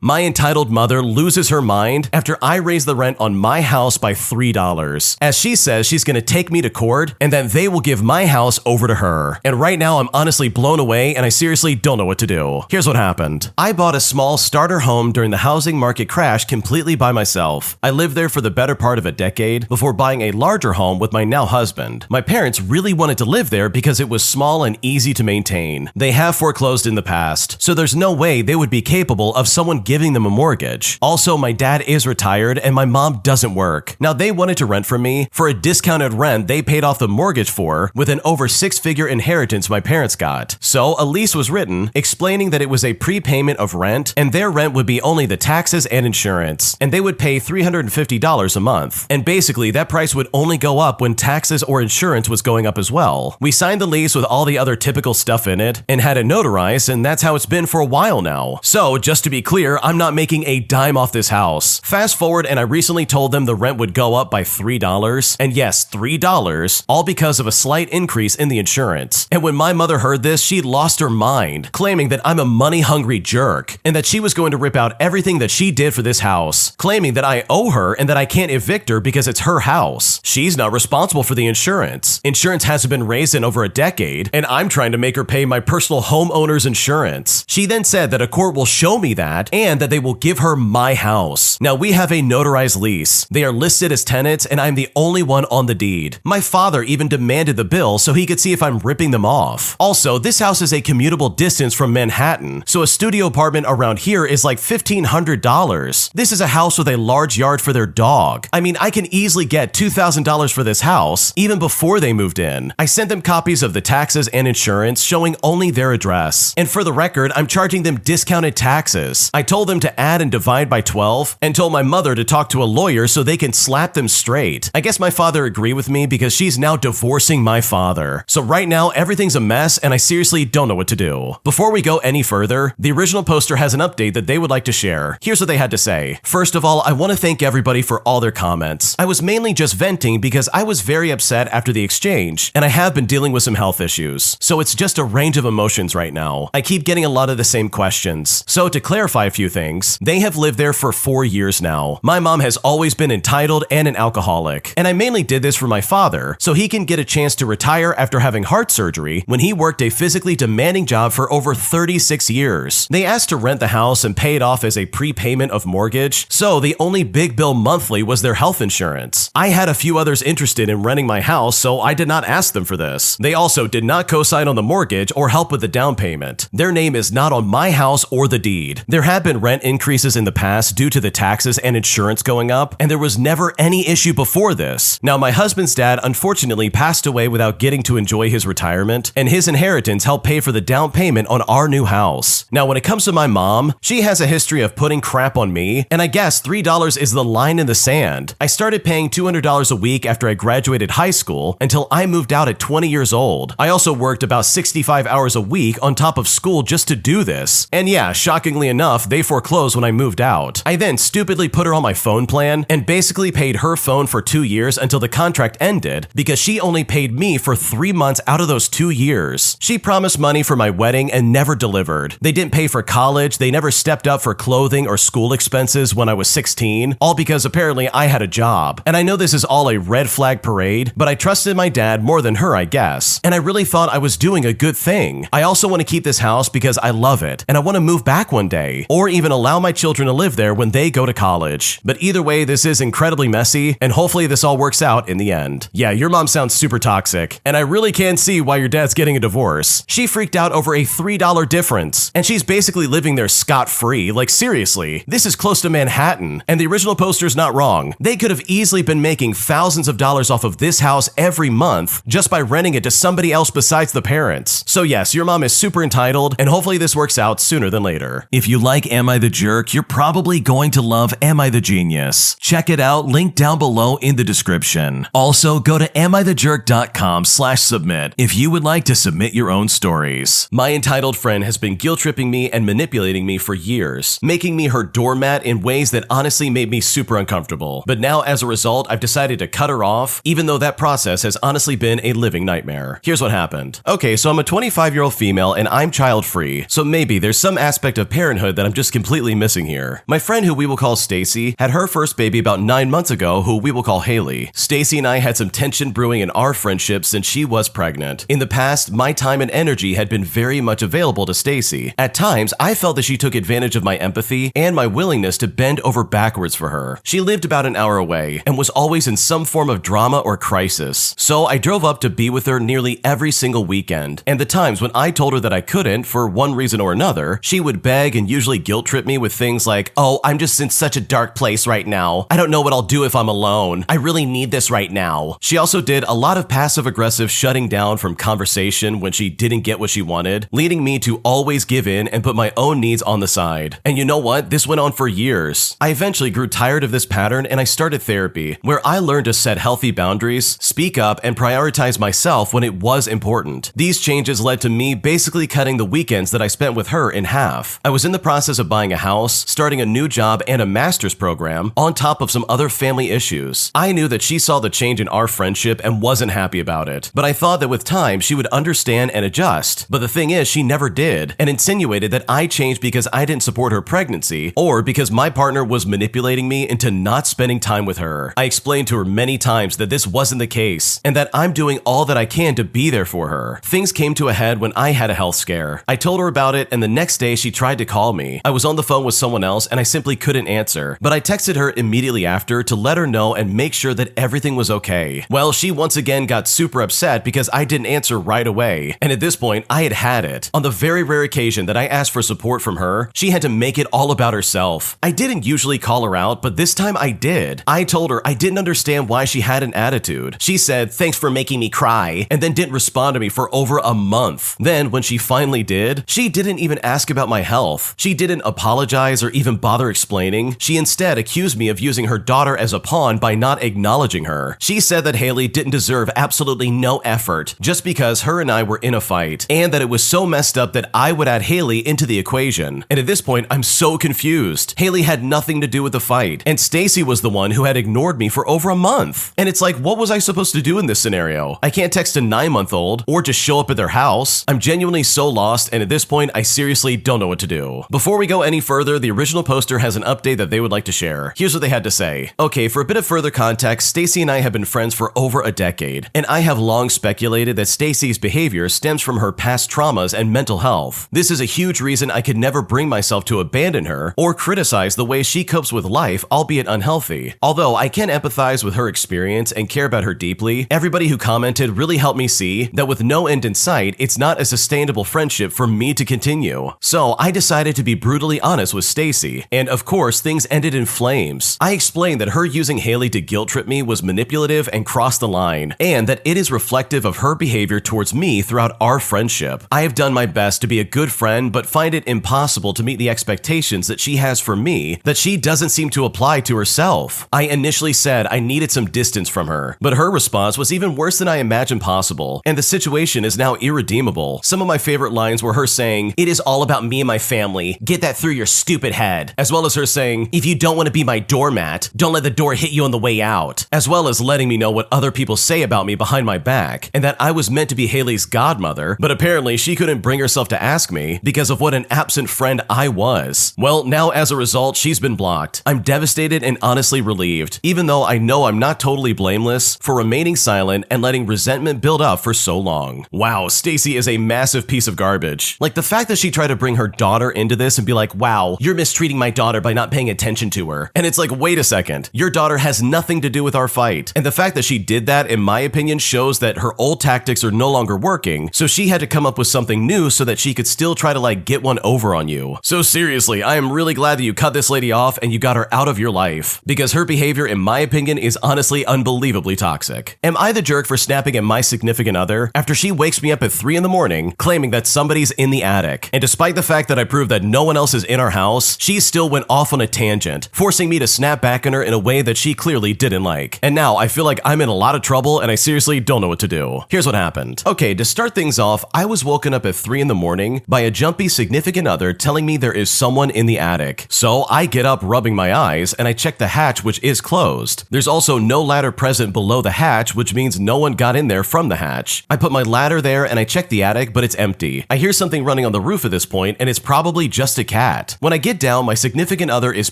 My entitled mother loses her mind after I raise the rent on my house by $3, as she says she's gonna take me to court and that they will give my house over to her. And right now I'm honestly blown away and I seriously don't know what to do. Here's what happened. I bought a small starter home during the housing market crash completely by myself. I lived there for the better part of a decade before buying a larger home with my now husband. My parents really wanted to live there because it was small and easy to maintain. They have foreclosed in the past, so there's no way they would be capable of someone giving them a mortgage. Also, my dad is retired and my mom doesn't work. Now, they wanted to rent from me for a discounted rent they paid off the mortgage for with an over six-figure inheritance my parents got. So a lease was written explaining that it was a prepayment of rent and their rent would be only the taxes and insurance, and they would pay $350 a month. And basically, that price would only go up when taxes or insurance was going up as well. We signed the lease with all the other typical stuff in it and had it notarized, and that's how it's been for a while now. So, just to be clear, I'm not making a dime off this house. Fast forward, and I recently told them the rent would go up by $3, and yes, $3, all because of a slight increase in the insurance. And when my mother heard this, she lost her mind, claiming that I'm a money-hungry jerk, and that she was going to rip out everything that she did for this house, claiming that I owe her and that I can't evict her because it's her house. She's not responsible for the insurance. Insurance hasn't been raised in over a decade, and I'm trying to make her pay my personal homeowner's insurance. She then said that a court will show me that and that they will give her my house. Now, we have a notarized lease. They are listed as tenants and I'm the only one on the deed. My father even demanded the bill so he could see if I'm ripping them off. Also, this house is a commutable distance from Manhattan, so a studio apartment around here is like $1,500. This is a house with a large yard for their dog. I mean, I can easily get $2,000 for this house even before they moved in. I sent them copies of the taxes and insurance showing only their address. And for the record, I'm charging them discounted taxes. I told them to add and divide by 12 and told my mother to talk to a lawyer so they can slap them straight. I guess my father agreed with me because she's now divorcing my father. So right now, everything's a mess and I seriously don't know what to do. Before we go any further, the original poster has an update that they would like to share. Here's what they had to say. First of all, I want to thank everybody for all their comments. I was mainly just venting because I was very upset after the exchange, and I have been dealing with some health issues. So it's just a range of emotions right now. I keep getting a lot of the same questions. So to clarify a few things, they have lived there for 4 years now. My mom has always been entitled and an alcoholic, and I mainly did this for my father so he can get a chance to retire after having heart surgery when he worked a physically demanding job for over 36 years. They asked to rent the house and pay it off as a prepayment of mortgage, so the only big bill monthly was their health insurance. I had a few others interested in renting my house, so I did not ask them for this. They also did not co-sign on the mortgage or help with the down payment. Their name is not on my house or the deed. There have been rent increases in the past due to the taxes and insurance going up, and there was never any issue before this. Now, my husband's dad unfortunately passed away without getting to enjoy his retirement, and his inheritance helped pay for the down payment on our new house. Now, when it comes to my mom, she has a history of putting crap on me, and I guess $3 is the line in the sand. I started paying $200 a week after I graduated high school until I moved out at 20 years old. I also worked about 65 hours a week on top of school just to do this. And yeah, shockingly enough, they foreclosed when I moved out. I then stupidly put her on my phone plan and basically paid her phone for 2 years until the contract ended because she only paid me for 3 months out of those 2 years. She promised money for my wedding and never delivered. They didn't pay for college, they never stepped up for clothing or school expenses when I was 16, all because apparently I had a job. And I know this is all a red flag parade, but I trusted my dad more than her, I guess. And I really thought I was doing a good thing. I also want to keep this house because I love it, and I want to move back one day, or even allow my children to live there when they go to college. But either way, this is incredibly messy, and hopefully this all works out in the end. Yeah, your mom sounds super toxic, and I really can see why your dad's getting a divorce. She freaked out over a $3 difference, and she's basically living there scot-free. Like seriously, this is close to Manhattan, and the original poster's not wrong. They could have easily been making thousands of dollars off of this house every month just by renting it to somebody else besides the parents. So yes, your mom is super entitled, and hopefully this works out sooner than later. If you like Am I the Jerk, you're probably going to love Am I the Genius. Check it out, link down below in the description. Also, go to amithejerk.com/submit if you would like to submit your own stories. My entitled friend has been guilt-tripping me and manipulating me for years, making me her doormat in ways that honestly made me super uncomfortable. But now, as a result, I've decided to cut her off, even though that process has honestly been a living nightmare. Here's what happened. Okay, so I'm a 25-year-old female and I'm child-free, so maybe there's some aspect of parenthood that I'm just completely missing here. My friend who we will call Stacy had her first baby about 9 months ago who we will call Haley. Stacy and I had some tension brewing in our friendship since she was pregnant. In the past, my time and energy had been very much available to Stacy. At times, I felt that she took advantage of my empathy and my willingness to bend over backwards for her. She lived about an hour away and was always in some form of drama or crisis. So I drove up to be with her nearly every single weekend. And the times when I told her that I couldn't, for one reason or another, she would beg and usually guilt trip me with things like, "Oh, I'm just in such a dark place right now. I don't know what I'll do if I'm alone. I really need this right now." She also did a lot of passive-aggressive shutting down from conversation when she didn't get what she wanted, leading me to always give in and put my own needs on the side. And you know what? This went on for years. I eventually grew tired of this pattern and I started therapy, where I learned to set healthy boundaries, speak up, and prioritize myself when it was important. These changes led to me basically cutting the weekends that I spent with her in half. I was in the process of buying a house, starting a new job and a master's program, on top of some other family issues. I knew that she saw the change in our friendship and wasn't happy about it, but I thought that with time she would understand and adjust. But the thing is, she never did, and insinuated that I changed because I didn't support her pregnancy or because my partner was manipulating me into not spending time with her. I explained to her many times that this wasn't the case and that I'm doing all that I can to be there for her. Things came to a head when I had a health scare. I told her about it, and the next day she tried to call me. I was on the phone with someone else and I simply couldn't answer, but I texted her immediately after to let her know and make sure that everything was okay. Well, she once again got super upset because I didn't answer right away, and at this point I had it. On the very rare occasion that I asked for support from her, she had to make it all about herself. I didn't usually call her out, but this time I did. I told her I didn't understand why she had an attitude. She said, "Thanks for making me cry," and then didn't respond to me for over a month. Then, when she finally did, she didn't even ask about my health. She didn't apologize or even bother explaining. She instead accused me of using her daughter as a pawn by not acknowledging her. She said that Haley didn't deserve absolutely no effort just because her and I were in a fight, and that it was so messed up that I would add Haley into the equation. And at this point, I'm so confused. Haley had nothing to do with the fight, and Stacy was the one who had ignored me for over a month. And it's like, what was I supposed to do in this scenario? I can't text a 9-month-old or just show up at their house. I'm genuinely so lost, and at this point, I seriously don't know what to do. Before we go any further, the original poster has an update that they would like to share. Here's what they had to say. Okay, for a bit of further context, Stacy and I have been friends for over a decade, and I have long speculated that Stacy's behavior stems from her past traumas and mental health. This is a huge reason I could never bring myself to abandon her or criticize the way she copes with life, albeit unhealthy. Although I can empathize with her experience and care about her deeply, everybody who commented really helped me see that with no end in sight, it's not a sustainable friendship for me to continue. So I decided to be brutally honest with Stacy, and of course, things ended in flames. I explained that her using Haley to guilt trip me was manipulative and crossed the line, and that it is reflective of her behavior towards me throughout our friendship. I have done my best to be a good friend, but find it impossible to meet the expectations that she has for me that she doesn't seem to apply to herself. I initially said I needed some distance from her, but her response was even worse than I imagined possible, and the situation is now irredeemable. Some of my favorite lines were her saying, "It is all about me and my family. Get that through your stupid head." As well as her saying, "If you don't want to be my doormat, don't let the door hit you on the way out." As well as letting me know what other people say about me behind my back, and that I was meant to be Haley's godmother, but apparently she couldn't bring herself to ask me because of what an absent friend I was. Well, now as a result, she's been blocked. I'm devastated and honestly relieved, even though I know I'm not totally blameless for remaining silent and letting resentment build up for so long. Wow, Stacy is a massive piece of garbage. Like the fact that she tried to bring her daughter into this and be like, "Wow, you're mistreating my daughter by not paying attention to her." And it's like, wait a second, your daughter has nothing to do with our fight. And the fact that she did that, in my opinion, shows that her old tactics are no longer working, so she had to come up with something new so that she could still try to get one over on you. So seriously, I am really glad that you cut this lady off and you got her out of your life, because her behavior, in my opinion, is honestly unbelievably toxic. Am I the jerk for snapping at my significant other after she wakes me up at 3 in the morning claiming that somebody's in the attic? And despite the fact that I proved that no one else is in our house, she still went off on a tangent, forcing me to snap back on her in a way that she clearly didn't like. And now I feel like I'm in a lot of trouble and I seriously don't know what to do. Here's what happened. Okay, to start things off, I was woken up at 3 in the morning by a jumpy significant other telling me there is someone in the attic. So I get up rubbing my eyes and I check the hatch, which is closed. There's also no ladder present below the hatch, which means no one got in there from the hatch. I put my ladder there and I check the attic, but it's empty. I hear something running on the roof at this point, and it's probably just a cat cat. When I get down, my significant other is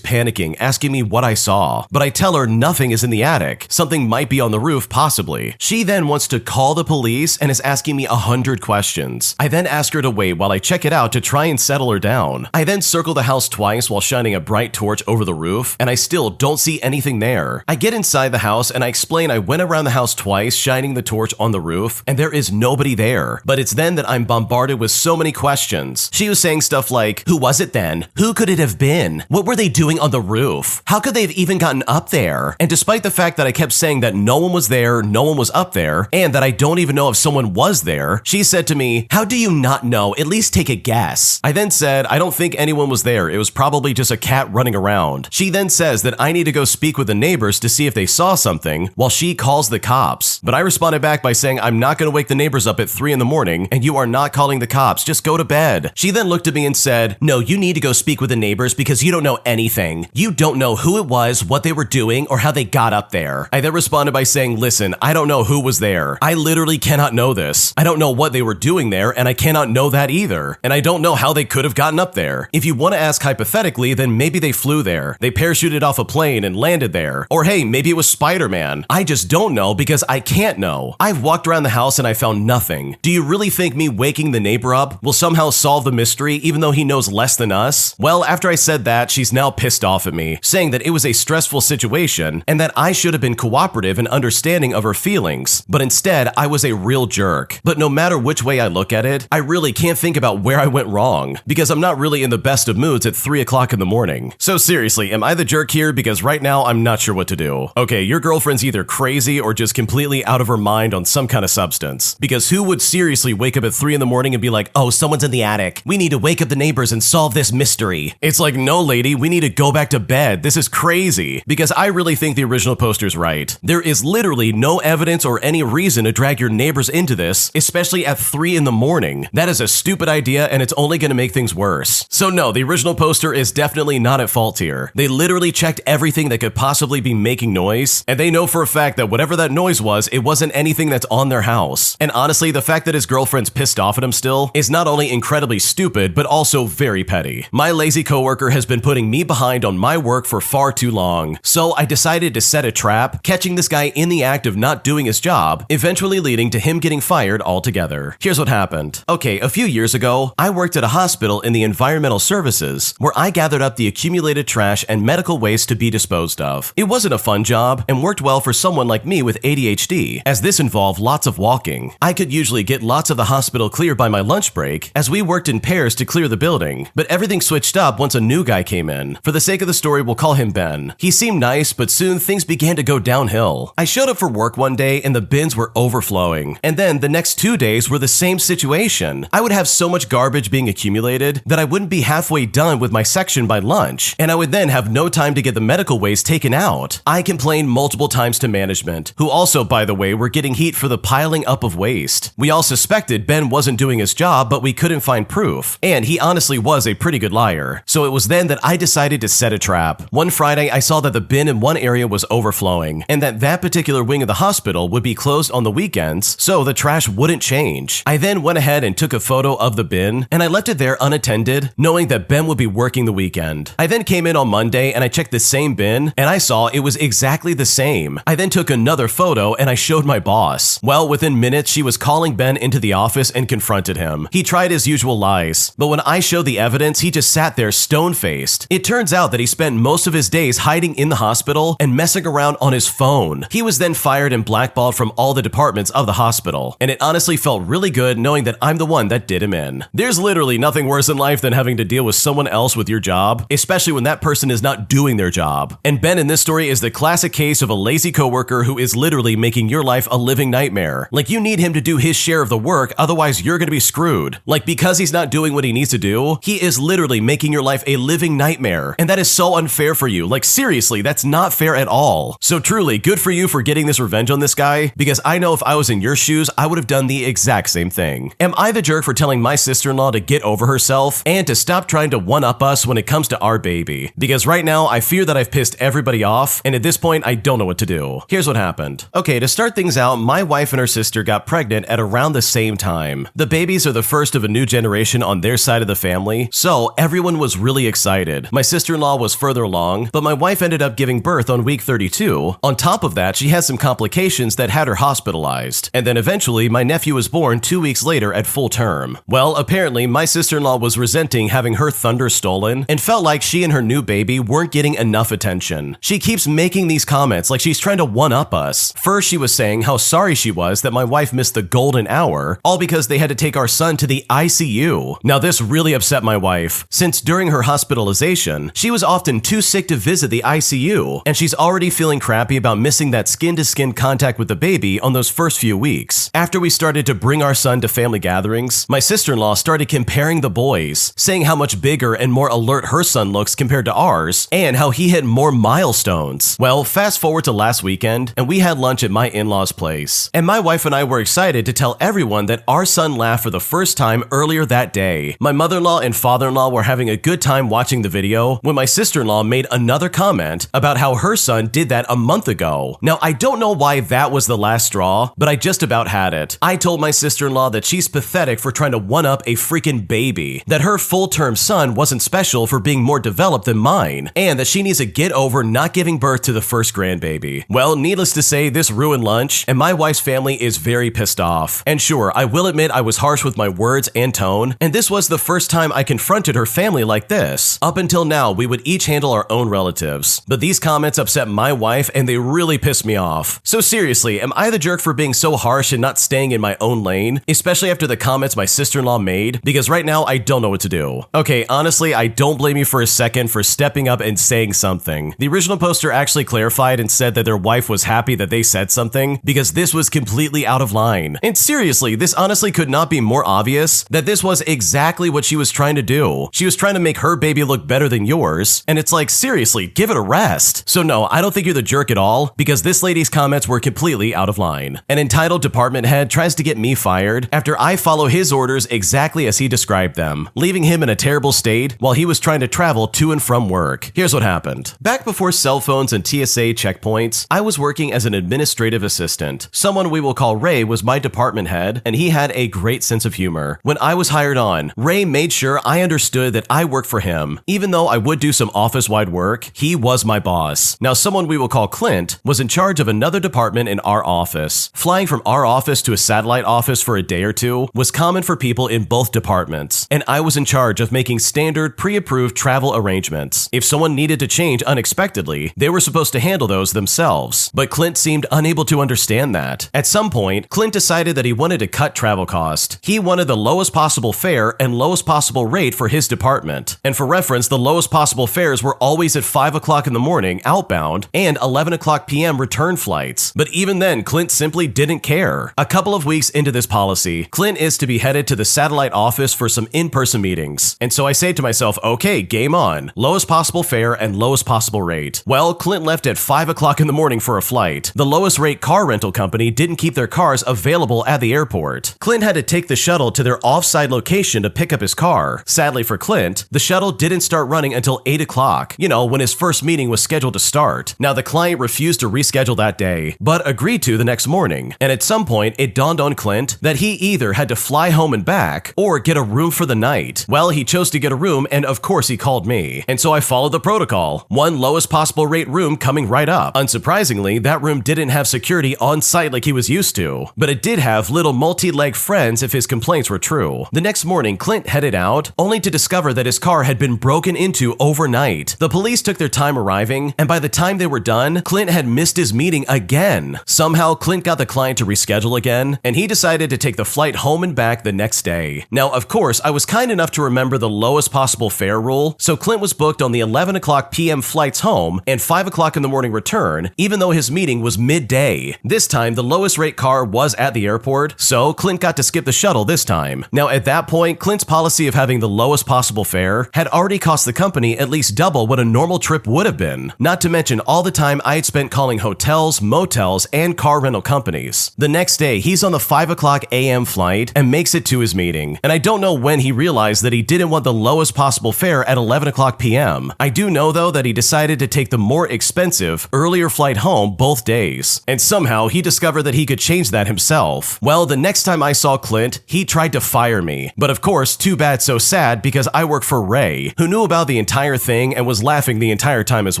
panicking, asking me what I saw, but I tell her nothing is in the attic. Something might be on the roof, possibly. She then wants to call the police and is asking me 100 questions. I then ask her to wait while I check it out to try and settle her down. I then circle the house twice while shining a bright torch over the roof, and I still don't see anything there. I get inside the house and I explain I went around the house twice shining the torch on the roof, and there is nobody there. But it's then that I'm bombarded with so many questions. She was saying stuff like, who was it then? Who could it have been? What were they doing on the roof? How could they have even gotten up there? And despite the fact that I kept saying that no one was there, no one was up there, and that I don't even know if someone was there, she said to me, how do you not know? At least take a guess. I then said, I don't think anyone was there. It was probably just a cat running around. She then says that I need to go speak with the neighbors to see if they saw something while she calls the cops. But I responded back by saying I'm not going to wake the neighbors up at 3 in the morning and you are not calling the cops. Just go to bed. She then looked at me and said, no, you need to go speak with the neighbors because you don't know anything. You don't know who it was, what they were doing, or how they got up there. I then responded by saying, listen, I don't know who was there. I literally cannot know this. I don't know what they were doing there, and I cannot know that either. And I don't know how they could have gotten up there. If you want to ask hypothetically, then maybe they flew there. They parachuted off a plane and landed there. Or hey, maybe it was Spider-Man. I just don't know because I can't know. I've walked around the house and I found nothing. Do you really think me waking the neighbor up will somehow solve the mystery even though he knows less than us? Well, after I said that, she's now pissed off at me, saying that it was a stressful situation and that I should have been cooperative and understanding of her feelings, but instead I was a real jerk. But no matter which way I look at it, I really can't think about where I went wrong because I'm not really in the best of moods at 3 o'clock in the morning. So seriously, am I the jerk here? Because right now I'm not sure what to do. Okay, your girlfriend's either crazy or just completely out of her mind on some kind of substance. Because who would seriously wake up at 3 in the morning and be like, oh, someone's in the attic. We need to wake up the neighbors and solve this mystery. It's like, no lady, we need to go back to bed. This is crazy. Because I really think the original poster's right. There is literally no evidence or any reason to drag your neighbors into this, especially at 3 in the morning. That is a stupid idea and it's only going to make things worse. So no, the original poster is definitely not at fault here. They literally checked everything that could possibly be making noise, and they know for a fact that whatever that noise was, it wasn't anything that's on their house. And honestly, the fact that his girlfriend's pissed off at him still is not only incredibly stupid, but also very petty. My lazy coworker has been putting me behind on my work for far too long, so I decided to set a trap, catching this guy in the act of not doing his job, eventually leading to him getting fired altogether. Here's what happened. Okay, a few years ago, I worked at a hospital in the environmental services where I gathered up the accumulated trash and medical waste to be disposed of. It wasn't a fun job and worked well for someone like me with ADHD, as this involved lots of walking. I could usually get lots of the hospital clear by my lunch break, as we worked in pairs to clear the building, but everything switched up once a new guy came in. For the sake of the story, we'll call him Ben. He seemed nice, but soon things began to go downhill. I showed up for work one day and the bins were overflowing, and then the next 2 days were the same situation. I would have so much garbage being accumulated that I wouldn't be halfway done with my section by lunch, and I would then have no time to get the medical waste taken out. I complained multiple times to management, who also, by the way, were getting heat for the piling up of waste. We all suspected Ben wasn't doing his job, but we couldn't find proof, and he honestly was a pretty good liar. So it was then that I decided to set a trap. One Friday, I saw that the bin in one area was overflowing, and that particular wing of the hospital would be closed on the weekends, so the trash wouldn't change. I then went ahead and took a photo of the bin, and I left it there unattended, knowing that Ben would be working the weekend. I then came in on Monday and I checked the same bin, and I saw it was exactly the same. I then took another photo and I showed my boss. Well, within minutes, she was calling Ben into the office and confronted him. He tried his usual lies, but when I showed the evidence, he just sat there stone-faced. It turns out that he spent most of his days hiding in the hospital and messing around on his phone. He was then fired and blackballed from all the departments of the hospital, and it honestly felt really good knowing that I'm the one that did him in. There's literally nothing worse in life than having to deal with someone else with your job, especially when that person is not doing their job. And Ben in this story is the classic case of a lazy coworker who is literally making your life a living nightmare. Like, you need him to do his share of the work, otherwise you're gonna be screwed. Like, because he's not doing what he needs to do, he is literally making your life a living nightmare. And that is so unfair for you. Like, seriously, that's not fair at all. So truly, good for you for getting this revenge on this guy, because I know if I was in your shoes, I would have done the exact same thing. Am I the jerk for telling my sister-in-law to get over herself and to stop trying to one-up us when it comes to our baby? Because right now, I fear that I've pissed everybody off, and at this point, I don't know what to do. Here's what happened. Okay, to start things out, my wife and her sister got pregnant at around the same time. The babies are the first of a new generation on their side of the family, so So everyone was really excited. My sister-in-law was further along, but my wife ended up giving birth on week 32. On top of that, she had some complications that had her hospitalized. And then eventually, my nephew was born 2 weeks later at full term. Well, apparently, my sister-in-law was resenting having her thunder stolen and felt like she and her new baby weren't getting enough attention. She keeps making these comments like she's trying to one-up us. First, she was saying how sorry she was that my wife missed the golden hour, all because they had to take our son to the ICU. Now, this really upset my wife, since during her hospitalization, she was often too sick to visit the ICU, and she's already feeling crappy about missing that skin-to-skin contact with the baby on those first few weeks. After we started to bring our son to family gatherings, my sister-in-law started comparing the boys, saying how much bigger and more alert her son looks compared to ours, and how he hit more milestones. Well, fast forward to last weekend, and we had lunch at my in-laws' place. And my wife and I were excited to tell everyone that our son laughed for the first time earlier that day. My mother-in-law and father-in-law were having a good time watching the video when my sister-in-law made another comment about how her son did that a month ago. Now, I don't know why that was the last straw, but I just about had it. I told my sister-in-law that she's pathetic for trying to one-up a freaking baby, that her full-term son wasn't special for being more developed than mine, and that she needs to get over not giving birth to the first grandbaby. Well, needless to say, this ruined lunch, and my wife's family is very pissed off. And sure, I will admit I was harsh with my words and tone, and this was the first time I confronted her family like this. Up until now, we would each handle our own relatives, but these comments upset my wife and they really pissed me off. So seriously, am I the jerk for being so harsh and not staying in my own lane, especially after the comments my sister-in-law made? Because right now, I don't know what to do. Okay, honestly, I don't blame you for a second for stepping up and saying something. The original poster actually clarified and said that their wife was happy that they said something because this was completely out of line. And seriously, this honestly could not be more obvious that this was exactly what she was trying to do. She was trying to make her baby look better than yours, and it's like, seriously, give it a rest. So no, I don't think you're the jerk at all, because this lady's comments were completely out of line. An entitled department head tries to get me fired after I follow his orders exactly as he described them, leaving him in a terrible state while he was trying to travel to and from work. Here's what happened. Back before cell phones and TSA checkpoints, I was working as an administrative assistant. Someone we will call Ray was my department head, and he had a great sense of humor. When I was hired on, Ray made sure I understood that I worked for him. Even though I would do some office-wide work, he was my boss. Now, someone we will call Clint was in charge of another department in our office. Flying from our office to a satellite office for a day or two was common for people in both departments, and I was in charge of making standard, pre-approved travel arrangements. If someone needed to change unexpectedly, they were supposed to handle those themselves. But Clint seemed unable to understand that. At some point, Clint decided that he wanted to cut travel cost. He wanted the lowest possible fare and lowest possible rate for his department. And for reference, the lowest possible fares were always at 5 o'clock in the morning outbound and 11 o'clock p.m. return flights. But even then, Clint simply didn't care. A couple of weeks into this policy, Clint is to be headed to the satellite office for some in-person meetings. And so I say to myself, okay, game on. Lowest possible fare and lowest possible rate. Well, Clint left at 5 o'clock in the morning for a flight. The lowest rate car rental company didn't keep their cars available at the airport. Clint had to take the shuttle to their off-site location to pick up his car. Sadly for Clint, the shuttle didn't start running until 8 o'clock, when his first meeting was scheduled to start. Now, the client refused to reschedule that day, but agreed to the next morning. And at some point, it dawned on Clint that he either had to fly home and back or get a room for the night. Well, he chose to get a room, and of course he called me. And so I followed the protocol. One lowest possible rate room coming right up. Unsurprisingly, that room didn't have security on site like he was used to, but it did have little multi-leg friends if his complaints were true. The next morning, Clint headed out, only to discover that his car had been broken into overnight. The police took their time arriving, and by the time they were done, Clint had missed his meeting again. Somehow, Clint got the client to reschedule again, and he decided to take the flight home and back the next day. Now, of course, I was kind enough to remember the lowest possible fare rule, so Clint was booked on the 11 o'clock p.m. flights home and 5 o'clock in the morning return, even though his meeting was midday. This time, the lowest rate car was at the airport, so Clint got to skip the shuttle this time. Now, at that point, Clint's policy of having the lowest possible fare had already cost the company at least double what a normal trip would have been, not to mention all the time I had spent calling hotels, motels, and car rental companies. The next day, he's on the 5 o'clock a.m. flight and makes it to his meeting, and I don't know when he realized that he didn't want the lowest possible fare at 11 o'clock p.m. I do know, though, that he decided to take the more expensive, earlier flight home both days, and somehow he discovered that he could change that himself. Well, the next time I saw Clint, he tried to fire me, but of course, too bad so sad, because I work for Ray, who knew about the entire thing and was laughing the entire time as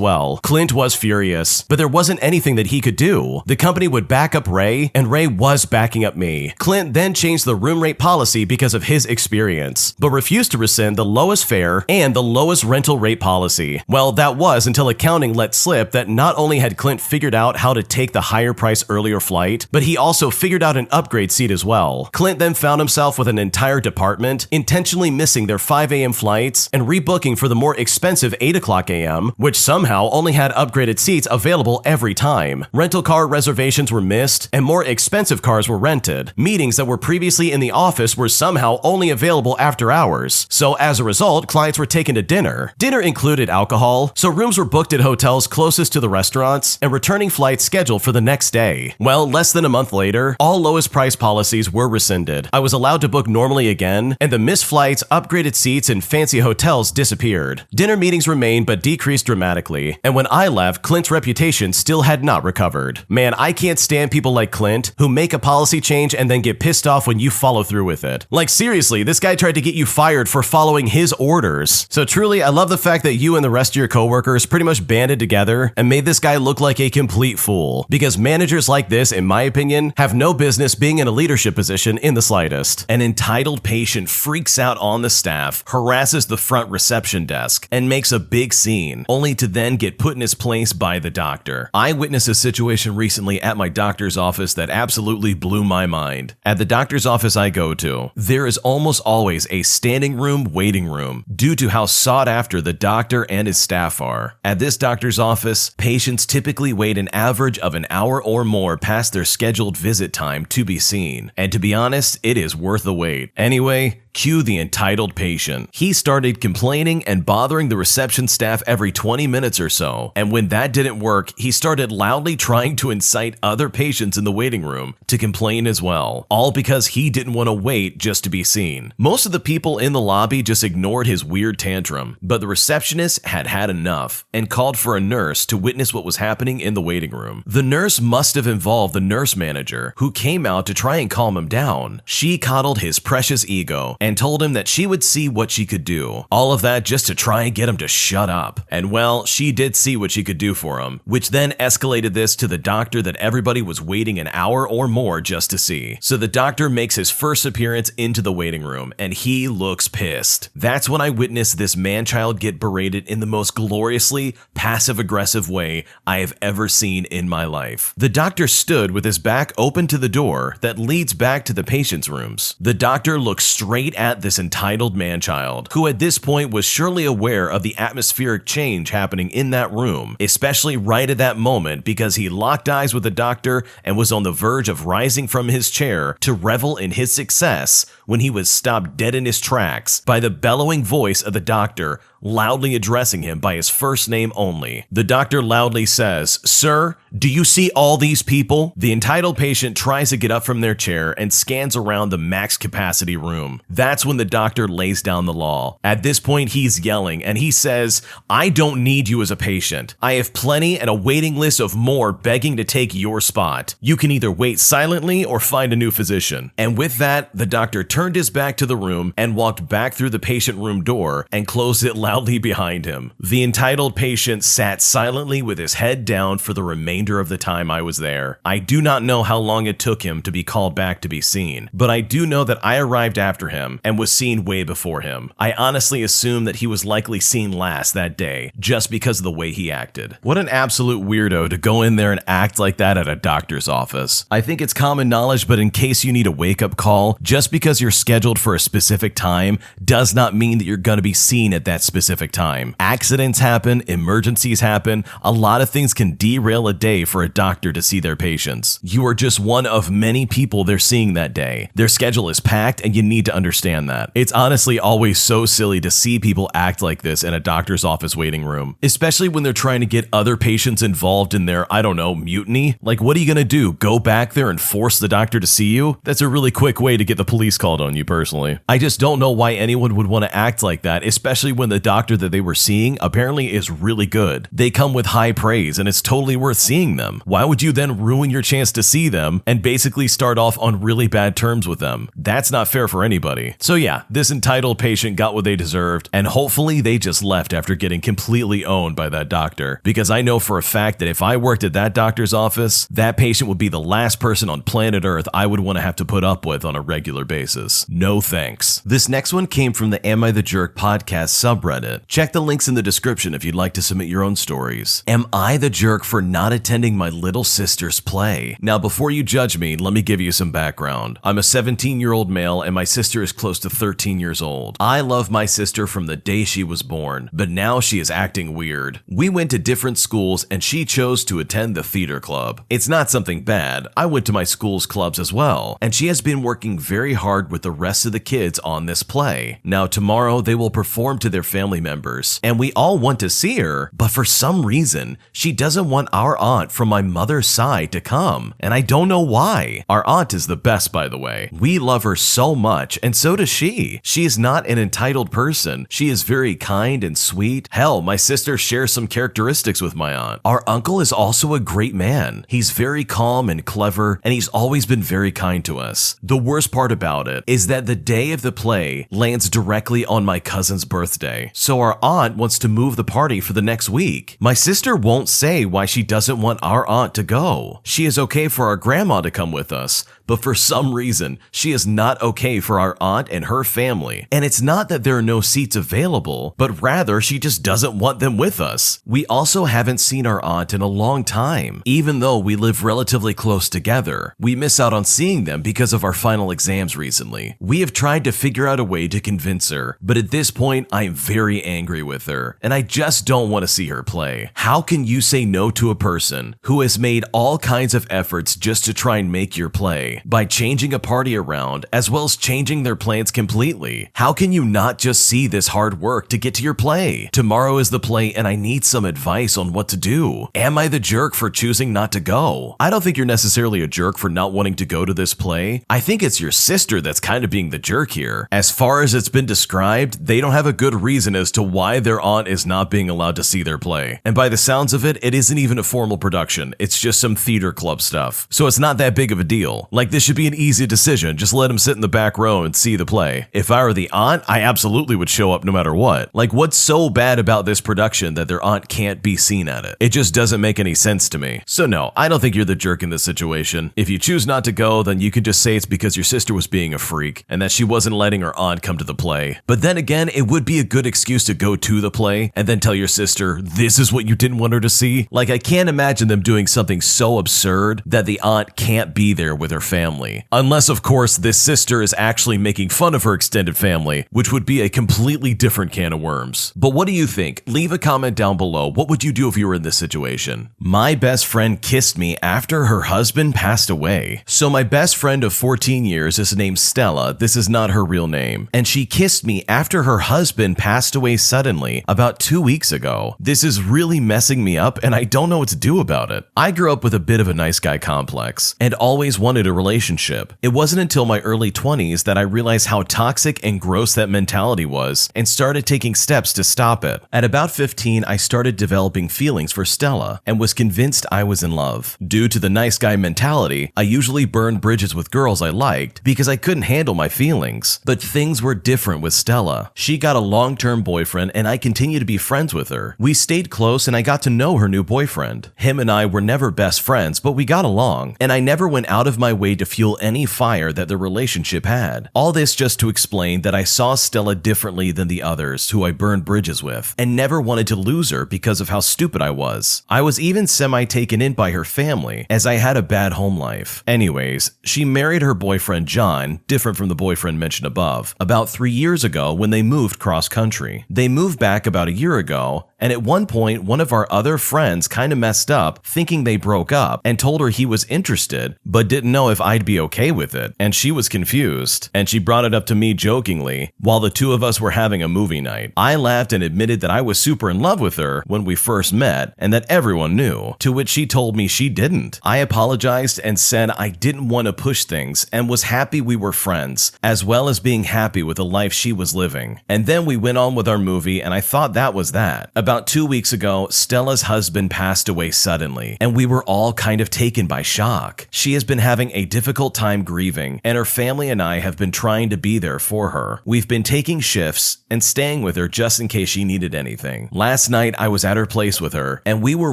well. Clint was furious, but there wasn't anything that he could do. The company would back up Ray, and Ray was backing up me. Clint then changed the room rate policy because of his experience, but refused to rescind the lowest fare and the lowest rental rate policy. Well, that was until accounting let slip that not only had Clint figured out how to take the higher price earlier flight, but he also figured out an upgrade seat as well. Clint then found himself with an entire department intentionally missing their 5 a.m. flights and rebooking for the more expensive 8 o'clock a.m., which somehow only had upgraded seats available every time. Rental car reservations were missed, and more expensive cars were rented. Meetings that were previously in the office were somehow only available after hours. So as a result, clients were taken to dinner. Dinner included alcohol, so rooms were booked at hotels closest to the restaurants and returning flights scheduled for the next day. Well, less than a month later, all lowest price policies were rescinded. I was allowed to book normally again, and the missed flights, upgraded seats, and fancy hotels disappeared. Dinner meetings remained but decreased dramatically, and when I left, Clint's reputation still had not recovered. Man, I can't stand people like Clint who make a policy change and then get pissed off when you follow through with it. Like seriously, this guy tried to get you fired for following his orders. So truly, I love the fact that you and the rest of your coworkers pretty much banded together and made this guy look like a complete fool. Because managers like this, in my opinion, have no business being in a leadership position in the slightest. An entitled patient freaks out on the staff, harasses the front reception desk, and makes a big scene, only to then get put in his place by the doctor. I witnessed a situation recently at my doctor's office that absolutely blew my mind. At the doctor's office I go to, there is almost always a standing room waiting room due to how sought after the doctor and his staff are. At this doctor's office, patients typically wait an average of an hour or more past their scheduled visit time to be seen. And to be honest, it is worth the wait. Anyway, cue the entitled patient. He started complaining and bothering the reception staff every 20 minutes or so, and when that didn't work, he started loudly trying to incite other patients in the waiting room to complain as well, all because he didn't want to wait just to be seen. Most of the people in the lobby just ignored his weird tantrum, but the receptionist had had enough and called for a nurse to witness what was happening in the waiting room. The nurse must have involved the nurse manager, who came out to try and calm him down. She coddled his precious ego and told him that she would see what she could do. All of that just to try and get him to shut up. And well, she did see what she could do for him, which then escalated this to the doctor that everybody was waiting an hour or more just to see. So the doctor makes his first appearance into the waiting room, and he looks pissed. That's when I witnessed this man-child get berated in the most gloriously passive-aggressive way I have ever seen in my life. The doctor stood with his back open to the door that leads back to the patient's rooms. The doctor looked straight at this entitled man-child, who at this point was surely aware of the atmospheric change happening in that room, especially right at that moment because he locked eyes with the doctor and was on the verge of rising from his chair to revel in his success when he was stopped dead in his tracks by the bellowing voice of the doctor, loudly addressing him by his first name only. The doctor loudly says, "Sir, do you see all these people?" The entitled patient tries to get up from their chair and scans around the max capacity room. That's when the doctor lays down the law. At this point, he's yelling and he says, "I don't need you as a patient. I have plenty and a waiting list of more begging to take your spot. You can either wait silently or find a new physician." And with that, the doctor turned his back to the room and walked back through the patient room door and closed it loudly behind him. The entitled patient sat silently with his head down for the remainder of the time I was there. I do not know how long it took him to be called back to be seen, but I do know that I arrived after him and was seen way before him. I honestly assume that he was likely seen last that day just because of the way he acted. What an absolute weirdo to go in there and act like that at a doctor's office. I think it's common knowledge, but in case you need a wake-up call, just because you're scheduled for a specific time does not mean that you're going to be seen at that specific time. Accidents happen, emergencies happen, a lot of things can derail a day for a doctor to see their patients. You are just one of many people they're seeing that day. Their schedule is packed and you need to understand that. It's honestly always so silly to see people act like this in a doctor's office waiting room, especially when they're trying to get other patients involved in their, I don't know, mutiny. Like, what are you gonna do? Go back there and force the doctor to see you? That's a really quick way to get the police called on you personally. I just don't know why anyone would want to act like that, especially when the doctor that they were seeing apparently is really good. They come with high praise and it's totally worth seeing them. Why would you then ruin your chance to see them and basically start off on really bad terms with them? That's not fair for anybody. family. So yeah, this entitled patient got what they deserved, and hopefully they just left after getting completely owned by that doctor. Because I know for a fact that if I worked at that doctor's office, that patient would be the last person on planet Earth I would want to have to put up with on a regular basis. No thanks. This next one came from the Am I the Jerk podcast subreddit. Check the links in the description if you'd like to submit your own stories. Am I the jerk for not attending my little sister's play? Now, before you judge me, let me give you some background. I'm a 17-year-old male and my sister is close to 13 years old. I love my sister from the day she was born, but now she is acting weird. We went to different schools and she chose to attend the theater club. It's not something bad. I went to my school's clubs as well, and she has been working very hard with the rest of the kids on this play. Now, tomorrow they will perform to their family members, and we all want to see her, but for some reason, she doesn't want our aunt from my mother's side to come, and I don't know why. Our aunt is the best, by the way. We love her so much, and so does she. She is not an entitled person. She is very kind and sweet. Hell, my sister shares some characteristics with my aunt. Our uncle is also a great man. He's very calm and clever, and he's always been very kind to us. The worst part about it is that the day of the play lands directly on my cousin's birthday, so our aunt wants to move the party for the next week. My sister won't say why she doesn't want our aunt to go. She is okay for our grandma to come with us, but for some reason, she is not okay for our aunt and her family. And it's not that there are no seats available, but rather she just doesn't want them with us. We also haven't seen our aunt in a long time. Even though we live relatively close together, we miss out on seeing them because of our final exams recently. We have tried to figure out a way to convince her, but at this point, I am very angry with her, and I just don't want to see her play. How can you say no to a person who has made all kinds of efforts just to try and make your play by changing a party around as well as changing their plans completely? How can you not just see this hard work to get to your play? Tomorrow is the play and I need some advice on what to do. Am I the jerk for choosing not to go? I don't think you're necessarily a jerk for not wanting to go to this play. I think it's your sister that's kind of being the jerk here. As far as it's been described, they don't have a good reason as to why their aunt is not being allowed to see their play. And by the sounds of it, it isn't even a formal production. It's just some theater club stuff. So it's not that big of a deal. Like, this should be an easy decision. Just let them sit in the back row and see the play. If I were the aunt, I absolutely would show up no matter what. Like, what's so bad about this production that their aunt can't be seen at it? It just doesn't make any sense to me. So no, I don't think you're the jerk in this situation. If you choose not to go, then you can just say it's because your sister was being a freak and that she wasn't letting her aunt come to the play. But then again, it would be a good excuse to go to the play and then tell your sister, this is what you didn't want her to see. Like, I can't imagine them doing something so absurd that the aunt can't be there with her family. Unless, of course, this sister is actually making fun of her extended family, which would be a completely different can of worms. But what do you think? Leave a comment down below. What would you do if you were in this situation? My best friend kissed me after her husband passed away. So my best friend of 14 years is named Stella. This is not her real name. And she kissed me after her husband passed away suddenly about 2 weeks ago. This is really messing me up and I don't know what to do about it. I grew up with a bit of a nice guy complex and always wanted a relationship. It wasn't until my early 20s that I realized how toxic and gross that mentality was and started taking steps to stop it. At about 15, I started developing feelings for Stella and was convinced I was in love. Due to the nice guy mentality, I usually burned bridges with girls I liked because I couldn't handle my feelings. But things were different with Stella. She got a long-term boyfriend and I continued to be friends with her. We stayed close and I got to know her new boyfriend. Him and I were never best friends, but we got along, and I never went out of my way to fuel any fire that the relationship had. All this just to explain that I saw Stella differently than the others who I burned bridges with, and never wanted to lose her because of how stupid I was. I was even semi-taken in by her family, as I had a bad home life. Anyways, she married her boyfriend John, different from the boyfriend mentioned above, about 3 years ago when they moved cross-country. They moved back about a year ago, and at one point, one of our other friends kind of messed up, thinking they broke up, and told her he was interested, but didn't know if I'd be okay with it, and she was confused, and she brought it up to me jokingly while the two of us were having a movie night. I laughed and admitted that I was super in love with her when we first met, and that everyone knew, to which she told me she didn't. I apologized and said I didn't want to push things, and was happy we were friends, as well as being happy with the life she was living. And then we went on with our movie, and I thought that was that. About 2 weeks ago, Stella's husband passed away suddenly, and we were all kind of taken by shock. She has been having a difficult time grieving, and her family and I have been trying to be there for her. We've been taking shifts and staying with her just in case she needed anything. Last night, I was at her place with her, and we were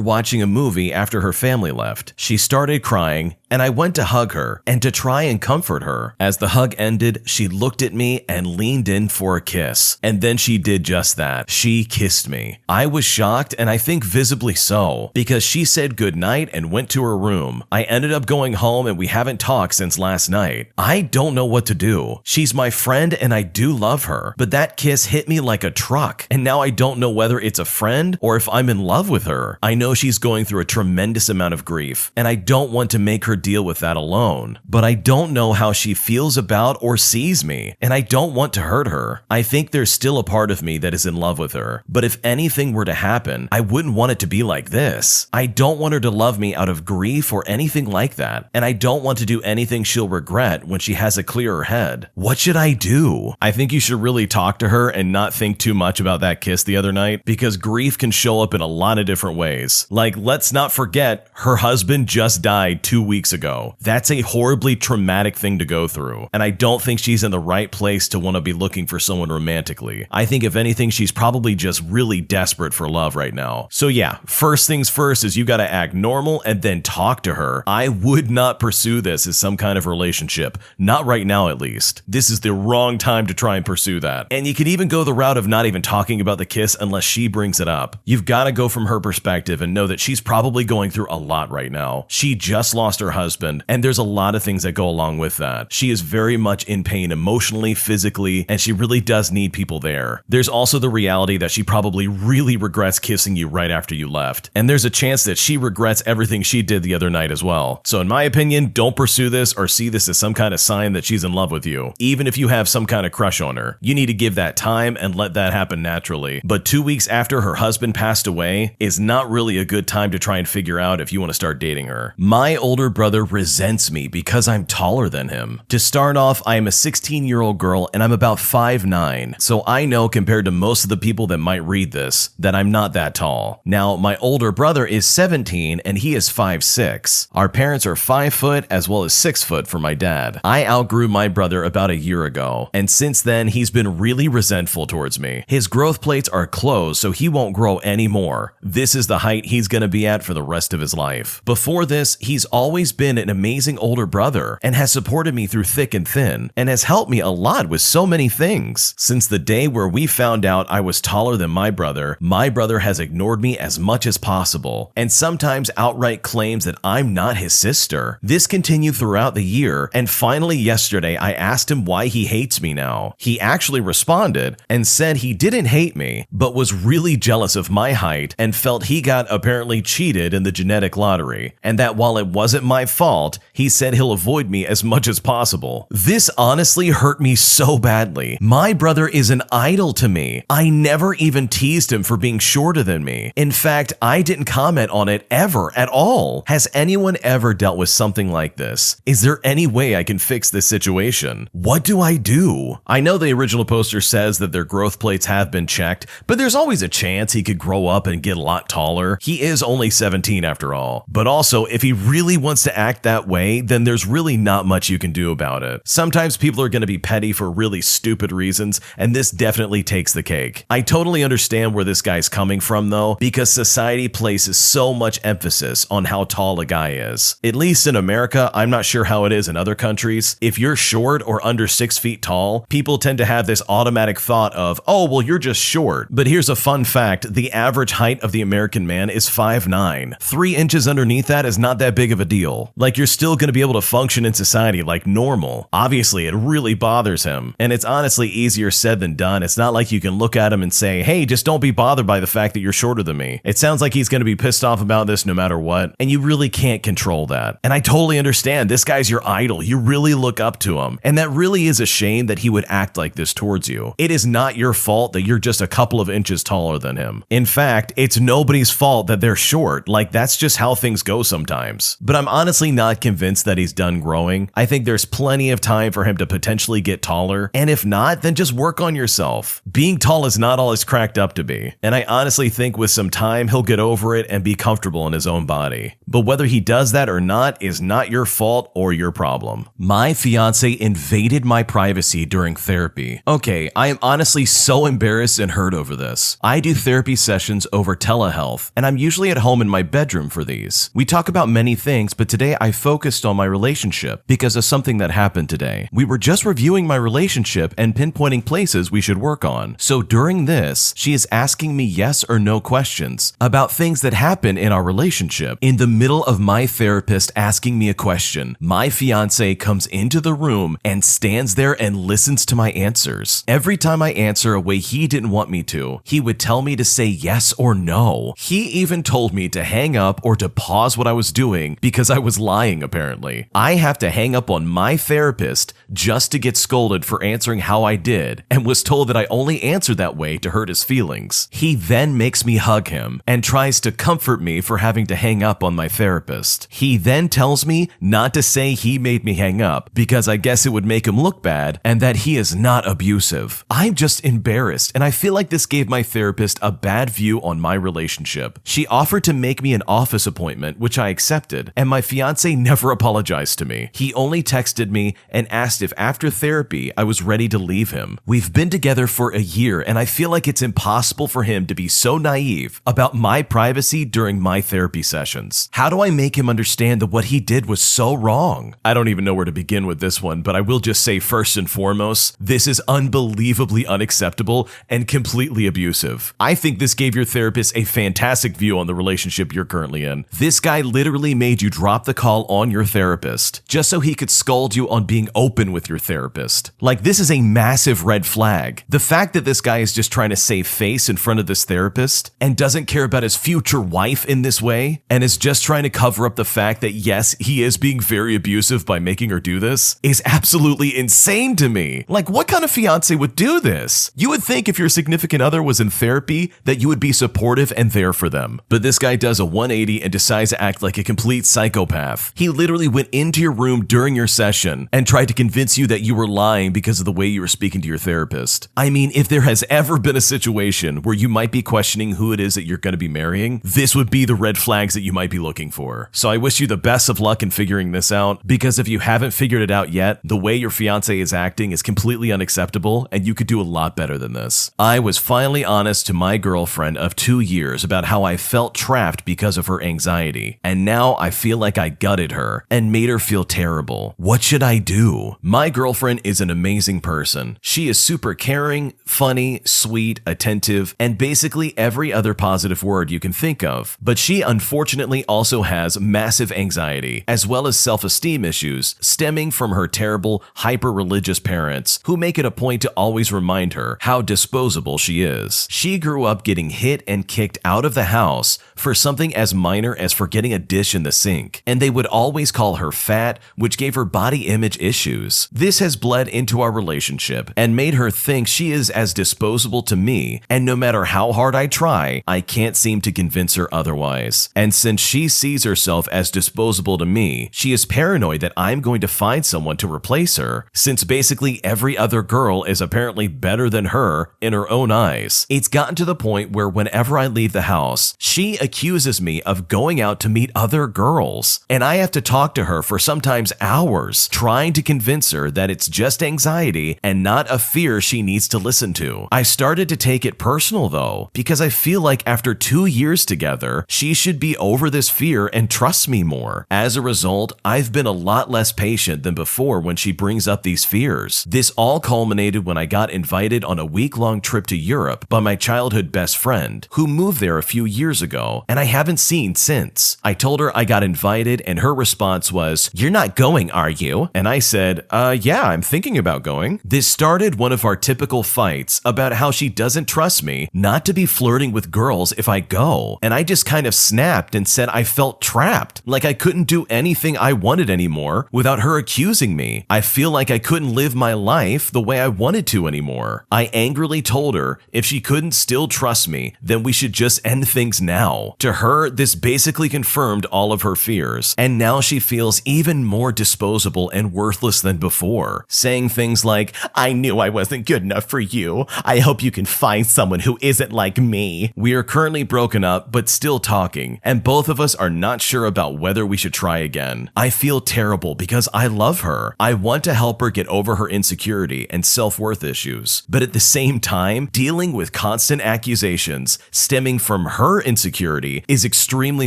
watching a movie after her family left. She started crying, and I went to hug her and to try and comfort her. As the hug ended, she looked at me and leaned in for a kiss. And then she did just that. She kissed me. I was shocked, and I think visibly so, because she said goodnight and went to her room. I ended up going home, and we haven't talked since last night. I don't know what to do. She's my friend, and I do love her, but that kiss hit me like a truck, and now I don't know whether it's a friend or if I'm in love with her. I know she's going through a tremendous amount of grief, and I don't want to make her deal with that alone, but I don't know how she feels about or sees me, and I don't want to hurt her. I think there's still a part of me that is in love with her, but if anything were to happen, I wouldn't want it to be like this. I don't want her to love me out of grief or anything like that, and I don't want to do anything she'll regret when she has a clearer head. What should I do? I think you should really talk to her and not think too much about that kiss the other night, because grief can show up in a lot of different ways. Like, let's not forget, her husband just died 2 weeks ago. That's a horribly traumatic thing to go through, and I don't think she's in the right place to want to be looking for someone romantically. I think if anything, she's probably just really desperate for love right now. So yeah, first things first is you gotta act normal and then talk to her. I would not pursue this as some kind of relationship. Not right now, at least. This is the wrong time to try and pursue that. And you could even go the route of not even talking about the kiss unless she brings it up. You've gotta go from her perspective and know that she's probably going through a lot right now. She just lost her husband, and there's a lot of things that go along with that. She is very much in pain emotionally, physically, and she really does need people there. There's also the reality that she probably really regrets kissing you right after you left, and there's a chance that she regrets everything she did the other night as well. So in my opinion, don't pursue this or see this as some kind of sign that she's in love with you. Even if you have some kind of crush on her, you need to give that time and let that happen naturally. But 2 weeks after her husband passed away is not really a good time to try and figure out if you want to start dating her. My older brother resents me because I'm taller than him. To start off, I am a 16-year-old girl and I'm about 5'9", so I know compared to most of the people that might read this that I'm not that tall. Now, my older brother is 17 and he is 5'6". Our parents are 5 foot as well as 6 foot for my dad. I outgrew my brother about a year ago, and since then he's been really resentful towards me. His growth plates are closed, so he won't grow anymore. This is the height he's gonna be at for the rest of his life. Before this, he's always been an amazing older brother and has supported me through thick and thin, and has helped me a lot with so many things. Since the day where we found out I was taller than my brother has ignored me as much as possible, and sometimes outright claims that I'm not his sister. This continued throughout the year, and finally yesterday I asked him why he hates me now. He actually responded and said he didn't hate me, but was really jealous of my height and felt he got apparently cheated in the genetic lottery, and that while it wasn't my fault, he said he'll avoid me as much as possible. This honestly hurt me so badly. My brother is an idol to me. I never even teased him for being shorter than me. In fact, I didn't comment on it ever at all. Has anyone ever dealt with something like this? Is there any way I can fix this situation? What do I do? I know the original poster says that their growth plates have been checked, but there's always a chance he could grow up and get a lot taller. He is only 17 after all. But also, if he really wants to act that way, then there's really not much you can do about it. Sometimes people are going to be petty for really stupid reasons, and this definitely takes the cake. I totally understand where this guy's coming from though, because society places so much emphasis on how tall a guy is. At least in America, I'm not sure how it is in other countries. If you're short or under 6 feet tall, people tend to have this automatic thought of, oh, well, you're just short. But here's a fun fact. The average height of the American man is 5'9". 3 inches underneath that is not that big of a deal. Like, you're still going to be able to function in society like normal. Obviously, it really bothers him. And it's honestly easier said than done. It's not like you can look at him and say, hey, just don't be bothered by the fact that you're shorter than me. It sounds like he's going to be pissed off about this no matter what. And you really can't control that. And I totally understand. This guy's your idol. You really look up to him. And that really is a shame that he would act like this towards you. It is not your fault that you're just a couple of inches taller than him. In fact, it's nobody's fault that they're short. Like, that's just how things go sometimes. But I'm honestly not convinced that he's done growing. I think there's plenty of time for him to potentially get taller. And if not, then just work on yourself. Being tall is not all it's cracked up to be. And I honestly think with some time, he'll get over it and be comfortable in his own body. But whether he does that or not is not your fault or your problem. My fiance invaded my privacy during therapy. Okay, I am honestly so embarrassed and hurt over this. I do therapy sessions over telehealth, and I'm usually at home in my bedroom for these. We talk about many things, but today I focused on my relationship because of something that happened today. We were just reviewing my relationship and pinpointing places we should work on. So during this, she is asking me yes or no questions about things that happen in our relationship. In the middle of my therapist asking me a question, my fiance comes into the room and stands there and listens to my answers. Every time I answer a way he didn't want me to, he would tell me to say yes or no. He even told me to hang up or to pause what I was doing because I was lying apparently. I have to hang up on my therapist just to get scolded for answering how I did and was told that I only answered that way to hurt his feelings. He then makes me hug him and tries to comfort me for having to hang up on my therapist. He then tells me not to say he made me hang up because I guess it would make him look bad and that he is not abusive. I'm just embarrassed and I feel like this gave my therapist a bad view on my relationship. She offered to make me an office appointment, which I accepted, and my fiance never apologized to me. He only texted me and asked if after therapy I was ready to leave him. We've been together for a year and I feel like it's impossible for him to be so naive about my privacy during my therapy sessions. How do I make him understand that what he did was so wrong? I don't even know where to begin with this one, but I will just say first and foremost, this is unbelievably unacceptable and completely abusive. I think this gave your therapist a fantastic view on the relationship you're currently in. This guy literally made you drop the call on your therapist just so he could scold you on being open with your therapist. Like, this is a massive red flag. The fact that this guy is just trying to save face in front of this therapist and doesn't care about his future wife in this way and is just trying to cover up the fact that yes, he is being very abusive by making her do this is absolutely insane to me. Like, what kind of fiance would do this? You would think if your significant other was in therapy that you would be supportive and there for them. But this guy does a 180 and decides to act like a complete psychopath. He literally went into your room during your session and tried to convince you that you were lying because of the way you were speaking to your therapist. I mean, if there has ever been a situation where you might be questioning who it is that you're going to be marrying, this would be the red flags that you might be looking for. So I wish you the best of luck in figuring this out, because if you haven't figured it out yet, the way your fiance is acting is completely unacceptable and you could do a lot better than this. I was finally honest to my girlfriend of 2 years about how I felt trapped because of her anxiety, and now I feel like I gutted her and made her feel terrible. What should I do? My girlfriend is an amazing person. She is super caring, funny, sweet, attentive, and basically every other positive word you can think of. But she unfortunately also has massive anxiety, as well as self-esteem issues stemming from her terrible, hyper-religious parents who make it a point to always remind her how disposable she is. She grew up getting hit and kicked out of the house for something as minor as forgetting a dish in the sink, and they would always call her fat, which gave her body image issues. This has bled into our relationship and made her think she is as disposable to me, and no matter how hard I try, I can't seem to convince her otherwise. And since she sees herself as disposable to me, she is paranoid that I'm going to find someone to replace her, since basically every other girl is apparently better than her in her own eyes. It's gotten to the point where whenever I leave the house, she accuses me of going out to meet other girls, and I have to talk to her for sometimes hours, trying to convince her that it's just anxiety and not a fear she needs to listen to. I started to take it personal though, because I feel like after 2 years together, she should be over this fear and trust me more. As a result, I've been a lot less patient than before when she brings up these fears. This all culminated when I got invited on a week-long trip to Europe by my childhood best friend, who moved there a few years ago, and I haven't seen since. I told her I got invited, and her response was, "You're not going, are you?" And I said, yeah, I'm thinking about going. This started one of our typical fights about how she doesn't trust me not to be flirting with girls if I go, and I just kind of snapped and said I felt trapped, like I couldn't do anything I wanted anymore without her accusing me. I feel like I couldn't live my life the way I wanted to anymore. I angrily told her if she couldn't still trust me, then we should just end things now. To her, this basically confirmed all of her fears, and now she feels even more disposable and worthless than before, saying things like, "I knew I wasn't good enough for you. I hope you can find someone who is isn't like me. We are currently broken up, but still talking, and both of us are not sure about whether we should try again. I feel terrible because I love her. I want to help her get over her insecurity and self-worth issues, but at the same time, dealing with constant accusations stemming from her insecurity is extremely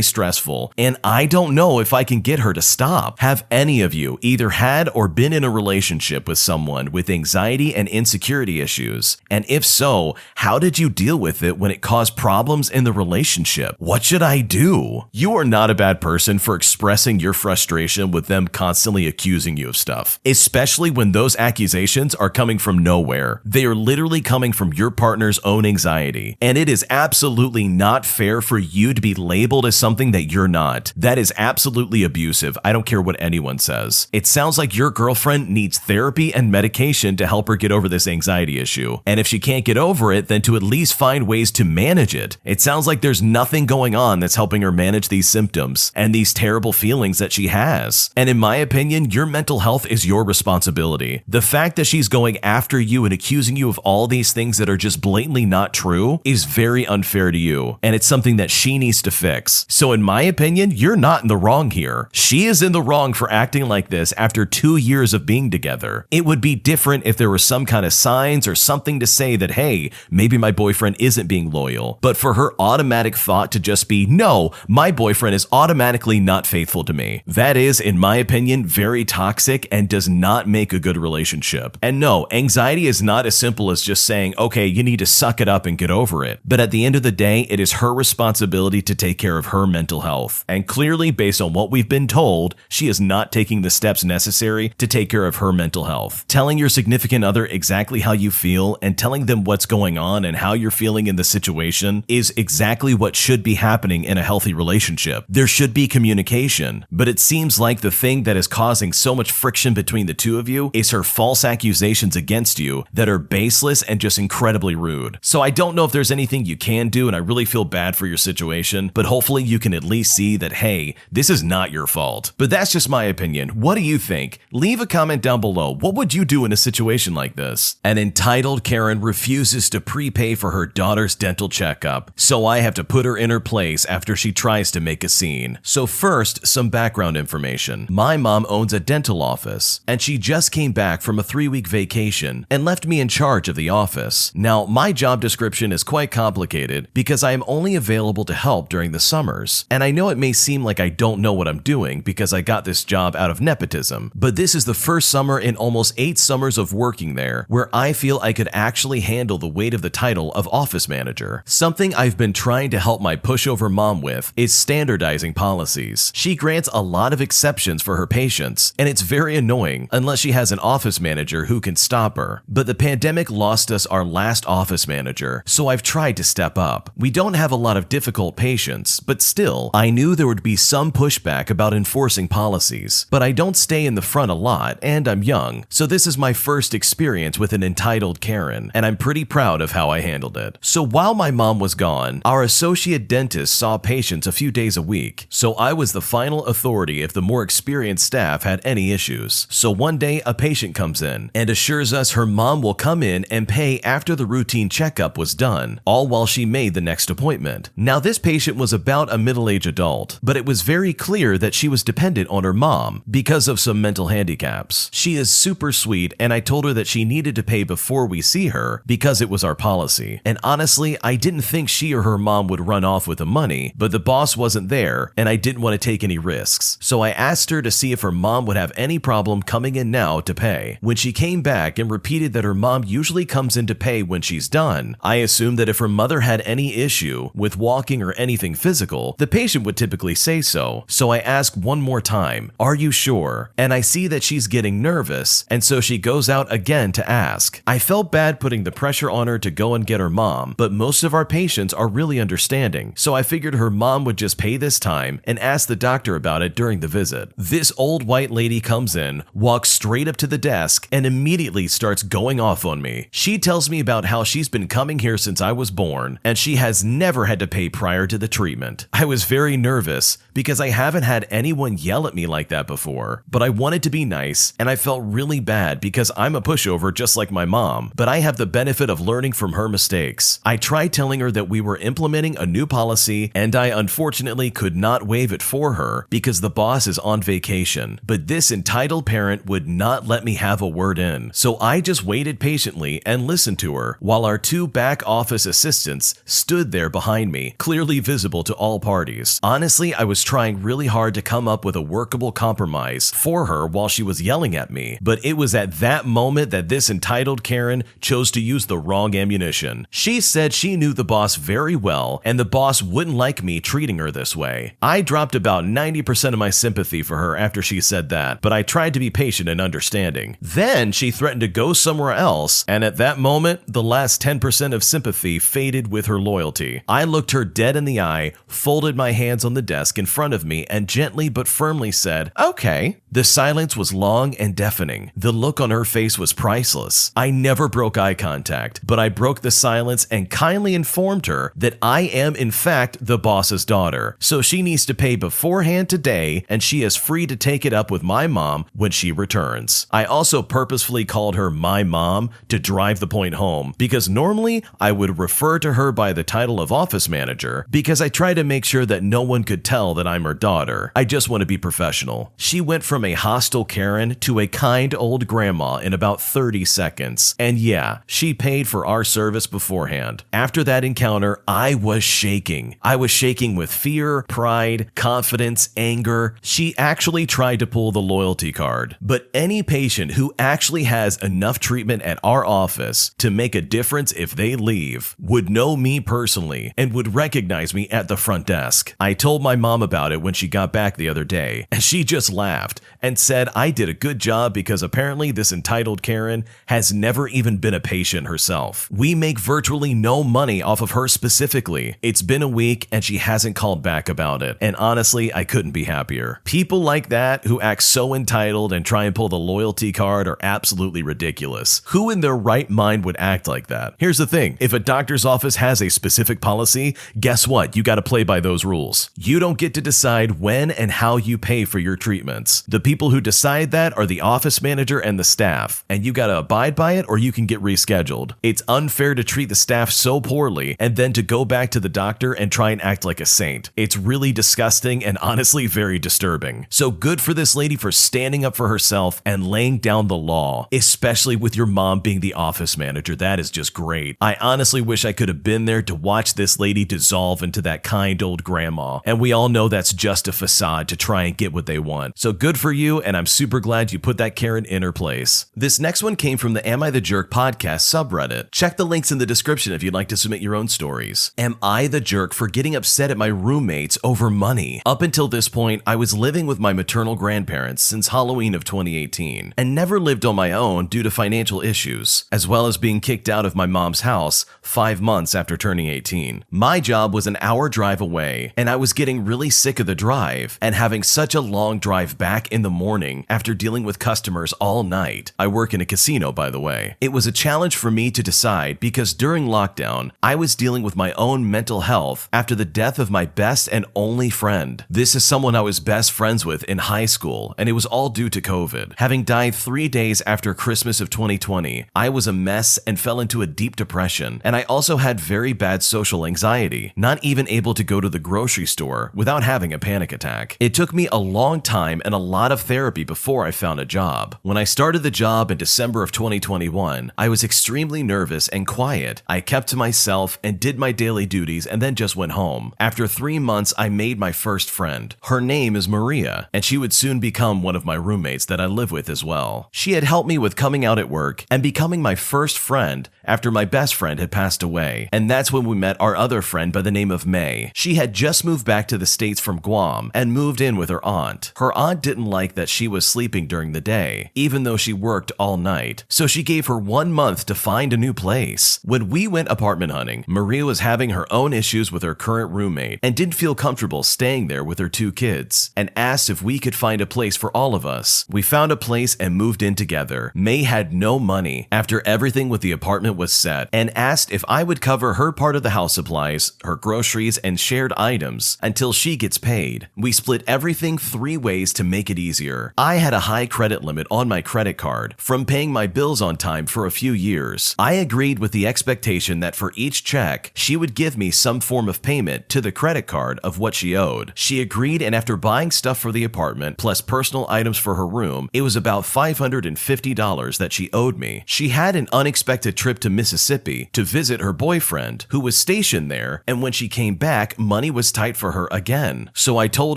stressful, and I don't know if I can get her to stop. Have any of you either had or been in a relationship with someone with anxiety and insecurity issues? And if so, how did you deal with it when it caused problems in the relationship? What should I do? You are not a bad person for expressing your frustration with them constantly accusing you of stuff, especially when those accusations are coming from nowhere. They are literally coming from your partner's own anxiety, and it is absolutely not fair for you to be labeled as something that you're not. That is absolutely abusive. I don't care what anyone says. It sounds like your girlfriend needs therapy and medication to help her get over this anxiety issue, and if she can't get over it, then to at least find ways to manage it. It sounds like there's nothing going on that's helping her manage these symptoms and these terrible feelings that she has. And in my opinion, your mental health is your responsibility. The fact that she's going after you and accusing you of all these things that are just blatantly not true is very unfair to you, and it's something that she needs to fix. So in my opinion, you're not in the wrong here. She is in the wrong for acting like this after 2 years of being together. It would be different if there were some kind of signs or something to say that, hey, maybe my boyfriend isn't being loyal. But for her automatic thought to just be, no, my boyfriend is automatically not faithful to me, that is, in my opinion, very toxic and does not make a good relationship. And no, anxiety is not as simple as just saying, okay, you need to suck it up and get over it. But at the end of the day, it is her responsibility to take care of her mental health. And clearly, based on what we've been told, she is not taking the steps necessary to take care of her mental health. Telling your significant other exactly how you feel and telling them what's going on and how you're feeling in the situation is exactly what should be happening in a healthy relationship. There should be communication, but it seems like the thing that is causing so much friction between the two of you is her false accusations against you that are baseless and just incredibly rude. So I don't know if there's anything you can do, and I really feel bad for your situation, but hopefully you can at least see that, hey, this is not your fault. But that's just my opinion. What do you think? Leave a comment down below. What would you do in a situation like this? An entitled Karen refuses to prepay for her daughter's dental checkup, so I have to put her in her place after she tries to make a scene. So first, some background information. My mom owns a dental office, and she just came back from a 3-week vacation and left me in charge of the office. Now, my job description is quite complicated because I am only available to help during the summers, and I know it may seem like I don't know what I'm doing because I got this job out of nepotism, but this is the first summer in almost 8 summers of working there where I feel I could actually handle the weight of the title of office manager. Something I've been trying to help my pushover mom with is standardizing policies. She grants a lot of exceptions for her patients, and it's very annoying unless she has an office manager who can stop her. But the pandemic lost us our last office manager, so I've tried to step up. We don't have a lot of difficult patients, but still, I knew there would be some pushback about enforcing policies. But I don't stay in the front a lot, and I'm young, so this is my first experience with an entitled Karen, and I'm pretty proud of how I handled it. So while my mom was gone, our associate dentist saw patients a few days a week, so I was the final authority if the more experienced staff had any issues. So one day, a patient comes in and assures us her mom will come in and pay after the routine checkup was done, all while she made the next appointment. Now, this patient was about a middle-aged adult, but it was very clear that she was dependent on her mom because of some mental handicaps. She is super sweet, and I told her that she needed to pay before we see her because it was our policy. And honestly, I didn't think she or her mom would run off with the money, but the boss wasn't there, and I didn't want to take any risks. So I asked her to see if her mom would have any problem coming in now to pay. When she came back and repeated that her mom usually comes in to pay when she's done, I assumed that if her mother had any issue with walking or anything physical, the patient would typically say so. So I asked one more time, "Are you sure?" And I see that she's getting nervous, and so she goes out again to ask. I felt bad putting the pressure on her to go and get her mom, but most of our patients are really understanding, so I figured her mom would just pay this time and ask the doctor about it during the visit. This old white lady comes in, walks straight up to the desk, and immediately starts going off on me. She tells me about how she's been coming here since I was born, and she has never had to pay prior to the treatment. I was very nervous because I haven't had anyone yell at me like that before, but I wanted to be nice, and I felt really bad because I'm a pushover just like my mom, but I have the benefit of learning from her mistakes. yikes. I tried telling her that we were implementing a new policy and I unfortunately could not waive it for her because the boss is on vacation, but this entitled parent would not let me have a word in. So I just waited patiently and listened to her while our two back office assistants stood there behind me, clearly visible to all parties. Honestly, I was trying really hard to come up with a workable compromise for her while she was yelling at me, but it was at that moment that this entitled Karen chose to use the wrong ammunition. She said she knew the boss very well and the boss wouldn't like me treating her this way. I dropped about 90% of my sympathy for her after she said that, but I tried to be patient and understanding. Then she threatened to go somewhere else, and at that moment, the last 10% of sympathy faded with her loyalty. I looked her dead in the eye, folded my hands on the desk in front of me, and gently but firmly said, "Okay." The silence was long and deafening. The look on her face was priceless. I never broke eye contact, but I broke the silence and kindly informed her that I am in fact the boss's daughter, so she needs to pay beforehand today and she is free to take it up with my mom when she returns. I also purposefully called her my mom to drive the point home because normally I would refer to her by the title of office manager because I try to make sure that no one could tell that I'm her daughter. I just want to be professional. She went from a hostile Karen to a kind old grandma in about 30 seconds. And yeah, she paid for our service beforehand. After that encounter, I was shaking. I was shaking with fear, pride, confidence, anger. She actually tried to pull the loyalty card. But any patient who actually has enough treatment at our office to make a difference if they leave would know me personally and would recognize me at the front desk. I told my mom about it when she got back the other day, and she just laughed and said I did a good job because apparently this entitled Karen has never even been a patient herself. We make virtually no money off of her specifically. It's been a week and she hasn't called back about it. And honestly, I couldn't be happier. People like that who act so entitled and try and pull the loyalty card are absolutely ridiculous. Who in their right mind would act like that? Here's the thing. If a doctor's office has a specific policy, guess what? You got to play by those rules. You don't get to decide when and how you pay for your treatments. The people who decide that are the office manager and the staff, and you got to abide by it or you can get rescheduled. It's unfair to treat the staff so poorly and then to go back to the doctor and try and act like a saint. It's really disgusting and honestly very disturbing. So good for this lady for standing up for herself and laying down the law, especially with your mom being the office manager. That is just great. I honestly wish I could have been there to watch this lady dissolve into that kind old grandma, and we all know that's just a facade to try and get what they want. So good for you, and I'm super glad you put that Karen in her place. This next one came from the Am I the Jerk podcast subreddit. Check the links in the description if you'd like to submit your own stories. Am I the jerk for getting upset at my roommates over money? Up until this point, I was living with my maternal grandparents since Halloween of 2018 and never lived on my own due to financial issues, as well as being kicked out of my mom's house 5 months after turning 18. My job was an hour drive away, and I was getting really sick of the drive and having such a long drive back in the morning after dealing with customers all night. I work in a casino, by the way. It was a challenge for me to decide because during lockdown, I was dealing with my own mental health after the death of my best and only friend. This is someone I was best friends with in high school, and it was all due to COVID. Having died 3 days after Christmas of 2020, I was a mess and fell into a deep depression, and I also had very bad social anxiety, not even able to go to the grocery store without having a panic attack. It took me a long time and a lot of therapy before I found a job. When I started the job in December of 2021, I was extremely nervous and quiet. I kept to myself and did my daily duties and then just went home. After 3 months, I made my first friend. Her name is Maria, and she would soon become one of my roommates that I live with as well. She had helped me with coming out at work and becoming my first friend after my best friend had passed away, and that's when we met our other friend by the name of May. She had just moved back to the States from Guam and moved in with her aunt. Her aunt didn't like that she was sleeping during the day, even though she worked all night, so she gave her 1 month to find a new place. When we went apartment hunting, Maria was having her own issues with her current roommate and didn't feel comfortable staying there with her 2 kids and asked if we could find a place for all of us. We found a place and moved in together. May had no money after everything with the apartment was set and asked if I would cover her part of the house supplies, her groceries, and shared items until she gets paid. We split everything 3 ways to make it easier. I had a high credit limit on my credit card from paying my bills on time for a few years. I agreed with the expectation expectation that for each check, she would give me some form of payment to the credit card of what she owed. She agreed, and after buying stuff for the apartment plus personal items for her room, it was about $550 that she owed me. She had an unexpected trip to Mississippi to visit her boyfriend, who was stationed there, and when she came back, money was tight for her again. So I told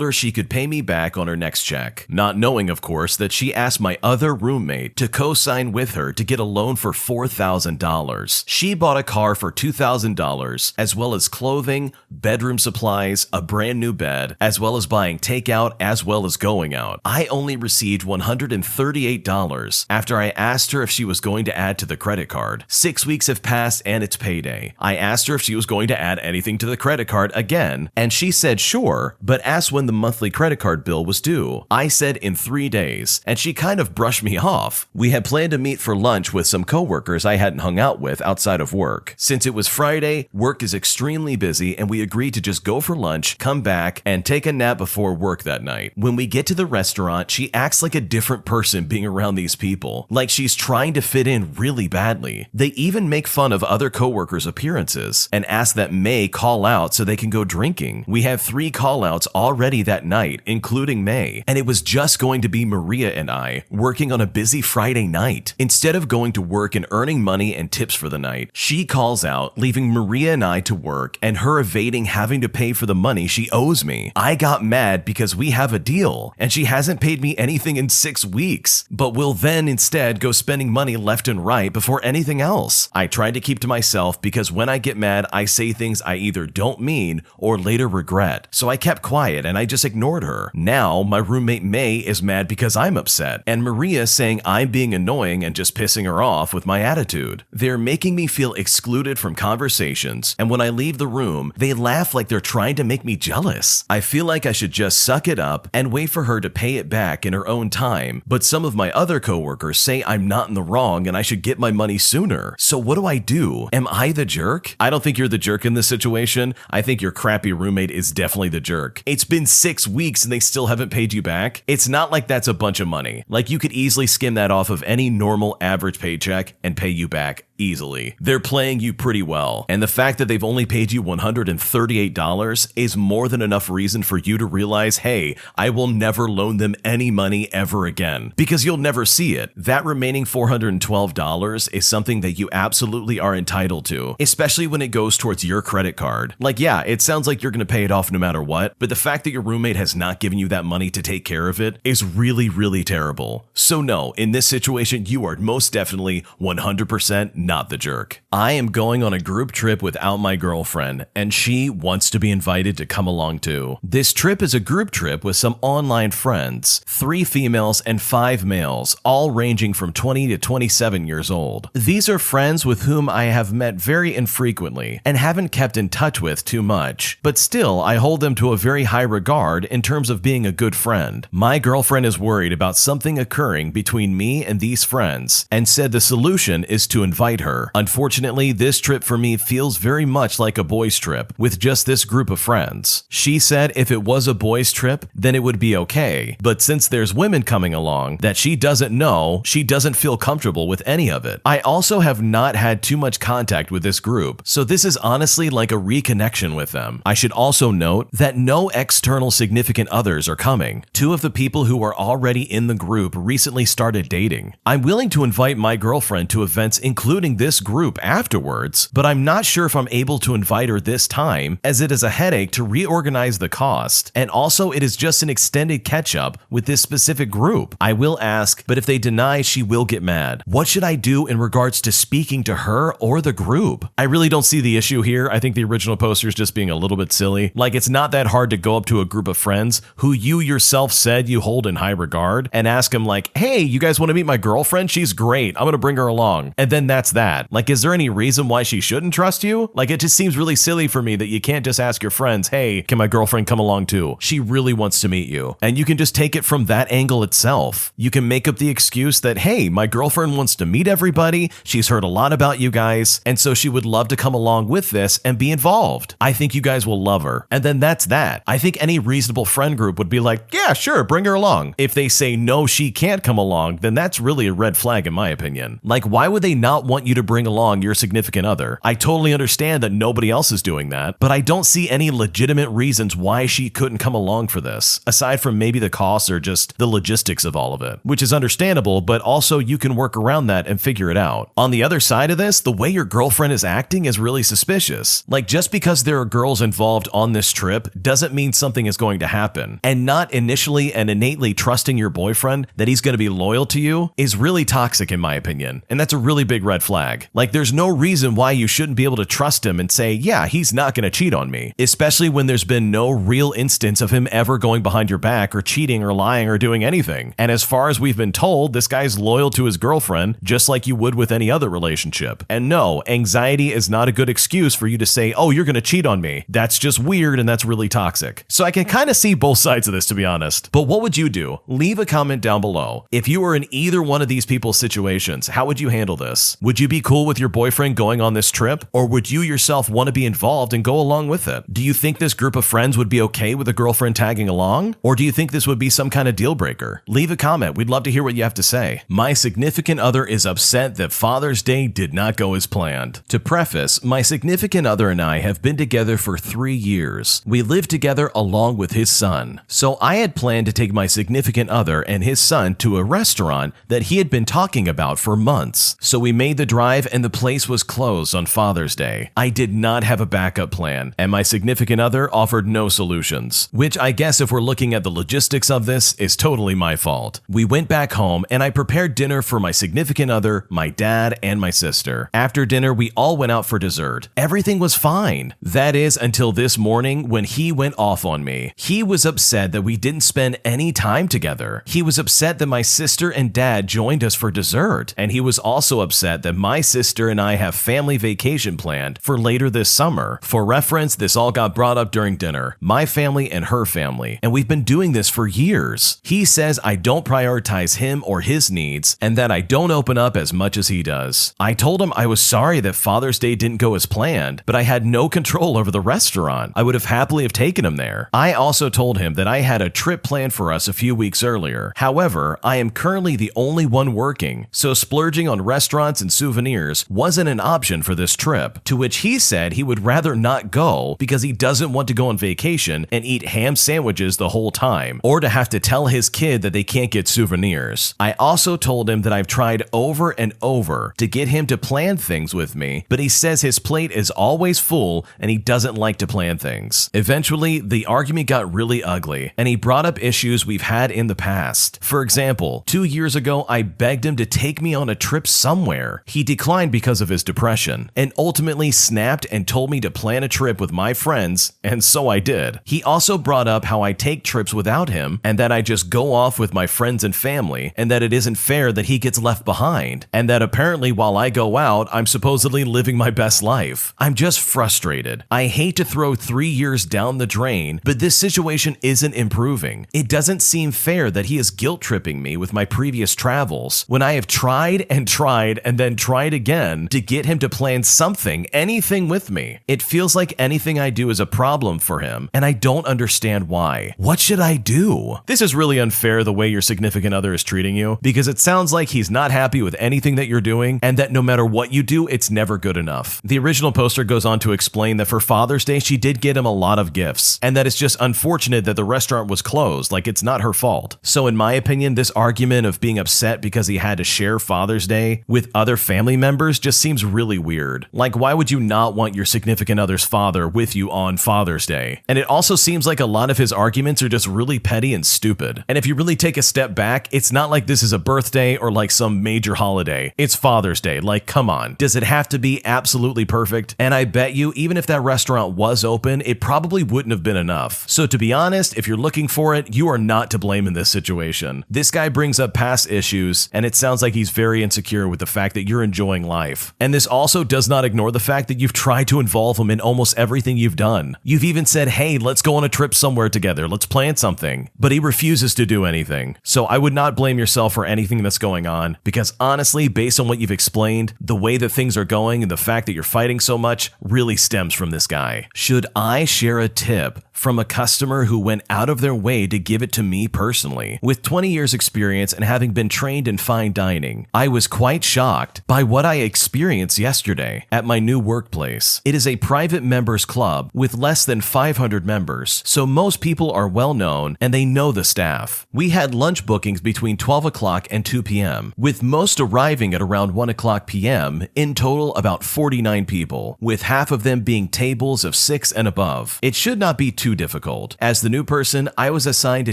her she could pay me back on her next check, not knowing, of course, that she asked my other roommate to co-sign with her to get a loan for $4,000. She bought a car for $2,000, as well as clothing, bedroom supplies, a brand new bed, as well as buying takeout, as well as going out. I only received $138 after I asked her if she was going to add to the credit card. 6 weeks have passed and it's payday. I asked her if she was going to add anything to the credit card again, and she said sure, but asked when the monthly credit card bill was due. I said in 3 days, and she kind of brushed me off. We had planned to meet for lunch with some coworkers I hadn't hung out with outside of work. Since it was Friday, work is extremely busy, and we agreed to just go for lunch, come back, and take a nap before work that night. When we get to the restaurant, she acts like a different person being around these people, like she's trying to fit in really badly. They even make fun of other coworkers' appearances and ask that May call out so they can go drinking. We have 3 call-outs already that night, including May, and it was just going to be Maria and I working on a busy Friday night. Instead of going to work and earning money and tips for the night, she calls out, leaving Maria and I to work and her evading having to pay for the money she owes me. I got mad because we have a deal and she hasn't paid me anything in 6 weeks, but will then instead go spending money left and right before anything else. I tried to keep to myself because when I get mad, I say things I either don't mean or later regret. So I kept quiet and I just ignored her. Now my roommate May is mad because I'm upset, and Maria saying I'm being annoying and just pissing her off with my attitude. They're making me feel excluded from conversations, and when I leave the room, they laugh like they're trying to make me jealous. I feel like I should just suck it up and wait for her to pay it back in her own time, but some of my other coworkers say I'm not in the wrong and I should get my money sooner. So what do I do? Am I the jerk? I don't think you're the jerk in this situation. I think your crappy roommate is definitely the jerk. It's been 6 weeks and they still haven't paid you back. It's not like that's a bunch of money. Like you could easily skim that off of any normal average paycheck and pay you back easily. They're playing you pretty well, and the fact that they've only paid you $138 is more than enough reason for you to realize, hey, I will never loan them any money ever again, because you'll never see it. That remaining $412 is something that you absolutely are entitled to, especially when it goes towards your credit card. Like, yeah, it sounds like you're going to pay it off no matter what, but the fact that your roommate has not given you that money to take care of it is really, really terrible. So no, in this situation, you are most definitely 100% not the jerk. I am going on a group trip without my girlfriend, and she wants to be invited to come along too. This trip is a group trip with some online friends, 3 females and 5 males, all ranging from 20 to 27 years old. These are friends with whom I have met very infrequently and haven't kept in touch with too much, but still I hold them to a very high regard in terms of being a good friend. My girlfriend is worried about something occurring between me and these friends and said the solution is to invite her. Unfortunately, this trip for me feels very much like a boys' trip with just this group of friends. She said if it was a boys' trip, then it would be okay, but since there's women coming along that she doesn't know, she doesn't feel comfortable with any of it. I also have not had too much contact with this group, so this is honestly like a reconnection with them. I should also note that no external significant others are coming. 2 of the people who are already in the group recently started dating. I'm willing to invite my girlfriend to events including this group afterwards, but I'm not sure if I'm able to invite her this time, as it is a headache to reorganize the cost, and also it is just an extended catch-up with this specific group. I will ask, but if they deny, she will get mad. What should I do in regards to speaking to her or the group? I really don't see the issue here. I think the original poster is just being a little bit silly. Like, it's not that hard to go up to a group of friends who you yourself said you hold in high regard and ask them like, hey, you guys want to meet my girlfriend? She's great. I'm going to bring her along. And then that's that. Like, is there any reason why she shouldn't trust you? Like, it just seems really silly for me that you can't just ask your friends, hey, can my girlfriend come along too? She really wants to meet you. And you can just take it from that angle itself. You can make up the excuse that, hey, my girlfriend wants to meet everybody. She's heard a lot about you guys, and so she would love to come along with this and be involved. I think you guys will love her. And then that's that. I think any reasonable friend group would be like, yeah, sure, bring her along. If they say no, she can't come along, then that's really a red flag in my opinion. Like, why would they not want want you to bring along your significant other. I totally understand that nobody else is doing that, but I don't see any legitimate reasons why she couldn't come along for this, aside from maybe the costs or just the logistics of all of it, which is understandable, but also you can work around that and figure it out. On the other side of this, the way your girlfriend is acting is really suspicious. Like, just because there are girls involved on this trip doesn't mean something is going to happen. And not initially and innately trusting your boyfriend that he's going to be loyal to you is really toxic in my opinion. And that's a really big red flag. Like, there's no reason why you shouldn't be able to trust him and say, yeah, he's not going to cheat on me, especially when there's been no real instance of him ever going behind your back or cheating or lying or doing anything. And as far as we've been told, this guy's loyal to his girlfriend just like you would with any other relationship. And no, anxiety is not a good excuse for you to say, oh, you're going to cheat on me. That's just weird and that's really toxic. So I can kind of see both sides of this, to be honest. But what would you do? Leave a comment down below. If you were in either one of these people's situations, how would you handle this? Would you be cool with your boyfriend going on this trip? Or would you yourself want to be involved and go along with it? Do you think this group of friends would be okay with a girlfriend tagging along? Or do you think this would be some kind of deal breaker? Leave a comment. We'd love to hear what you have to say. My significant other is upset that Father's Day did not go as planned. To preface, my significant other and I have been together for 3 years. We live together along with his son. So I had planned to take my significant other and his son to a restaurant that he had been talking about for months. So we made the drive and the place was closed on Father's Day. I did not have a backup plan, and my significant other offered no solutions, which I guess if we're looking at the logistics of this is totally my fault. We went back home and I prepared dinner for my significant other, my dad, and my sister. After dinner, we all went out for dessert. Everything was fine. That is until this morning when he went off on me. He was upset that we didn't spend any time together. He was upset that my sister and dad joined us for dessert, and he was also upset that my sister and I have family vacation planned for later this summer. For reference, this all got brought up during dinner. My family and her family, and we've been doing this for years. He says I don't prioritize him or his needs, and that I don't open up as much as he does. I told him I was sorry that Father's Day didn't go as planned, but I had no control over the restaurant. I would have happily have taken him there. I also told him that I had a trip planned for us a few weeks earlier. However, I am currently the only one working, so splurging on restaurants and souvenirs wasn't an option for this trip, to which he said he would rather not go because he doesn't want to go on vacation and eat ham sandwiches the whole time, or to have to tell his kid that they can't get souvenirs. I also told him that I've tried over and over to get him to plan things with me, but he says his plate is always full and he doesn't like to plan things. Eventually, the argument got really ugly, and he brought up issues we've had in the past. For example, 2 years ago, I begged him to take me on a trip somewhere. He declined because of his depression, and ultimately snapped and told me to plan a trip with my friends, and so I did. He also brought up how I take trips without him, and that I just go off with my friends and family, and that it isn't fair that he gets left behind, and that apparently while I go out, I'm supposedly living my best life. I'm just frustrated. I hate to throw 3 years down the drain, but this situation isn't improving. It doesn't seem fair that he is guilt-tripping me with my previous travels when I have tried and then tried again to get him to plan something, anything with me. It feels like anything I do is a problem for him, and I don't understand why. What should I do? This is really unfair the way your significant other is treating you, because it sounds like he's not happy with anything that you're doing, and that no matter what you do, it's never good enough. The original poster goes on to explain that for Father's Day, she did get him a lot of gifts, and that it's just unfortunate that the restaurant was closed, like it's not her fault. So in my opinion, this argument of being upset because he had to share Father's Day with other family members just seems really weird. Like, why would you not want your significant other's father with you on Father's Day? And it also seems like a lot of his arguments are just really petty and stupid. And if you really take a step back, it's not like this is a birthday or like some major holiday. It's Father's Day. Like, come on. Does it have to be absolutely perfect? And I bet you, even if that restaurant was open, it probably wouldn't have been enough. So to be honest, if you're looking for it, you are not to blame in this situation. This guy brings up past issues, and it sounds like he's very insecure with the fact that you're enjoying life. And this also does not ignore the fact that you've tried to involve him in almost everything you've done. You've even said, hey, let's go on a trip somewhere together, let's plan something. But he refuses to do anything. So I would not blame yourself for anything that's going on, because honestly, based on what you've explained, the way that things are going and the fact that you're fighting so much really stems from this guy. Should I share a tip from a customer who went out of their way to give it to me personally? With 20 years experience and having been trained in fine dining, I was quite shocked by what I experienced yesterday at my new workplace. It is a private members club with less than 500 members, so most people are well known and they know the staff. We had lunch bookings between 12 o'clock and 2 p.m., with most arriving at around 1 o'clock p.m., in total about 49 people, with half of them being tables of 6 and above. It should not be too difficult. As the new person, I was assigned to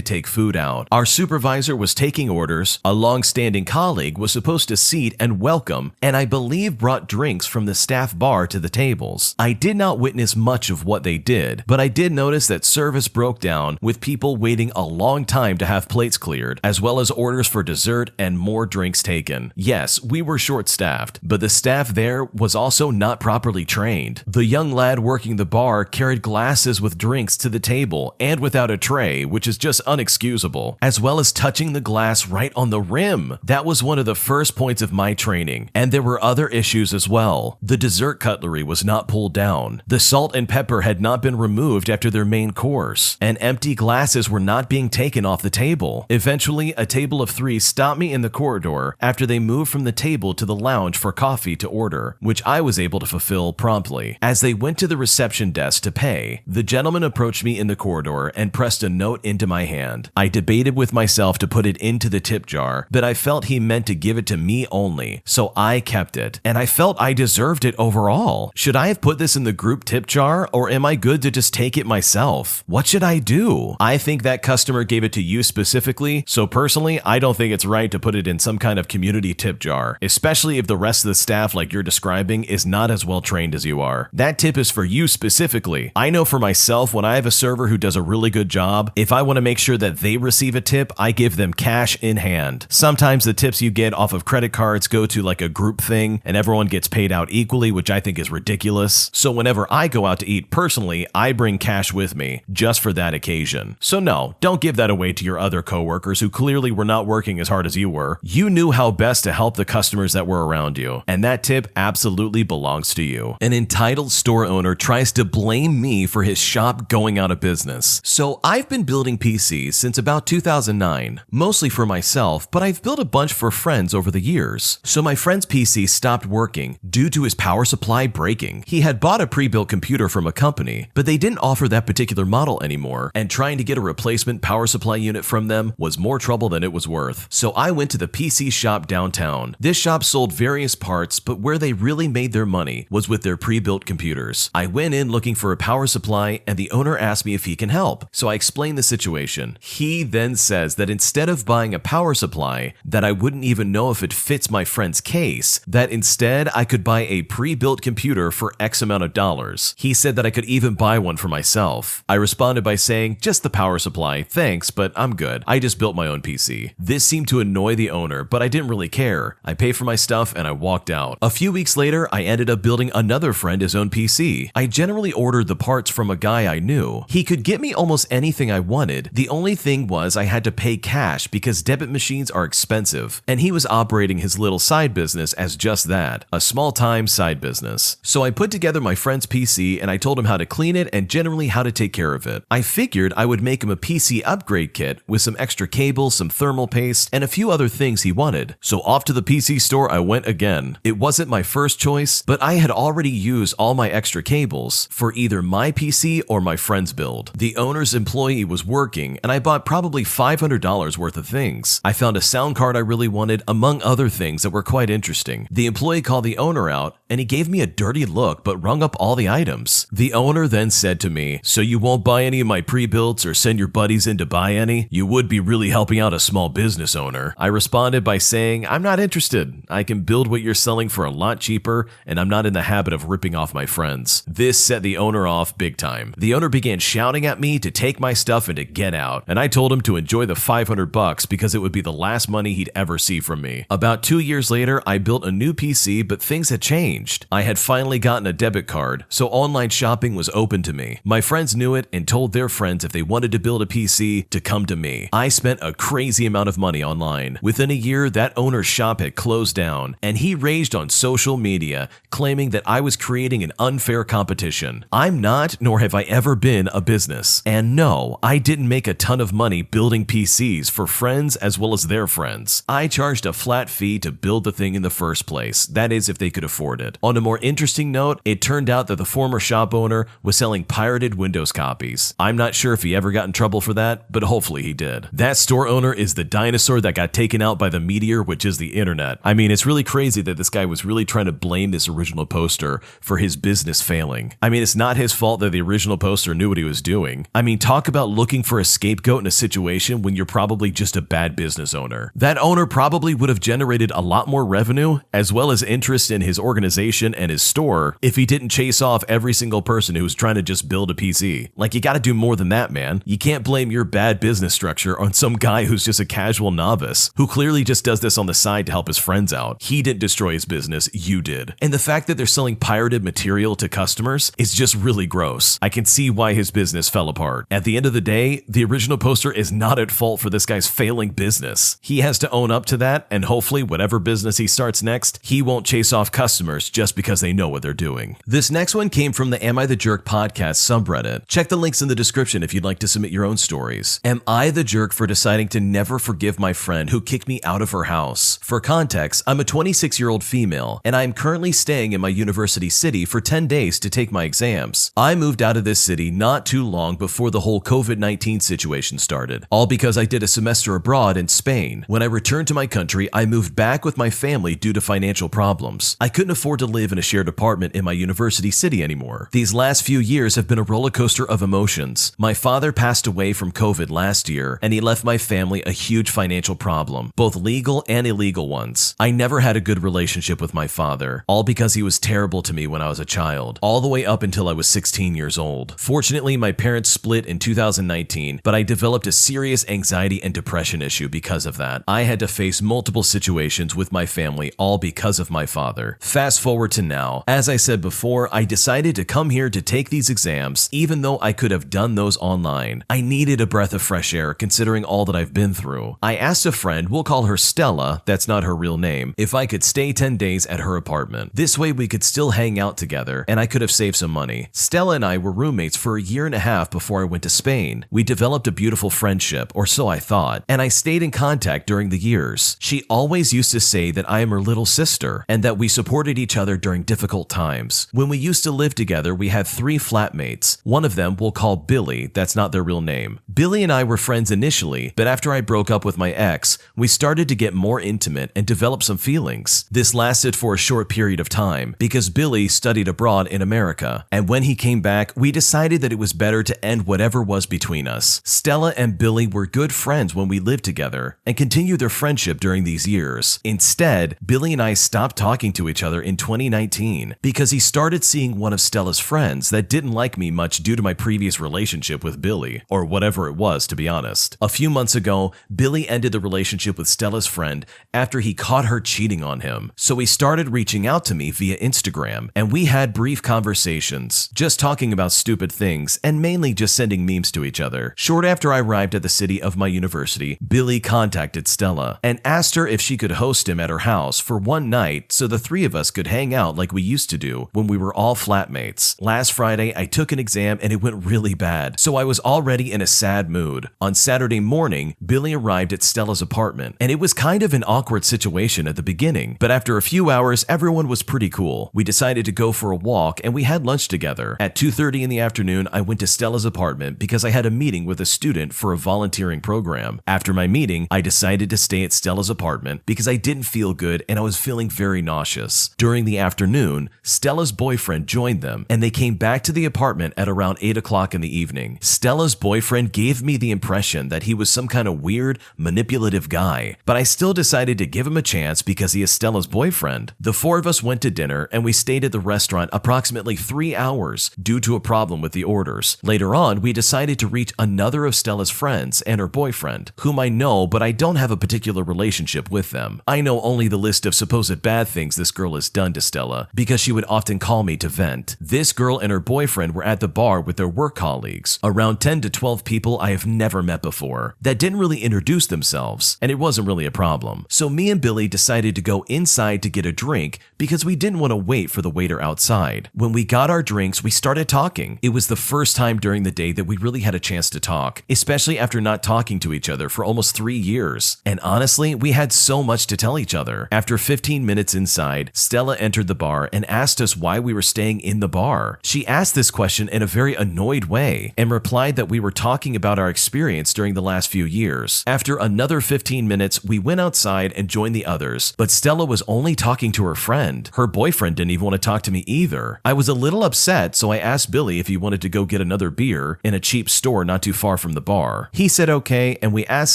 take food out. Our supervisor was taking orders, a long-standing colleague was supposed to seat and welcome, and I believe brought drinks from the staff bar to the tables. I did not witness much of what they did, but I did notice that service broke down with people waiting a long time to have plates cleared, as well as orders for dessert and more drinks taken. Yes, we were short-staffed, but the staff there was also not properly trained. The young lad working the bar carried glasses with drinks to the table and without a tray, which is just unexcusable, as well as touching the glass right on the rim. That was one of the first points of my training, and there were other issues as well. The dessert cutlery was not pulled down. The salt and pepper had not been removed after their main course, and empty glasses were not being taken off the table. Eventually, a table of 3 stopped me in the corridor after they moved from the table to the lounge for coffee to order, which I was able to fulfill promptly. As they went to the reception desk to pay, the gentleman approached me in the corridor and pressed a note into my hand. I debated with myself to put it into the tip jar, but I felt he meant to give it to me only, so I kept it, and I felt I deserved it overall. Should I have put this in the group tip jar, or am I good to just take it myself? What should I do? I think that customer gave it to you specifically, so personally, I don't think it's right to put it in some kind of community tip jar, especially if the rest of the staff like you're describing is not as well trained as you are. That tip is for you specifically. I know for myself, when I have a server who does a really good job, if I want to make sure that they receive a tip, I give them cash in hand. Sometimes the tips you get off of credit cards go to like a group thing and everyone gets paid out equally, which I think is ridiculous. So whenever I go out to eat personally, I bring cash with me just for that occasion. So no, don't give that away to your other coworkers who clearly were not working as hard as you were. You knew how best to help the customers that were around you, and that tip absolutely belongs to you. An entitled store owner tries to blame me for his shop going out of business. So I've been building PCs since about 2009, mostly for myself, but I've built a bunch for friends over the years. So my friend's PC stopped working due to his power supply breaking. He had bought a pre-built computer from a company, but they didn't offer that particular model anymore, and trying to get a replacement power supply unit from them was more trouble than it was worth. So I went to the PC shop downtown. This shop sold various parts, but where they really made their money was with their pre-built computers. I went in looking for a power supply, and the owner asked me if he can help. So I explained the situation. He then says that instead of buying a power supply that I wouldn't even know if it fits my friend's case, that instead I could buy a pre-built computer for X amount of dollars. He said that I could even buy one for myself. I responded by saying, just the power supply, thanks, but I'm good. I just built my own PC. This seemed to annoy the owner, but I didn't really care. I paid for my stuff and I walked out. A few weeks later, I ended up building another friend his own PC. I generally ordered the parts from a guy I knew. He could get me almost anything I wanted. The only thing was I had to pay cash because debit machines are expensive, and he was operating his little side business as just that, a small-time side business. So I put together my friend's PC and I told him how to clean it and generally how to take care of it. I figured I would make him a PC upgrade kit with some extra cables, some thermal paste, and a few other things he wanted. So off to the PC store I went again. It wasn't my first choice, but I had already used all my extra cables for either my PC or my friend's build. The owner's employee was working, and I bought probably $500 worth of things. I found a sound card I really wanted, among other things that were quite interesting. The employee called the owner out, and he gave me a dirty look but rung up all the items. The owner then said to me, "So you won't buy any of my pre-builts or send your buddies in to buy any? You would be really helping out a small business owner." I responded by saying, "I'm not interested. I can build what you're selling for a lot cheaper, and I'm not in the habit of ripping off my friends." This set the owner off big time. The owner began shouting at me to take my stuff and to get out, and I told him to enjoy the $500 because it would be the last money he'd ever see from me. About 2 years later, I built a new PC, but things had changed. changed. I had finally gotten a debit card, so online shopping was open to me. My friends knew it and told their friends if they wanted to build a PC to come to me. I spent a crazy amount of money online. Within a year, that owner's shop had closed down, and he raged on social media, claiming that I was creating an unfair competition. I'm not, nor have I ever been, a business. And no, I didn't make a ton of money building PCs for friends as well as their friends. I charged a flat fee to build the thing in the first place, that is if they could afford it. On a more interesting note, it turned out that the former shop owner was selling pirated Windows copies. I'm not sure if he ever got in trouble for that, but hopefully he did. That store owner is the dinosaur that got taken out by the meteor, which is the internet. I mean, it's really crazy that this guy was really trying to blame this original poster for his business failing. I mean, it's not his fault that the original poster knew what he was doing. I mean, talk about looking for a scapegoat in a situation when you're probably just a bad business owner. That owner probably would have generated a lot more revenue as well as interest in his organization and his store if he didn't chase off every single person who was trying to just build a PC. Like, you gotta do more than that, man. You can't blame your bad business structure on some guy who's just a casual novice who clearly just does this on the side to help his friends out. He didn't destroy his business, you did. And the fact that they're selling pirated material to customers is just really gross. I can see why his business fell apart. At the end of the day, the original poster is not at fault for this guy's failing business. He has to own up to that, and hopefully whatever business he starts next, he won't chase off customers just because they know what they're doing. This next one came from the Am I the Jerk podcast subreddit. Check the links in the description if you'd like to submit your own stories. Am I the jerk for deciding to never forgive my friend who kicked me out of her house? For context, I'm a 26-year-old female, and I'm currently staying in my university city for 10 days to take my exams. I moved out of this city not too long before the whole COVID-19 situation started, all because I did a semester abroad in Spain. When I returned to my country, I moved back with my family due to financial problems. I couldn't afford to live in a shared apartment in my university city anymore. These last few years have been a roller coaster of emotions. My father passed away from COVID last year, and he left my family a huge financial problem, both legal and illegal ones. I never had a good relationship with my father, all because he was terrible to me when I was a child, all the way up until I was 16 years old. Fortunately, my parents split in 2019, but I developed a serious anxiety and depression issue because of that. I had to face multiple situations with my family, all because of my father. Fast forward to now. As I said before, I decided to come here to take these exams, even though I could have done those online. I needed a breath of fresh air considering all that I've been through. I asked a friend, we'll call her Stella, that's not her real name, if I could stay 10 days at her apartment. This way we could still hang out together, and I could have saved some money. Stella and I were roommates for a year and a half before I went to Spain. We developed a beautiful friendship, or so I thought, and I stayed in contact during the years. She always used to say that I am her little sister, and that we supported each other during difficult times. When we used to live together, we had 3 flatmates. One of them we'll call Billy, that's not their real name. Billy and I were friends initially, but after I broke up with my ex, we started to get more intimate and develop some feelings. This lasted for a short period of time, because Billy studied abroad in America, and when he came back, we decided that it was better to end whatever was between us. Stella and Billy were good friends when we lived together, and continued their friendship during these years. Instead, Billy and I stopped talking to each other in 2019, because he started seeing one of Stella's friends that didn't like me much due to my previous relationship with Billy, or whatever it was, to be honest. A few months ago, Billy ended the relationship with Stella's friend after he caught her cheating on him, so he started reaching out to me via Instagram, and we had brief conversations, just talking about stupid things, and mainly just sending memes to each other. Short after I arrived at the city of my university, Billy contacted Stella, and asked her if she could host him at her house for one night so the 3 of us could hang out like we used to do when we were all flatmates. Last Friday, I took an exam and it went really bad, so I was already in a sad mood. On Saturday morning, Billy arrived at Stella's apartment, and it was kind of an awkward situation at the beginning, but after a few hours, everyone was pretty cool. We decided to go for a walk, and we had lunch together. At 2:30 in the afternoon, I went to Stella's apartment because I had a meeting with a student for a volunteering program. After my meeting, I decided to stay at Stella's apartment because I didn't feel good and I was feeling very nauseous. During the afternoon, Stella's boyfriend joined them, and they came back to the apartment at around 8 o'clock in the evening. Stella's boyfriend gave me the impression that he was some kind of weird, manipulative guy, but I still decided to give him a chance because he is Stella's boyfriend. The 4 of us went to dinner, and we stayed at the restaurant approximately 3 hours due to a problem with the orders. Later on, we decided to reach another of Stella's friends and her boyfriend, whom I know, but I don't have a particular relationship with them. I know only the list of supposed bad things this girl has done friend to Stella because she would often call me to vent. This girl and her boyfriend were at the bar with their work colleagues, around 10 to 12 people I have never met before that didn't really introduce themselves, and it wasn't really a problem. So me and Billy decided to go inside to get a drink because we didn't want to wait for the waiter outside. When we got our drinks, we started talking. It was the first time during the day that we really had a chance to talk, especially after not talking to each other for almost 3 years. And honestly, we had so much to tell each other. After 15 minutes inside, Stella entered the bar and asked us why we were staying in the bar. She asked this question in a very annoyed way and replied that we were talking about our experience during the last few years. After another 15 minutes, we went outside and joined the others, but Stella was only talking to her friend. Her boyfriend didn't even want to talk to me either. I was a little upset, so I asked Billy if he wanted to go get another beer in a cheap store not too far from the bar. He said okay, and we asked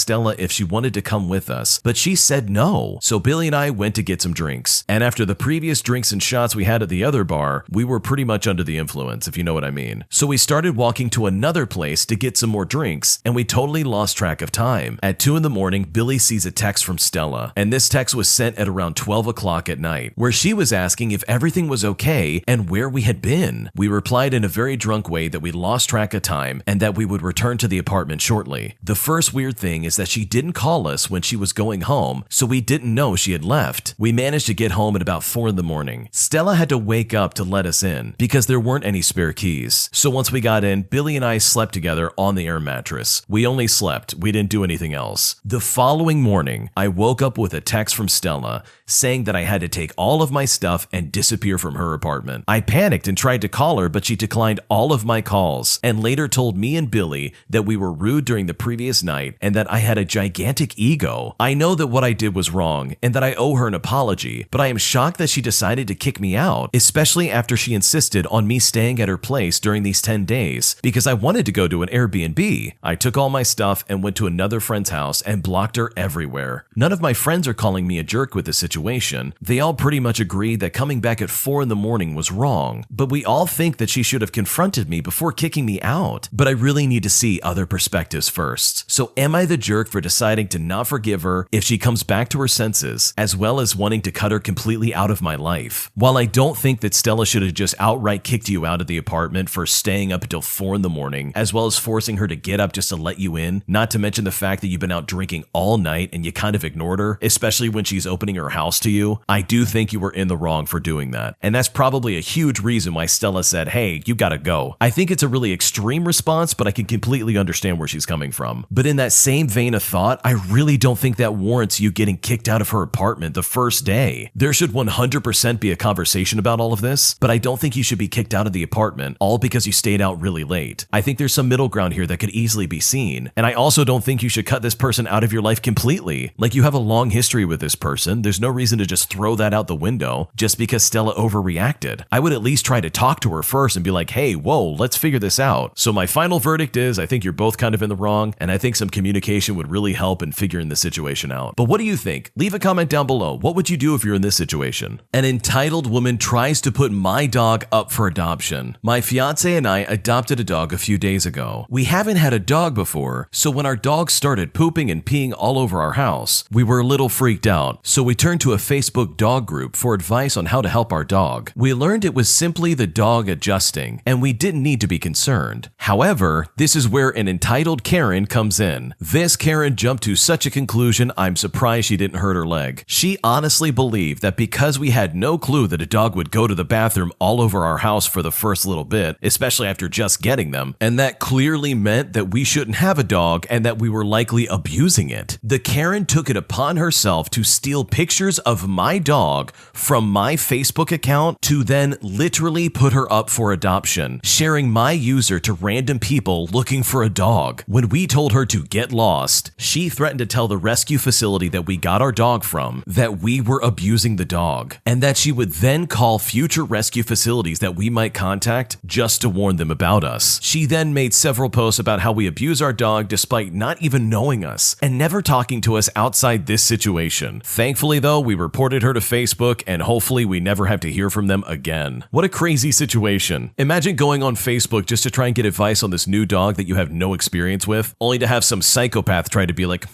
Stella if she wanted to come with us, but she said no. So Billy and I went to get some drinks, and after the previous drinks and shots we had at the other bar, we were pretty much under the influence, if you know what I mean. So we started walking to another place to get some more drinks, and we totally lost track of time. At 2 in the morning, Billy sees a text from Stella, and this text was sent at around 12 o'clock at night, where she was asking if everything was okay and where we had been. We replied in a very drunk way that we lost track of time and that we would return to the apartment shortly. The first weird thing is that she didn't call us when she was going home, so we didn't know she had left. We managed to get home at about 4 in the morning. Stella had to wake up to let us in because there weren't any spare keys. So once we got in, Billy and I slept together on the air mattress. We only slept. We didn't do anything else. The following morning, I woke up with a text from Stella saying that I had to take all of my stuff and disappear from her apartment. I panicked and tried to call her, but she declined all of my calls and later told me and Billy that we were rude during the previous night and that I had a gigantic ego. I know that what I did was wrong and that I owe her an apology, but I am shocked that she decided to kick me out, especially after she insisted on me staying at her place during these 10 days because I wanted to go to an Airbnb. I took all my stuff and went to another friend's house and blocked her everywhere. None of my friends are calling me a jerk with this situation. They all pretty much agreed that coming back at 4 in the morning was wrong, but we all think that she should have confronted me before kicking me out. But I really need to see other perspectives first. So am I the jerk for deciding to not forgive her if she comes back to her senses, as well as wanting to cut her completely out of my life? While I don't think that Stella should have just outright kicked you out of the apartment for staying up until 4 in the morning, as well as forcing her to get up just to let you in, not to mention the fact that you've been out drinking all night and you kind of ignored her, especially when she's opening her house to you, I do think you were in the wrong for doing that. And that's probably a huge reason why Stella said, hey, you gotta go. I think it's a really extreme response, but I can completely understand where she's coming from. But in that same vein of thought, I really don't think that warrants you getting kicked out of her apartment the first day. There should 100% be a conversation about all of this, but I don't think you should be kicked out of the apartment all because you stayed out really late. I think there's some middle ground here that could easily be seen. And I also don't think you should cut this person out of your life completely. Like, you have a long history with this person. There's no reason to just throw that out the window just because Stella overreacted. I would at least try to talk to her first and be like, hey, whoa, let's figure this out. So my final verdict is I think you're both kind of in the wrong, and I think some communication would really help in figuring the situation out. But what do you think? Leave a comment down below. What would you do if you're in this situation? An entitled woman tries to put my dog up for adoption. My fiance and I adopted a dog a few days ago. We haven't had a dog before, so when our dog started pooping and peeing all over our house, we were a little freaked out. So we turned to a Facebook dog group for advice on how to help our dog. We learned it was simply the dog adjusting, and we didn't need to be concerned. However, this is where an entitled Karen comes in. This Karen jumped to such a conclusion, I'm surprised she didn't hurt her leg. She honestly believed that because we had no clue that a dog would go to the bathroom all over our house for the first little bit, especially after just getting them, and that clearly meant that we shouldn't have a dog and that we were likely abusing it. The Karen took it upon herself to steal pictures of my dog from my Facebook account to then literally put her up for adoption, sharing my user to random people looking for a dog. When we told her to get lost, she threatened to tell the rescue facility that we got our dog from that we were abusing the dog, and that she would then call future rescue facilities that we might contact just to warn them about us. She then made several posts about how we abuse our dog despite not even knowing us and never talking to us outside this situation. Thankfully though, we reported her to Facebook, and hopefully we never have to hear from them again. What a crazy situation. Imagine going on Facebook just to try and get advice on this new dog that you have no experience with, only to have some psychopath try to be like,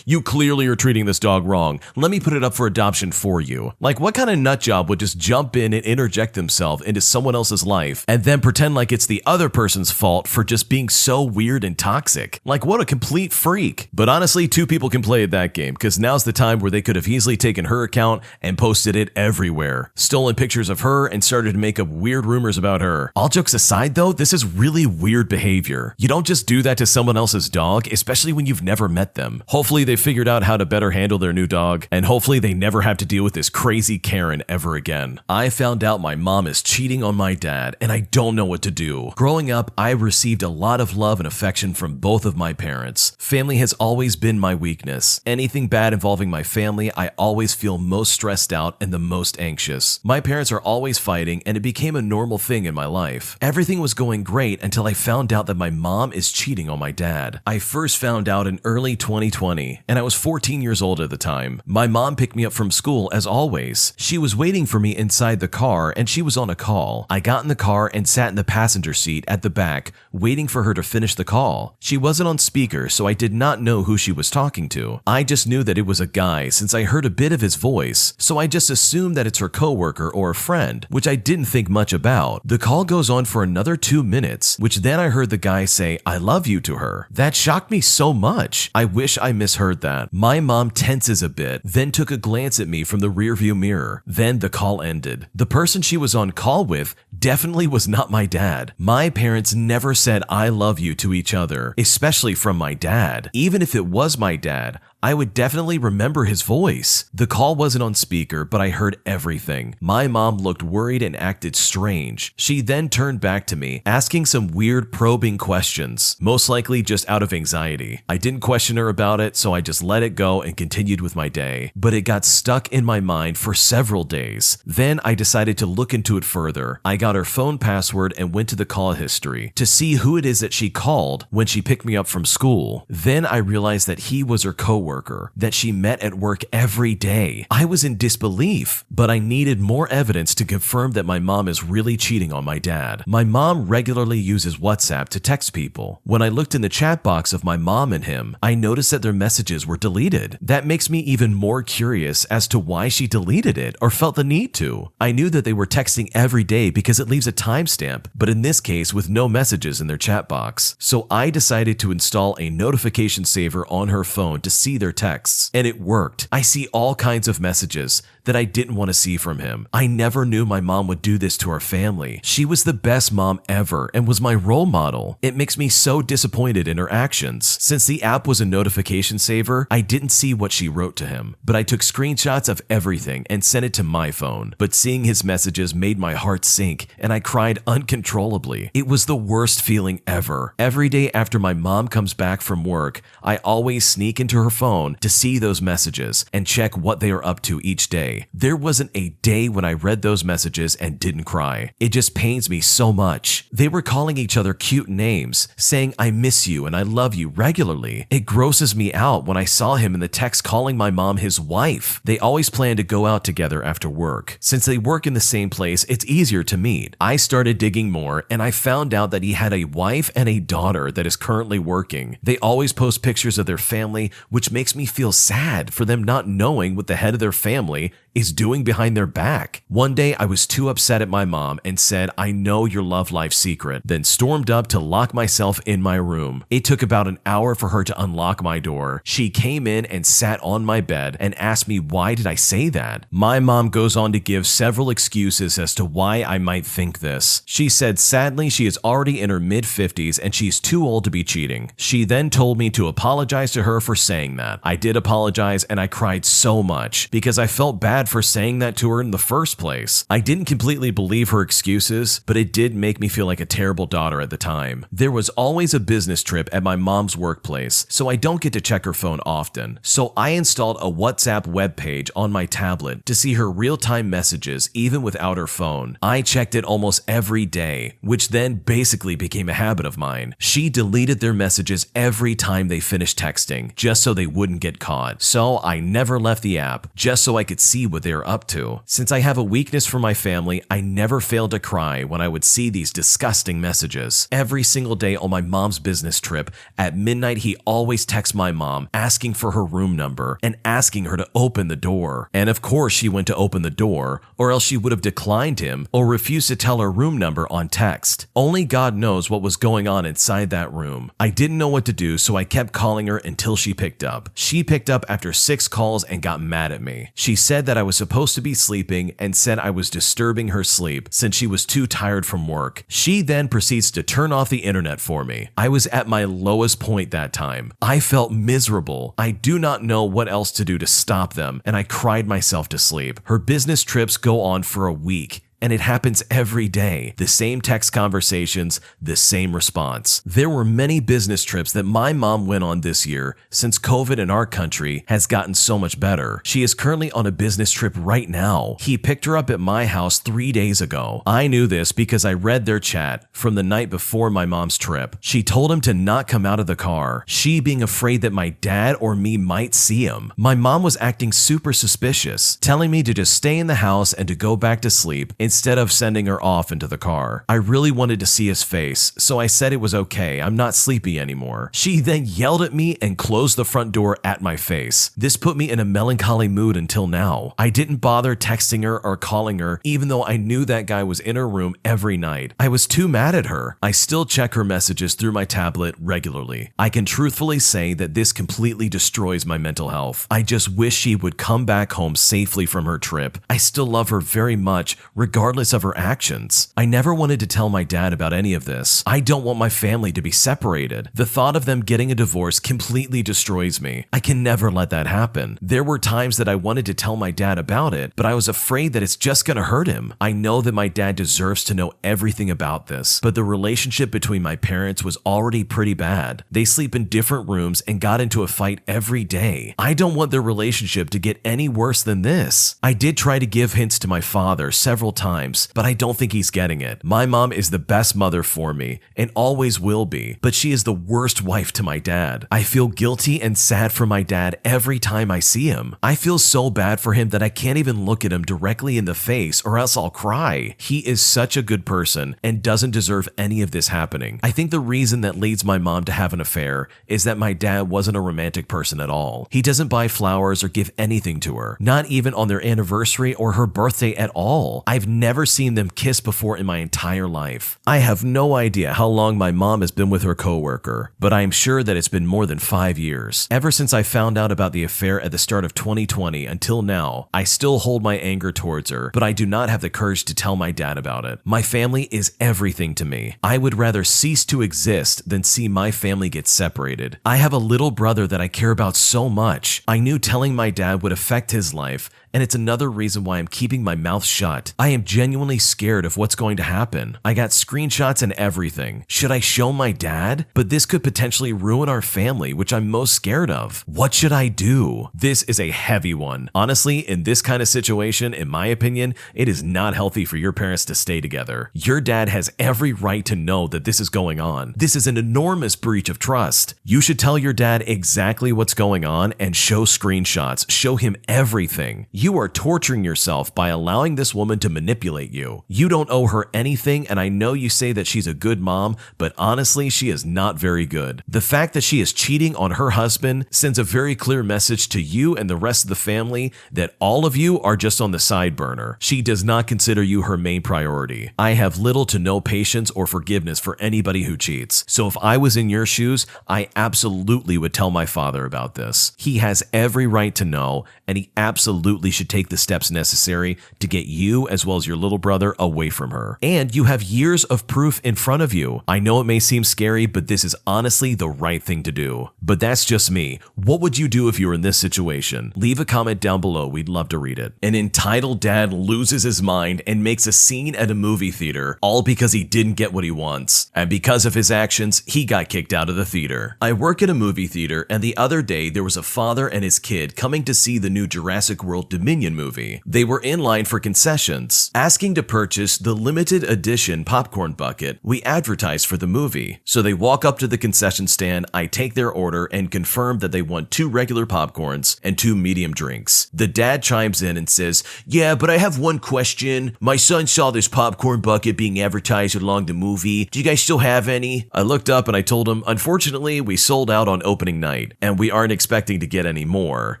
you clearly are treating this dog wrong. Let me put it up for adoption for you. Like, what kind of nutjob would just jump in and interject himself into someone else's life and then pretend like it's the other person's fault for just being so weird and toxic. Like, what a complete freak. But honestly, two people can play at that game, because now's the time where they could have easily taken her account and posted it everywhere, stolen pictures of her, and started to make up weird rumors about her. All jokes aside though, this is really weird behavior. You don't just do that to someone else's dog, especially when you've never met them. Hopefully they figured out how to better handle their new dog, and hopefully they never have to deal with this crazy Karen ever again. I found out my mom is cheating on my dad, and I don't know what to do. Growing up, I received a lot of love and affection from both of my parents. Family has always been my weakness. Anything bad involving my family, I always feel most stressed out and the most anxious. My parents are always fighting, and it became a normal thing in my life. Everything was going great until I found out that my mom is cheating on my dad. I first found out in early 2020, and I was 14 years old at the time. My mom picked me up from school as always. She was waiting for me inside the car, and she was on a call. I got in the car and sat in the passenger seat at the back, waiting for her to finish the call. She wasn't on speaker, so I did not know who she was talking to. I just knew that it was a guy since I heard a bit of his voice, so I just assumed that it's her coworker or a friend, which I didn't think much about. The call goes on for another 2 minutes, which then I heard the guy say, "I love you" to her. That shocked me so much. I wish I misheard that. My mom tenses a bit, then took a glance at me from the rearview mirror. Then the call ended. The person she was on call with definitely was not my dad. My parents never said "I love you" to each other, especially from my dad. Even if it was my dad, I would definitely remember his voice. The call wasn't on speaker, but I heard everything. My mom looked worried and acted strange. She then turned back to me, asking some weird probing questions, most likely just out of anxiety. I didn't question her about it, so I just let it go and continued with my day. But it got stuck in my mind for several days. Then I decided to look into it further. I got her phone password and went to the call history to see who it is that she called when she picked me up from school. Then I realized that he was her coworker that she met at work every day. I was in disbelief, but I needed more evidence to confirm that my mom is really cheating on my dad. My mom regularly uses WhatsApp to text people. When I looked in the chat box of my mom and him, I noticed that their messages were deleted. That makes me even more curious as to why she deleted it or felt the need to. I knew that they were texting every day because it leaves a timestamp, but in this case with no messages in their chat box. So I decided to install a notification saver on her phone to see their texts, and it worked. I see all kinds of messages that I didn't want to see from him. I never knew my mom would do this to our family. She was the best mom ever and was my role model. It makes me so disappointed in her actions. Since the app was a notification saver, I didn't see what she wrote to him, but I took screenshots of everything and sent it to my phone. But seeing his messages made my heart sink, and I cried uncontrollably. It was the worst feeling ever. Every day after my mom comes back from work, I always sneak into her phone to see those messages and check what they are up to each day. There wasn't a day when I read those messages and didn't cry. It just pains me so much. They were calling each other cute names, saying "I miss you" and "I love you" regularly. It grosses me out when I saw him in the text calling my mom his wife. They always plan to go out together after work. Since they work in the same place, it's easier to meet. I started digging more, and I found out that he had a wife and a daughter that is currently working. They always post pictures of their family, which makes me feel sad for them not knowing what the head of their family is doing behind their back. One day I was too upset at my mom and said, "I know your love life secret," then stormed up to lock myself in my room. It took about an hour for her to unlock my door. She came in and sat on my bed and asked me why did I say that. My mom goes on to give several excuses as to why I might think this. She said sadly she is already in her mid-50s and she's too old to be cheating. She then told me to apologize to her for saying that. I did apologize, and I cried so much because I felt bad for saying that to her in the first place. I didn't completely believe her excuses, but it did make me feel like a terrible daughter at the time. There was always a business trip at my mom's workplace, so I don't get to check her phone often. So I installed a WhatsApp web page on my tablet to see her real-time messages even without her phone. I checked it almost every day, which then basically became a habit of mine. She deleted their messages every time they finished texting, just so they wouldn't get caught. So I never left the app, just so I could see what they are up to. Since I have a weakness for my family, I never failed to cry when I would see these disgusting messages. Every single day on my mom's business trip, at midnight he always texts my mom asking for her room number and asking her to open the door. And of course she went to open the door, or else she would have declined him or refused to tell her room number on text. Only God knows what was going on inside that room. I didn't know what to do, so I kept calling her until she picked up. She picked up after 6 calls and got mad at me. She said that I was supposed to be sleeping and said I was disturbing her sleep since she was too tired from work. She then proceeds to turn off the internet for me. I was at my lowest point that time. I felt miserable. I do not know what else to do to stop them, and I cried myself to sleep. Her business trips go on for a week. And it happens every day. The same text conversations, the same response. There were many business trips that my mom went on this year since COVID in our country has gotten so much better. She is currently on a business trip right now. He picked her up at my house 3 days ago. I knew this because I read their chat from the night before my mom's trip. She told him to not come out of the car, she being afraid that my dad or me might see him. My mom was acting super suspicious, telling me to just stay in the house and to go back to sleep instead of sending her off into the car. I really wanted to see his face, so I said it was okay, I'm not sleepy anymore. She then yelled at me and closed the front door at my face. This put me in a melancholy mood until now. I didn't bother texting her or calling her, even though I knew that guy was in her room every night. I was too mad at her. I still check her messages through my tablet regularly. I can truthfully say that this completely destroys my mental health. I just wish she would come back home safely from her trip. I still love her very much, regardless of her actions. I never wanted to tell my dad about any of this. I don't want my family to be separated. The thought of them getting a divorce completely destroys me. I can never let that happen. There were times that I wanted to tell my dad about it, but I was afraid that it's just gonna hurt him. I know that my dad deserves to know everything about this, but the relationship between my parents was already pretty bad. They sleep in different rooms and got into a fight every day. I don't want their relationship to get any worse than this. I did try to give hints to my father several times, but I don't think he's getting it. My mom is the best mother for me and always will be, but she is the worst wife to my dad. I feel guilty and sad for my dad every time I see him. I feel so bad for him that I can't even look at him directly in the face or else I'll cry. He is such a good person and doesn't deserve any of this happening. I think the reason that leads my mom to have an affair is that my dad wasn't a romantic person at all. He doesn't buy flowers or give anything to her, not even on their anniversary or her birthday at all. I've never seen them kiss before in my entire life. I have no idea how long my mom has been with her coworker, but I am sure that it's been more than 5 years. Ever since I found out about the affair at the start of 2020 until now, I still hold my anger towards her, but I do not have the courage to tell my dad about it. My family is everything to me. I would rather cease to exist than see my family get separated. I have a little brother that I care about so much. I knew telling my dad would affect his life, and it's another reason why I'm keeping my mouth shut. I am genuinely scared of what's going to happen. I got screenshots and everything. Should I show my dad? But this could potentially ruin our family, which I'm most scared of. What should I do? This is a heavy one. Honestly, in this kind of situation, in my opinion, it is not healthy for your parents to stay together. Your dad has every right to know that this is going on. This is an enormous breach of trust. You should tell your dad exactly what's going on and show screenshots. Show him everything. You are torturing yourself by allowing this woman to manipulate you. You don't owe her anything, and I know you say that she's a good mom, but honestly, she is not very good. The fact that she is cheating on her husband sends a very clear message to you and the rest of the family that all of you are just on the side burner. She does not consider you her main priority. I have little to no patience or forgiveness for anybody who cheats. So if I was in your shoes, I absolutely would tell my father about this. He has every right to know, and he absolutely should take the steps necessary to get you as well as your little brother away from her. And you have years of proof in front of you. I know it may seem scary, but this is honestly the right thing to do. But that's just me. What would you do if you were in this situation? Leave a comment down below. We'd love to read it. An entitled dad loses his mind and makes a scene at a movie theater, all because he didn't get what he wants. And because of his actions, he got kicked out of the theater. I work at a movie theater, and the other day there was a father and his kid coming to see the new Jurassic World Dominion movie. They were in line for concessions. asking to purchase the limited edition popcorn bucket we advertised for the movie. So they walk up to the concession stand, I take their order and confirm that they want 2 regular popcorns and 2 medium drinks. The dad chimes in and says, "Yeah, but I have one question. My son saw this popcorn bucket being advertised along the movie. Do you guys still have any?" I looked up and I told him, "Unfortunately, we sold out on opening night and we aren't expecting to get any more."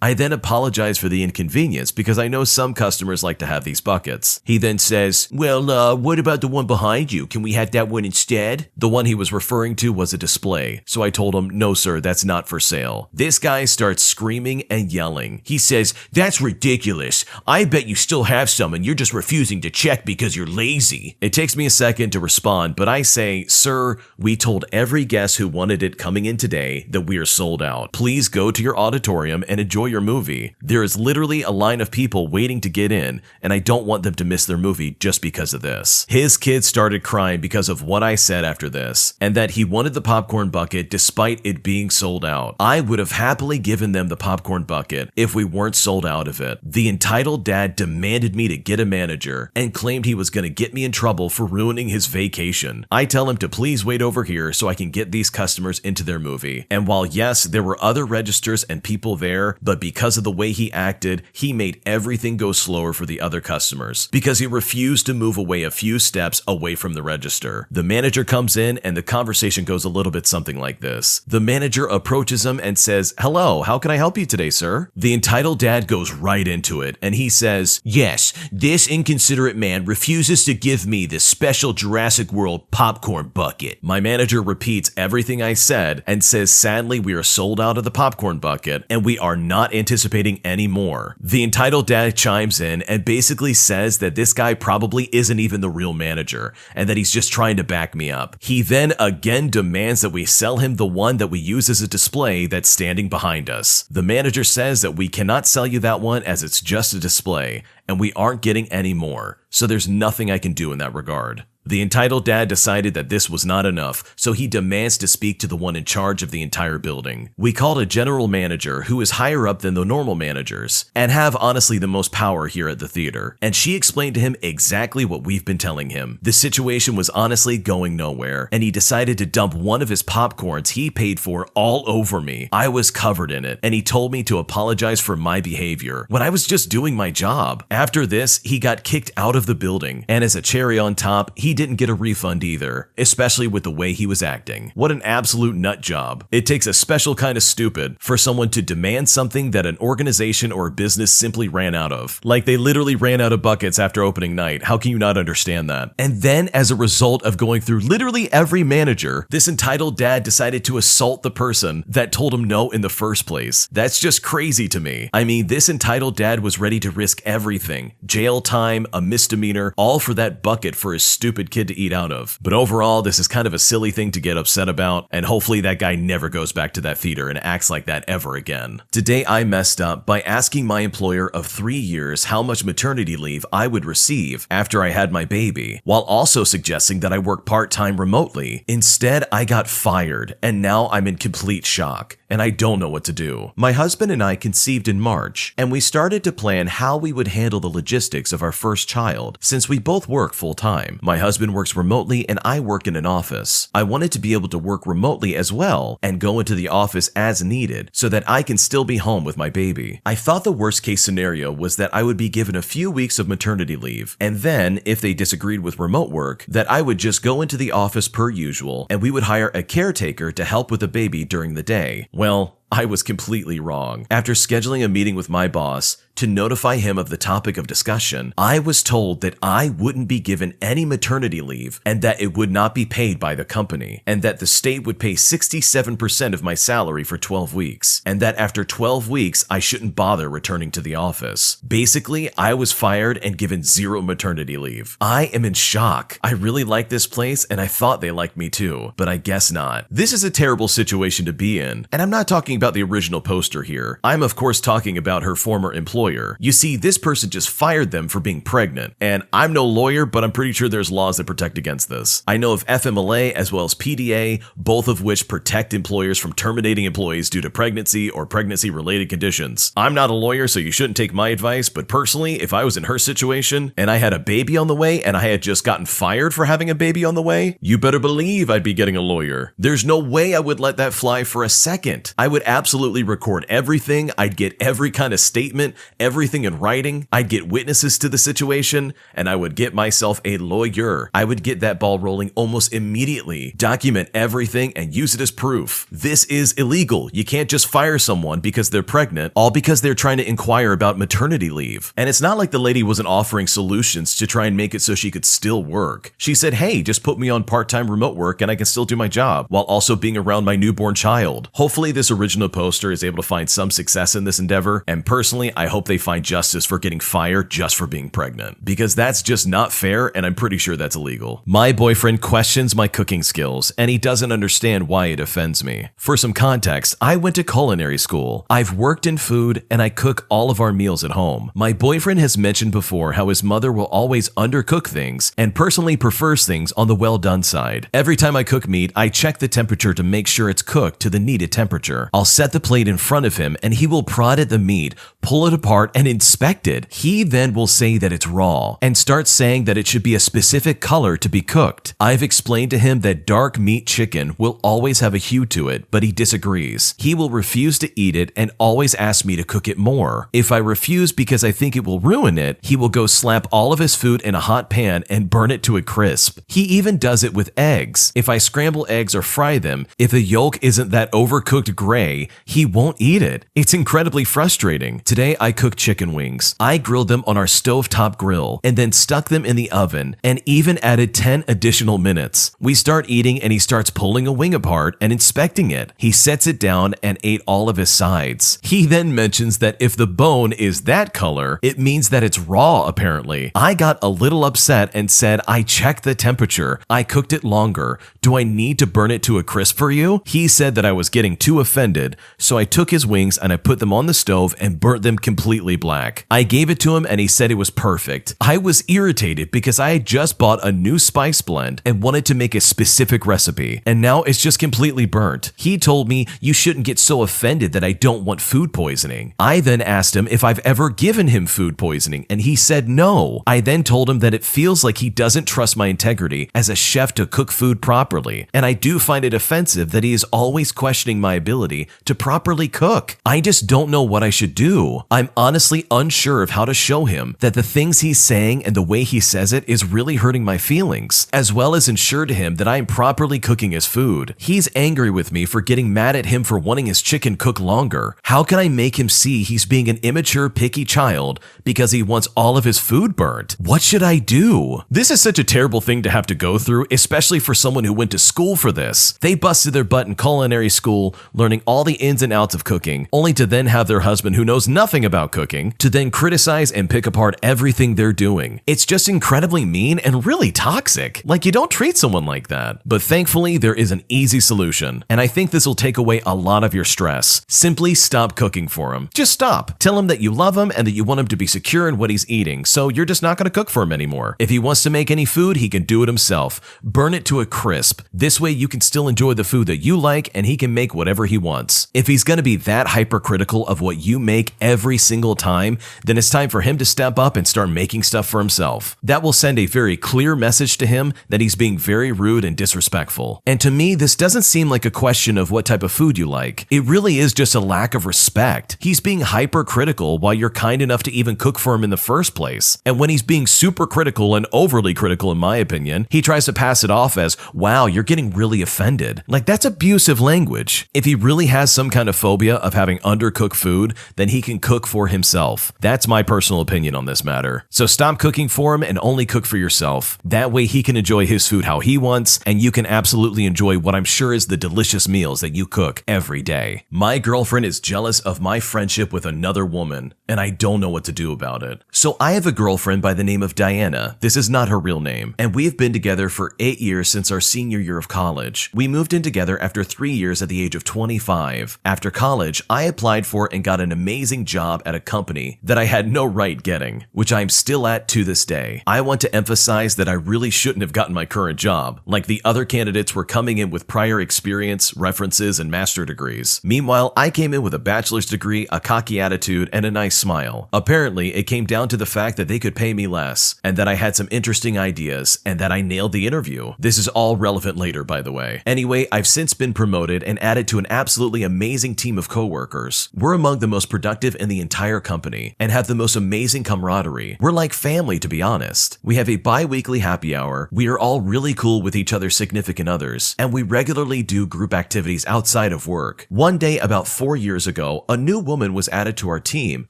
I then apologized for the inconvenience because I know some customers like to have these buckets. He then says, "Well, what about the one behind you? Can we have that one instead?" The one he was referring to was a display, so I told him, "No sir, that's not for sale." This guy starts screaming and yelling. He says, "That's ridiculous. I bet you still have some and you're just refusing to check because you're lazy." It takes me a second to respond, but I say, "Sir, we told every guest who wanted it coming in today that we are sold out. Please go to your auditorium and enjoy your movie. There is literally a line of people waiting to get in, and I don't want them to miss their movie just because of this." His kids started crying because of what I said after this, and that he wanted the popcorn bucket despite it being sold out. I would have happily given them the popcorn bucket if we weren't sold out of it. The entitled dad demanded me to get a manager and claimed he was going to get me in trouble for ruining his vacation. I tell him to please wait over here so I can get these customers into their movie. And while yes, there were other registers and people there, but because of the way he acted, he made everything go slower for the other customers because he refused to move away a few steps away from the register. The manager comes in and the conversation goes a little bit something like this. The manager approaches him and says, "Hello, how can I help you today, sir?" The entitled dad goes right into it and he says, "Yes, this inconsiderate man refuses to give me this special Jurassic World popcorn bucket." My manager repeats everything I said and says, "Sadly, we are sold out of the popcorn bucket and we are not anticipating any more." The entitled dad chimes in and basically says that this guy probably isn't even the real manager and that he's just trying to back me up. He then again demands that we sell him the one that we use as a display that's standing behind us. The manager says that we cannot sell you that one as it's just a display and we aren't getting any more, so there's nothing I can do in that regard. The entitled dad decided that this was not enough, so he demands to speak to the one in charge of the entire building. We called a general manager who is higher up than the normal managers and have honestly the most power here at the theater, and she explained to him exactly what we've been telling him. The situation was honestly going nowhere, and he decided to dump one of his popcorns he paid for all over me. I was covered in it, and he told me to apologize for my behavior when I was just doing my job. After this, he got kicked out of the building, and as a cherry on top, he didn't get a refund either, especially with the way he was acting. What an absolute nut job. It takes a special kind of stupid for someone to demand something that an organization or a business simply ran out of. Like they literally ran out of buckets after opening night. How can you not understand that? And then as a result of going through literally every manager, this entitled dad decided to assault the person that told him no in the first place. That's just crazy to me. I mean, this entitled dad was ready to risk everything. Jail time, a misdemeanor, all for that bucket for his stupid kid to eat out of. But overall, this is kind of a silly thing to get upset about, and hopefully that guy never goes back to that theater and acts like that ever again. Today I messed up by asking my employer of 3 years how much maternity leave I would receive after I had my baby, while also suggesting that I work part-time remotely. Instead, I got fired, and now I'm in complete shock, and I don't know what to do. My husband and I conceived in March, and we started to plan how we would handle the logistics of our first child, since we both work full-time. My husband works remotely and I work in an office. I wanted to be able to work remotely as well and go into the office as needed so that I can still be home with my baby. I thought the worst case scenario was that I would be given a few weeks of maternity leave, and then if they disagreed with remote work, that I would just go into the office per usual and we would hire a caretaker to help with the baby during the day. Well, I was completely wrong. After scheduling a meeting with my boss to notify him of the topic of discussion, I was told that I wouldn't be given any maternity leave and that it would not be paid by the company, and that the state would pay 67% of my salary for 12 weeks, and that after 12 weeks, I shouldn't bother returning to the office. Basically, I was fired and given 0 maternity leave. I am in shock. I really like this place and I thought they liked me too, but I guess not. This is a terrible situation to be in, and I'm not talking about the original poster here. I'm of course talking about her former employer. You see, this person just fired them for being pregnant. And I'm no lawyer, but I'm pretty sure there's laws that protect against this. I know of FMLA as well as PDA, both of which protect employers from terminating employees due to pregnancy or pregnancy-related conditions. I'm not a lawyer, so you shouldn't take my advice, but personally, if I was in her situation and I had a baby on the way and I had just gotten fired for having a baby on the way, you better believe I'd be getting a lawyer. There's no way I would let that fly for a second. I would absolutely record everything. I'd get every kind of statement, everything in writing. I'd get witnesses to the situation, and I would get myself a lawyer. I would get that ball rolling almost immediately, document everything, and use it as proof. This is illegal. You can't just fire someone because they're pregnant, all because they're trying to inquire about maternity leave. And it's not like the lady wasn't offering solutions to try and make it so she could still work. She said, hey, just put me on part-time remote work and I can still do my job while also being around my newborn child. Hopefully this original poster is able to find some success in this endeavor, and personally, I hope they find justice for getting fired just for being pregnant, because that's just not fair and I'm pretty sure that's illegal. My boyfriend questions my cooking skills and he doesn't understand why it offends me. For some context, I went to culinary school. I've worked in food and I cook all of our meals at home. My boyfriend has mentioned before how his mother will always undercook things and personally prefers things on the well done side. Every time I cook meat, I check the temperature to make sure it's cooked to the needed temperature. I'll set the plate in front of him and he will prod at the meat, pull it apart and inspect it. He then will say that it's raw and start saying that it should be a specific color to be cooked. I've explained to him that dark meat chicken will always have a hue to it, but he disagrees. He will refuse to eat it and always ask me to cook it more. If I refuse because I think it will ruin it, he will go slap all of his food in a hot pan and burn it to a crisp. He even does it with eggs. If I scramble eggs or fry them, if the yolk isn't that overcooked gray, he won't eat it. It's incredibly frustrating. Today I cooked chicken wings. I grilled them on our stovetop grill and then stuck them in the oven and even added 10 additional minutes. We start eating and he starts pulling a wing apart and inspecting it. He sets it down and ate all of his sides. He then mentions that if the bone is that color, it means that it's raw apparently. I got a little upset and said, I checked the temperature. I cooked it longer. Do I need to burn it to a crisp for you? He said that I was getting too offended, so I took his wings and I put them on the stove and burnt them completely black. I gave it to him and he said it was perfect. I was irritated because I had just bought a new spice blend and wanted to make a specific recipe, and now it's just completely burnt. He told me you shouldn't get so offended that I don't want food poisoning. I then asked him if I've ever given him food poisoning and he said no. I then told him that it feels like he doesn't trust my integrity as a chef to cook food properly, and I do find it offensive that he is always questioning my ability to properly cook. I just don't know what I should do. I'm honestly unsure of how to show him that the things he's saying and the way he says it is really hurting my feelings, as well as ensure to him that I am properly cooking his food. He's angry with me for getting mad at him for wanting his chicken cooked longer. How can I make him see he's being an immature, picky child because he wants all of his food burnt? What should I do? This is such a terrible thing to have to go through, especially for someone who went to school for this. They busted their butt in culinary school, learning all the ins and outs of cooking, only to then have their husband who knows nothing about cooking to then criticize and pick apart everything they're doing. It's just incredibly mean and really toxic. Like, you don't treat someone like that. But thankfully, there is an easy solution, and I think this will take away a lot of your stress. Simply stop cooking for him. Just stop. Tell him that you love him and that you want him to be secure in what he's eating, so you're just not going to cook for him anymore. If he wants to make any food, he can do it himself. Burn it to a crisp. This way you can still enjoy the food that you like and he can make whatever he wants. If he's going to be that hypercritical of what you make every single time, then it's time for him to step up and start making stuff for himself. That will send a very clear message to him that he's being very rude and disrespectful. And to me, this doesn't seem like a question of what type of food you like. It really is just a lack of respect. He's being hypercritical while you're kind enough to even cook for him in the first place. And when he's being super critical and overly critical, in my opinion, he tries to pass it off as, wow, you're getting really offended. Like, that's abusive language. If he really has some kind of phobia of having undercooked food, then he can cook for himself. That's my personal opinion on this matter. So stop cooking for him and only cook for yourself. That way he can enjoy his food how he wants, and you can absolutely enjoy what I'm sure is the delicious meals that you cook every day. My girlfriend is jealous of my friendship with another woman, and I don't know what to do about it. So I have a girlfriend by the name of Diana. This is not her real name, and we've been together for 8 years since our senior year of college. We moved in together after 3 years at the age of 25. drive. After college, I applied for and got an amazing job at a company that I had no right getting, which I'm still at to this day. I want to emphasize that I really shouldn't have gotten my current job. Like the other candidates were coming in with prior experience, references, and master degrees. Meanwhile, I came in with a bachelor's degree, a cocky attitude, and a nice smile. Apparently, it came down to the fact that they could pay me less, and that I had some interesting ideas, and that I nailed the interview. This is all relevant later, by the way. Anyway, I've since been promoted and added to an absolutely amazing team of coworkers. We're among the most productive in the entire company, and have the most amazing camaraderie. We're like family, to be honest. We have a bi-weekly happy hour, we are all really cool with each other's significant others, and we regularly do group activities outside of work. One day, about 4 years ago, a new woman was added to our team,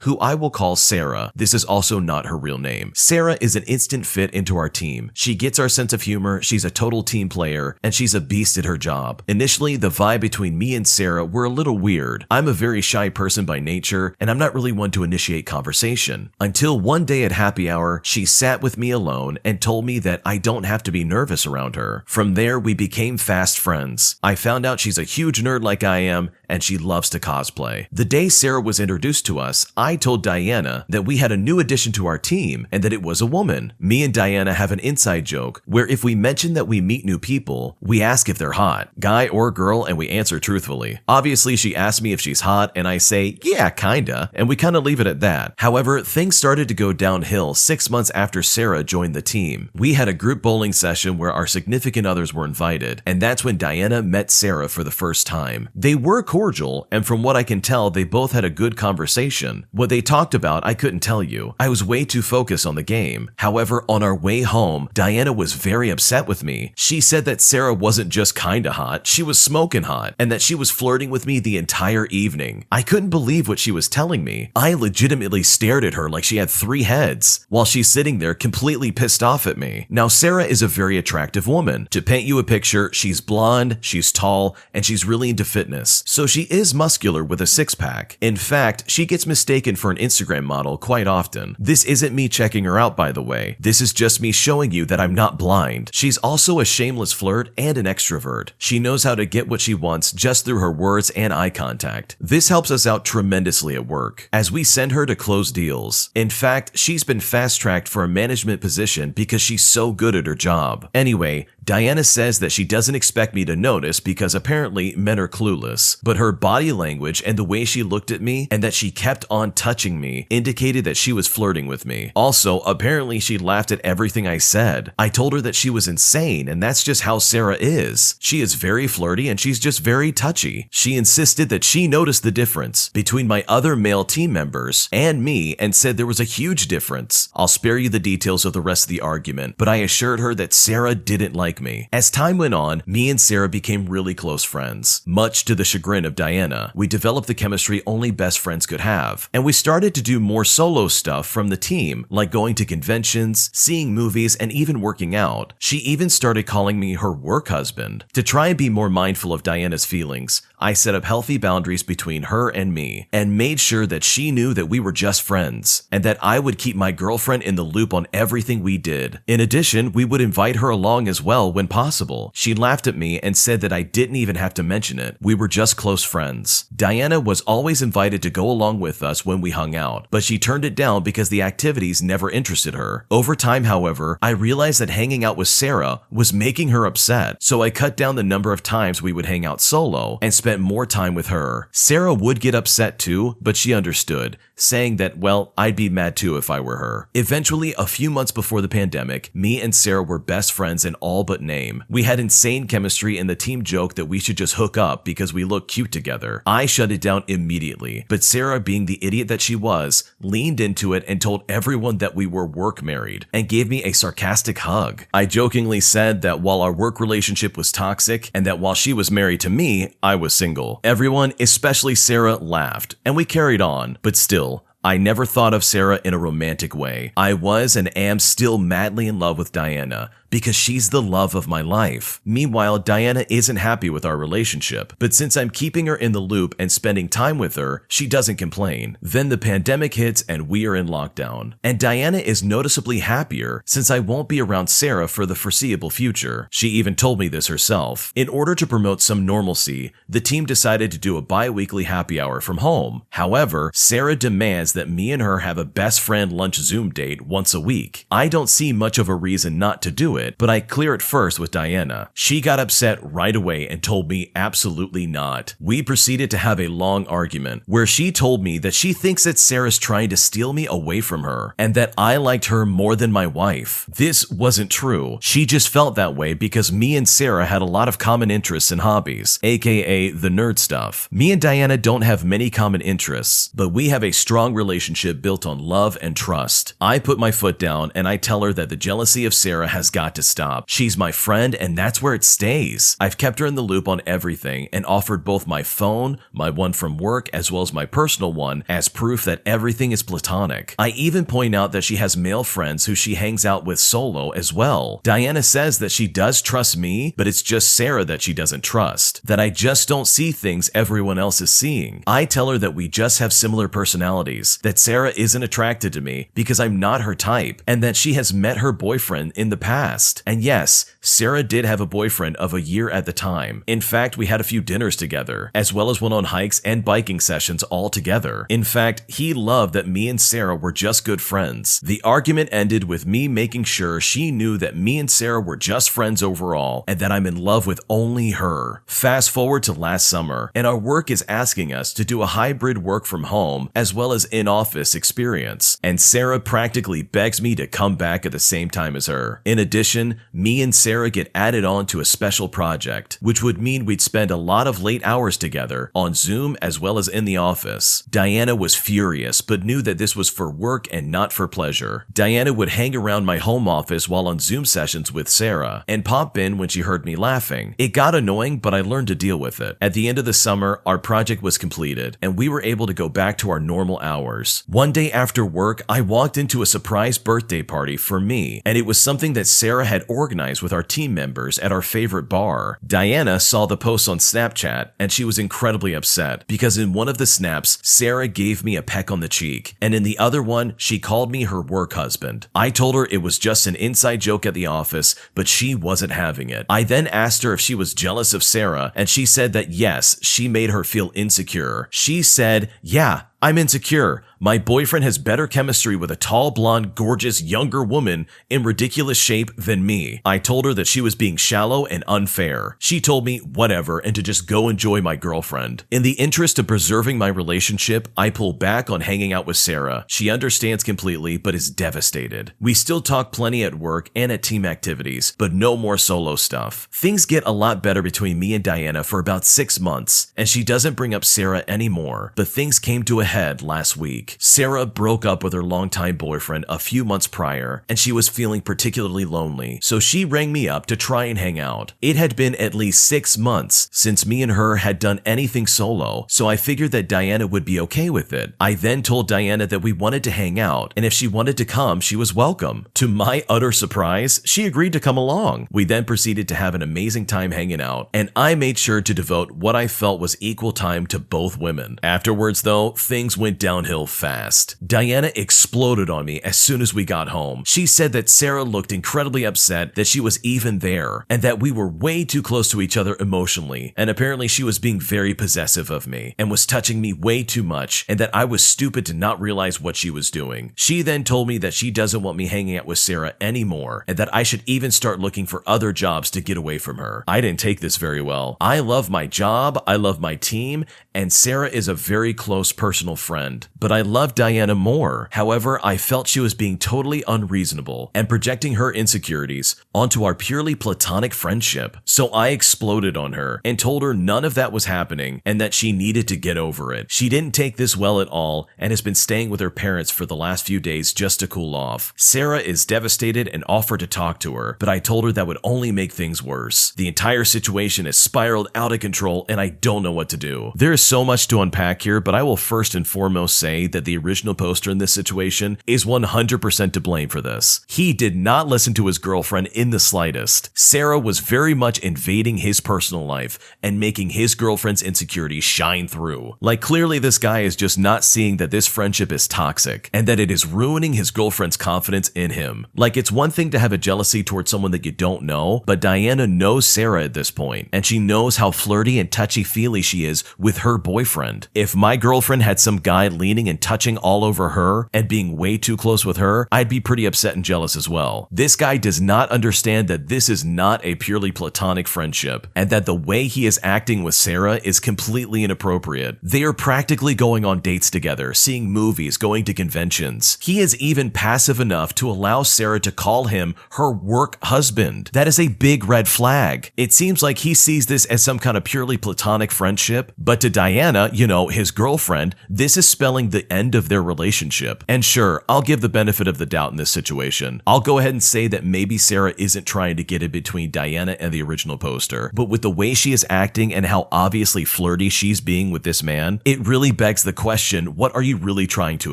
who I will call Sarah. This is also not her real name. Sarah is an instant fit into our team. She gets our sense of humor, she's a total team player, and she's a beast at her job. Initially, the vibe between me and Sarah were a little weird. I'm a very shy person by nature, and I'm not really one to initiate conversation. Until one day at happy hour, she sat with me alone and told me that I don't have to be nervous around her. From there, we became fast friends. I found out she's a huge nerd like I am, and she loves to cosplay. The day Sarah was introduced to us, I told Diana that we had a new addition to our team and that it was a woman. Me and Diana have an inside joke where if we mention that we meet new people, we ask if they're hot, guy or girl, and we answer truthfully. Obviously, she asked me if she's hot, and I say, yeah, kinda, and we kinda leave it at that. However, things started to go downhill 6 months after Sarah joined the team. We had a group bowling session where our significant others were invited, and that's when Diana met Sarah for the first time. They were cordial, and from what I can tell, they both had a good conversation. What they talked about, I couldn't tell you. I was way too focused on the game. However, on our way home, Diana was very upset with me. She said that Sarah wasn't just kinda hot, she was smoking hot, and that she was flirting with me the entire evening. I couldn't believe what she was telling me. I legitimately stared at her like she had 3 heads, while she's sitting there completely pissed off at me. Now, Sarah is a very attractive woman. To paint you a picture, she's blonde, she's tall, and she's really into fitness. So she is muscular with a six-pack. In fact, she gets mistaken for an Instagram model quite often. This isn't me checking her out, by the way. This is just me showing you that I'm not blind. She's also a shameless flirt and an extrovert. She knows how to get what she wants just through her words and eye contact. This helps us out tremendously at work, as we send her to close deals. In fact, she's been fast-tracked for a management position because she's so good at her job. Anyway, Diana says that she doesn't expect me to notice because apparently men are clueless, but her body language and the way she looked at me and that she kept on touching me indicated that she was flirting with me. Also, apparently she laughed at everything I said. I told her that she was insane, and that's just how Sarah is. She is very flirty and she's just very touchy. She insisted that she noticed the difference between my other male team members and me and said there was a huge difference. I'll spare you the details of the rest of the argument, but I assured her that Sarah didn't like me. As time went on, me and Sarah became really close friends. Much to the chagrin of Diana, we developed the chemistry only best friends could have, and we started to do more solo stuff from the team, like going to conventions, seeing movies, and even working out. She even started calling me her work husband. To try and be more mindful of Diana's feelings, I set up healthy boundaries between her and me, and made sure that she knew that we were just friends, and that I would keep my girlfriend in the loop on everything we did. In addition, we would invite her along as well when possible. She laughed at me and said that I didn't even have to mention it. We were just close friends. Diana was always invited to go along with us when we hung out, but she turned it down because the activities never interested her. Over time, however, I realized that hanging out with Sarah was making her upset, so I cut down the number of times we would hang out solo and spent more time with her. Sarah would get upset too, but she understood, saying that, well, I'd be mad too if I were her. Eventually, a few months before the pandemic, me and Sarah were best friends in all but name. We had insane chemistry, and the team joked that we should just hook up because we look cute together. I shut it down immediately, but Sarah, being the idiot that she was, leaned into it and told everyone that we were work married and gave me a sarcastic hug. I jokingly said that while our work relationship was toxic and that while she was married to me, I was single. Everyone, especially Sarah, laughed, and we carried on, but still, I never thought of Sarah in a romantic way. I was and am still madly in love with Diana, because she's the love of my life. Meanwhile, Diana isn't happy with our relationship, but since I'm keeping her in the loop and spending time with her, she doesn't complain. Then the pandemic hits and we are in lockdown. And Diana is noticeably happier since I won't be around Sarah for the foreseeable future. She even told me this herself. In order to promote some normalcy, the team decided to do a bi-weekly happy hour from home. However, Sarah demands that me and her have a best friend lunch Zoom date once a week. I don't see much of a reason not to do it, but I clear it first with Diana. She got upset right away and told me absolutely not. We proceeded to have a long argument where she told me that she thinks that Sarah's trying to steal me away from her and that I liked her more than my wife. This wasn't true. She just felt that way because me and Sarah had a lot of common interests and hobbies, aka the nerd stuff. Me and Diana don't have many common interests, but we have a strong relationship built on love and trust. I put my foot down and I tell her that the jealousy of Sarah has got to stop. She's my friend and that's where it stays. I've kept her in the loop on everything and offered both my phone, my one from work, as well as my personal one as proof that everything is platonic. I even point out that she has male friends who she hangs out with solo as well. Diana says that she does trust me, but it's just Sarah that she doesn't trust. That I just don't see things everyone else is seeing. I tell her that we just have similar personalities, that Sarah isn't attracted to me because I'm not her type, and that she has met her boyfriend in the past. And yes, Sarah did have a boyfriend of a year at the time. In fact, we had a few dinners together, as well as went on hikes and biking sessions all together. In fact, he loved that me and Sarah were just good friends. The argument ended with me making sure she knew that me and Sarah were just friends overall, and that I'm in love with only her. Fast forward to last summer, and our work is asking us to do a hybrid work from home as well as in-office experience, and Sarah practically begs me to come back at the same time as her. In addition, me and Sarah get added on to a special project, which would mean we'd spend a lot of late hours together on Zoom as well as in the office. Diana was furious, but knew that this was for work and not for pleasure. Diana would hang around my home office while on Zoom sessions with Sarah, and pop in when she heard me laughing. It got annoying, but I learned to deal with it. At the end of the summer, our project was completed, and we were able to go back to our normal hours. One day after work, I walked into a surprise birthday party for me, and it was something that Sarah had organized with our team members at our favorite bar. Diana saw the post on Snapchat, and she was incredibly upset because in one of the snaps, Sarah gave me a peck on the cheek, and in the other one, she called me her work husband. I told her it was just an inside joke at the office, but she wasn't having it. I then asked her if she was jealous of Sarah, and she said that yes, she made her feel insecure. She said, "Yeah, I'm insecure. My boyfriend has better chemistry with a tall, blonde, gorgeous, younger woman in ridiculous shape than me." I told her that she was being shallow and unfair. She told me whatever and to just go enjoy my girlfriend. In the interest of preserving my relationship, I pull back on hanging out with Sarah. She understands completely, but is devastated. We still talk plenty at work and at team activities, but no more solo stuff. Things get a lot better between me and Diana for about 6 months, and she doesn't bring up Sarah anymore, but things came to a head last week. Sarah broke up with her longtime boyfriend a few months prior, and she was feeling particularly lonely, so she rang me up to try and hang out. It had been at least 6 months since me and her had done anything solo, so I figured that Diana would be okay with it. I then told Diana that we wanted to hang out, and if she wanted to come, she was welcome. To my utter surprise, she agreed to come along. We then proceeded to have an amazing time hanging out, and I made sure to devote what I felt was equal time to both women. Afterwards, though, things went downhill fast. Diana exploded on me as soon as we got home. She said that Sarah looked incredibly upset that she was even there, and that we were way too close to each other emotionally, and apparently she was being very possessive of me, and was touching me way too much, and that I was stupid to not realize what she was doing. She then told me that she doesn't want me hanging out with Sarah anymore, and that I should even start looking for other jobs to get away from her. I didn't take this very well. I love my job, I love my team, and Sarah is a very close personal friend, but I love Diana more. However, I felt she was being totally unreasonable and projecting her insecurities onto our purely platonic friendship. So I exploded on her and told her none of that was happening and that she needed to get over it. She didn't take this well at all and has been staying with her parents for the last few days just to cool off. Sarah is devastated and offered to talk to her, but I told her that would only make things worse. The entire situation has spiraled out of control and I don't know what to do. There is so much to unpack here, but I will first and and foremost say that the original poster in this situation is 100% to blame for this. He did not listen to his girlfriend in the slightest. Sarah was very much invading his personal life and making his girlfriend's insecurities shine through. Like, clearly this guy is just not seeing that this friendship is toxic and that it is ruining his girlfriend's confidence in him. Like, it's one thing to have a jealousy towards someone that you don't know, but Diana knows Sarah at this point, and she knows how flirty and touchy-feely she is with her boyfriend. If my girlfriend had some guy leaning and touching all over her and being way too close with her, I'd be pretty upset and jealous as well. This guy does not understand that this is not a purely platonic friendship, and that the way he is acting with Sarah is completely inappropriate. They are practically going on dates together, seeing movies, going to conventions. He is even passive enough to allow Sarah to call him her work husband. That is a big red flag. It seems like he sees this as some kind of purely platonic friendship, but to Diana, his girlfriend, this is spelling the end of their relationship. And sure, I'll give the benefit of the doubt in this situation. I'll go ahead and say that maybe Sarah isn't trying to get in between Diana and the original poster, but with the way she is acting and how obviously flirty she's being with this man, it really begs the question, what are you really trying to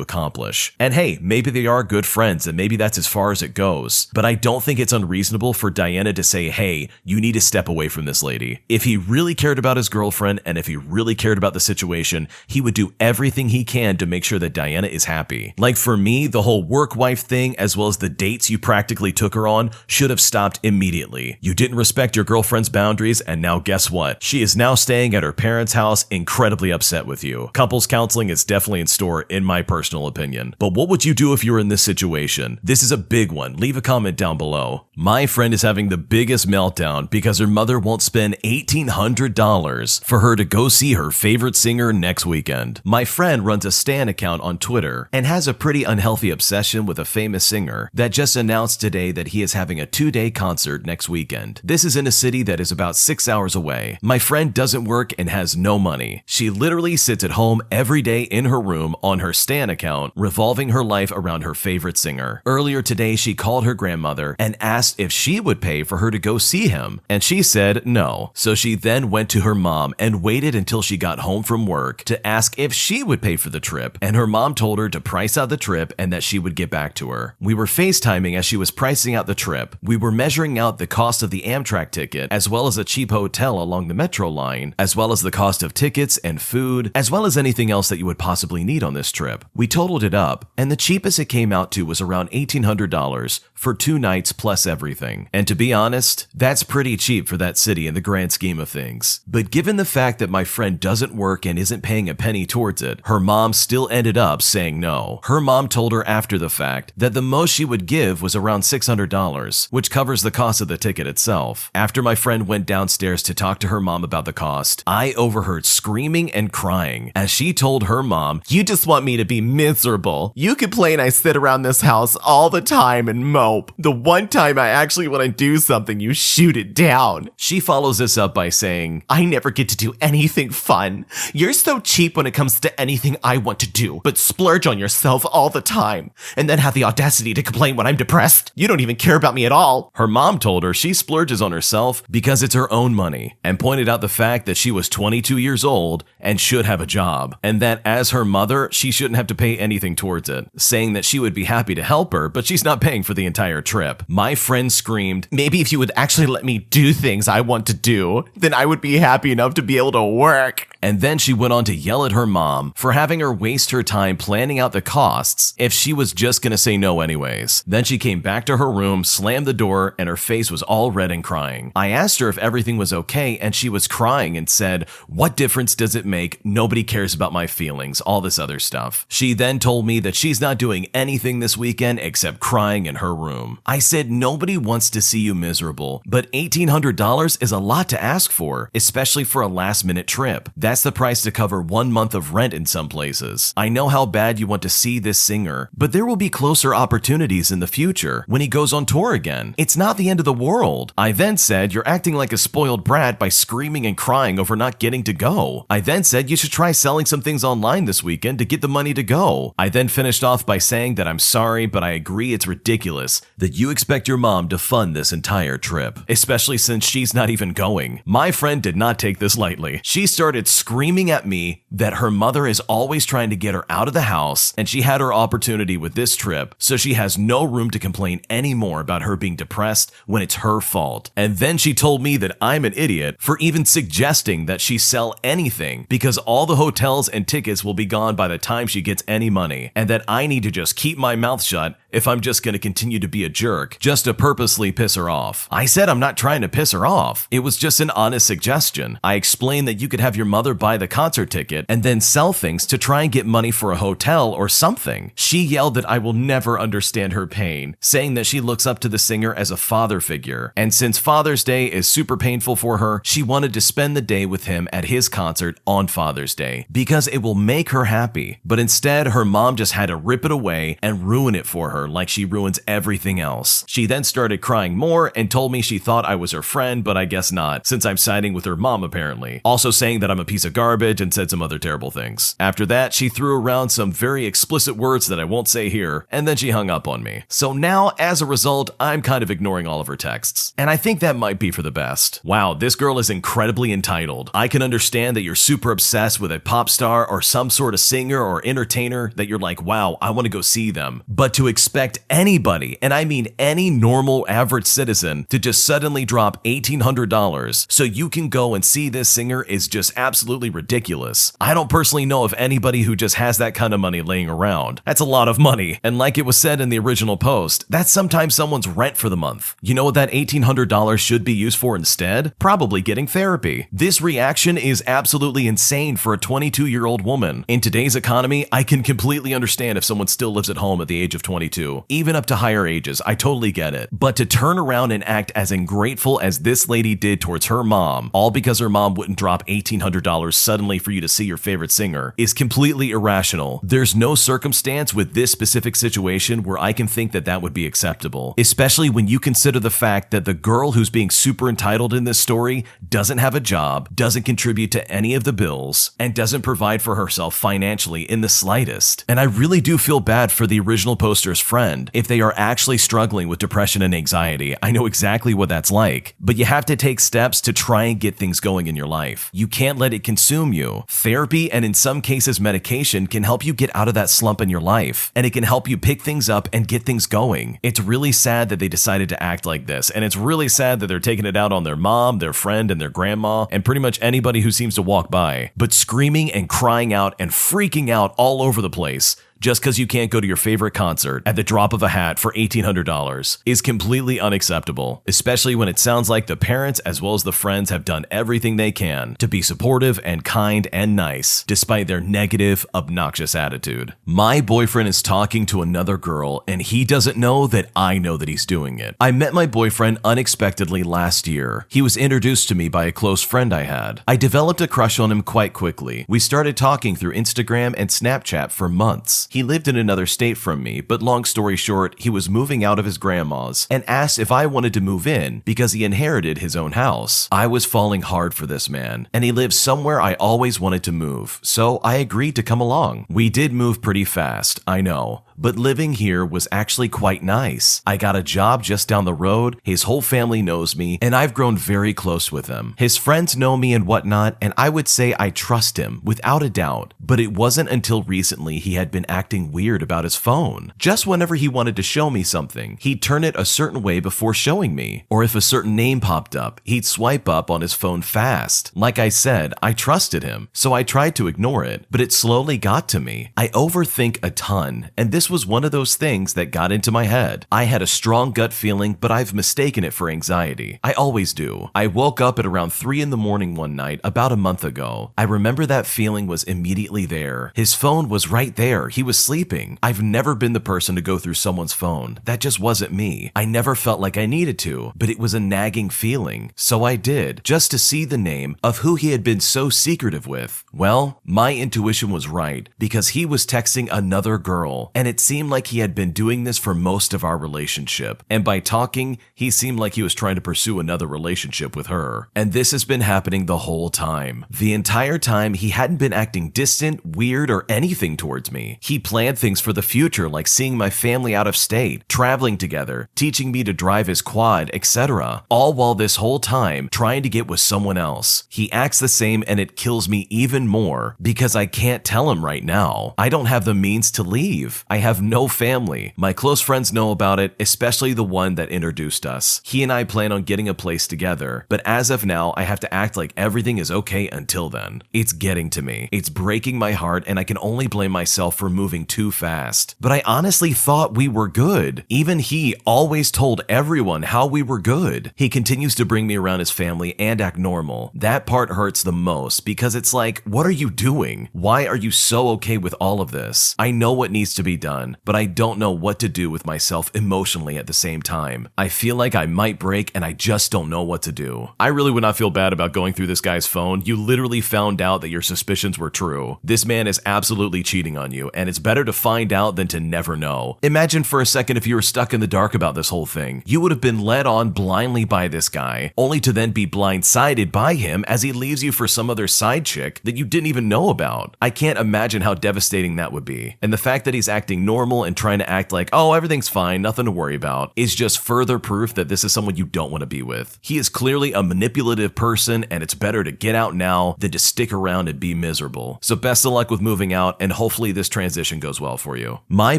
accomplish? And hey, maybe they are good friends and maybe that's as far as it goes, but I don't think it's unreasonable for Diana to say, hey, you need to step away from this lady. If he really cared about his girlfriend and if he really cared about the situation, he would do everything he can to make sure that Diana is happy. Like, for me, the whole work wife thing, as well as the dates you practically took her on, should have stopped immediately. You didn't respect your girlfriend's boundaries, and now guess what? She is now staying at her parents' house, incredibly upset with you. Couples counseling is definitely in store, in my personal opinion. But what would you do if you were in this situation? This is a big one. Leave a comment down below. My friend is having the biggest meltdown because her mother won't spend $1,800 for her to go see her favorite singer next weekend. My friend runs a stan account on Twitter and has a pretty unhealthy obsession with a famous singer that just announced today that he is having a 2-day concert next weekend. This is in a city that is about 6 hours away. My friend doesn't work and has no money. She literally sits at home every day in her room on her stan account, revolving her life around her favorite singer. Earlier today, she called her grandmother and asked if she would pay for her to go see him, and she said no. So she then went to her mom and waited until she got home from work to ask if she would pay for the trip, and her mom told her to price out the trip and that she would get back to her. We were FaceTiming as she was pricing out the trip. We were measuring out the cost of the Amtrak ticket, as well as a cheap hotel along the metro line, as well as the cost of tickets and food, as well as anything else that you would possibly need on this trip. We totaled it up, and the cheapest it came out to was around $1,800 for 2 nights plus everything. And to be honest, that's pretty cheap for that city in the grand scheme of things. But given the fact that my friend doesn't work and isn't paying a penny towards it, her mom still ended up saying no. Her mom told her after the fact that the most she would give was around $600, which covers the cost of the ticket itself. After my friend went downstairs to talk to her mom about the cost, I overheard screaming and crying as she told her mom, "You just want me to be miserable. You complain I sit around this house all the time and mope. The one time I actually want to do something, you shoot it down." She follows this up by saying, "I never get to do anything fun. You're so cheap when it comes to anything I want to do, but splurge on yourself all the time, and then have the audacity to complain when I'm depressed. You don't even care about me at all." Her mom told her she splurges on herself because it's her own money, and pointed out the fact that she was 22 years old and should have a job, and that as her mother, she shouldn't have to pay anything towards it, saying that she would be happy to help her, but she's not paying for the entire trip. My friend screamed, "Maybe if you would actually let me do things I want to do, then I would be happy enough to be able to work." And then she went on to yell at her mom for having her waste her time planning out the costs if she was just gonna say no anyways. Then she came back to her room, slammed the door, and her face was all red and crying. I asked her if everything was okay, and she was crying and said, "What difference does it make? Nobody cares about my feelings," all this other stuff. She then told me that she's not doing anything this weekend except crying in her room. I said, nobody wants to see you miserable, but $1,800 is a lot to ask for, especially for a last-minute trip. That's the price to cover 1 month of rent in some places. I know how bad you want to see this singer, but there will be closer opportunities in the future when he goes on tour again. It's not the end of the world. I then said, "You're acting like a spoiled brat by screaming and crying over not getting to go." I then said, "You should try selling some things online this weekend to get the money to go." I then finished off by saying that I'm sorry, but I agree it's ridiculous that you expect your mom to fund this entire trip, especially since she's not even going. My friend did not take this lightly. She started screaming at me that her mother is always trying to get her out of the house, and she had her opportunity with this trip, so she has no room to complain anymore about her being depressed when it's her fault. And then she told me that I'm an idiot for even suggesting that she sell anything because all the hotels and tickets will be gone by the time she gets any money, and that I need to just keep my mouth shut if I'm just going to continue to be a jerk just to purposely piss her off. I said I'm not trying to piss her off. It was just an honest suggestion. I explained that you could have your mother buy the concert ticket and then sell things to try and get money for a hotel or something. She yelled that I will never understand her pain, saying that she looks up to the singer as a father figure. And since Father's Day is super painful for her, she wanted to spend the day with him at his concert on Father's Day because it will make her happy. But instead, her mom just had to rip it away and ruin it for her like she ruins everything else. She then started crying more and told me she thought I was her friend, but I guess not, since I'm siding with her mom apparently. Also saying that I'm a piece of garbage and said some other terrible things. After that, she threw around some very explicit words that I won't say here, and then she hung up on me. So now, as a result, I'm kind of ignoring all of her texts. And I think that might be for the best. Wow, this girl is incredibly entitled. I can understand that you're super obsessed with a pop star or some sort of singer or entertainer that you're like, wow, I want to go see them. But to expect anybody, and I mean any normal average citizen, to just suddenly drop $1,800 so you can go and see this singer is just absolutely ridiculous. I don't personally know of anybody who just has that kind of money laying around. That's a lot of money. And like it was said in the original post, that's sometimes someone's rent for the month. You know what that $1,800 should be used for instead? Probably getting therapy. This reaction is absolutely insane for a 22-year-old woman. In today's economy, I can completely understand if someone still lives at home at the age of 22, even up to higher ages. I totally get it. But to turn around and act as ungrateful as this lady did towards her mom, all because her mom wouldn't drop $1,800 suddenly for you to see your favorite singer, is completely irrational. There's no circumstance with this specific situation where I can think that that would be acceptable, especially when you consider the fact that the girl who's being super entitled in this story doesn't have a job, doesn't contribute to any of the bills, and doesn't provide for herself financially in the slightest. And I really do feel bad for the original poster's friend if they are actually struggling with depression and anxiety. I know exactly what that's like, but you have to take steps to try and get things going in your life. You can't let it consume you. Therapy, and in some cases medication, can help you get out of that slump in your life, and it can help you pick things up and get things going. It's really sad that they decided to act like this, and it's really sad that they're taking it out on their mom, their friend, and their grandma, and pretty much anybody who seems to walk by, but screaming and crying out and freaking out all over the place just because you can't go to your favorite concert at the drop of a hat for $1,800 is completely unacceptable, especially when it sounds like the parents as well as the friends have done everything they can to be supportive and kind and nice, despite their negative, obnoxious attitude. My boyfriend is talking to another girl, and he doesn't know that I know that he's doing it. I met my boyfriend unexpectedly last year. He was introduced to me by a close friend I had. I developed a crush on him quite quickly. We started talking through Instagram and Snapchat for months. He lived in another state from me, but long story short, he was moving out of his grandma's and asked if I wanted to move in because he inherited his own house. I was falling hard for this man, and he lived somewhere I always wanted to move, so I agreed to come along. We did move pretty fast, I know, but living here was actually quite nice. I got a job just down the road, his whole family knows me, and I've grown very close with him. His friends know me and whatnot, and I would say I trust him, without a doubt. But it wasn't until recently he had been acting weird about his phone. Just whenever he wanted to show me something, he'd turn it a certain way before showing me. Or if a certain name popped up, he'd swipe up on his phone fast. Like I said, I trusted him, so I tried to ignore it, but it slowly got to me. I overthink a ton, and this was one of those things that got into my head. I had a strong gut feeling, but I've mistaken it for anxiety. I always do. I woke up at around 3 in the morning one night about a month ago. I remember that feeling was immediately there. His phone was right there. He was sleeping. I've never been the person to go through someone's phone. That just wasn't me. I never felt like I needed to, but it was a nagging feeling. So I did, just to see the name of who he had been so secretive with. Well, my intuition was right, because he was texting another girl, and it it seemed like he had been doing this for most of our relationship. And by talking, he seemed like he was trying to pursue another relationship with her. And this has been happening the whole time. The entire time, he hadn't been acting distant, weird, or anything towards me. He planned things for the future, like seeing my family out of state, traveling together, teaching me to drive his quad, etc. All while this whole time trying to get with someone else. He acts the same, and it kills me even more because I can't tell him right now. I don't have the means to leave. I have no family. My close friends know about it, especially the one that introduced us. He and I plan on getting a place together, but as of now, I have to act like everything is okay until then. It's getting to me. It's breaking my heart, and I can only blame myself for moving too fast. But I honestly thought we were good. Even he always told everyone how we were good. He continues to bring me around his family and act normal. That part hurts the most because it's like, what are you doing? Why are you so okay with all of this? I know what needs to be done, but I don't know what to do with myself emotionally at the same time. I feel like I might break and I just don't know what to do. I really would not feel bad about going through this guy's phone. You literally found out that your suspicions were true. This man is absolutely cheating on you, and it's better to find out than to never know. Imagine for a second if you were stuck in the dark about this whole thing. You would have been led on blindly by this guy, only to then be blindsided by him as he leaves you for some other side chick that you didn't even know about. I can't imagine how devastating that would be. And the fact that he's acting normal and trying to act like, oh, everything's fine, nothing to worry about, is just further proof that this is someone you don't want to be with. He is clearly a manipulative person, and it's better to get out now than to stick around and be miserable. So best of luck with moving out, and hopefully this transition goes well for you. My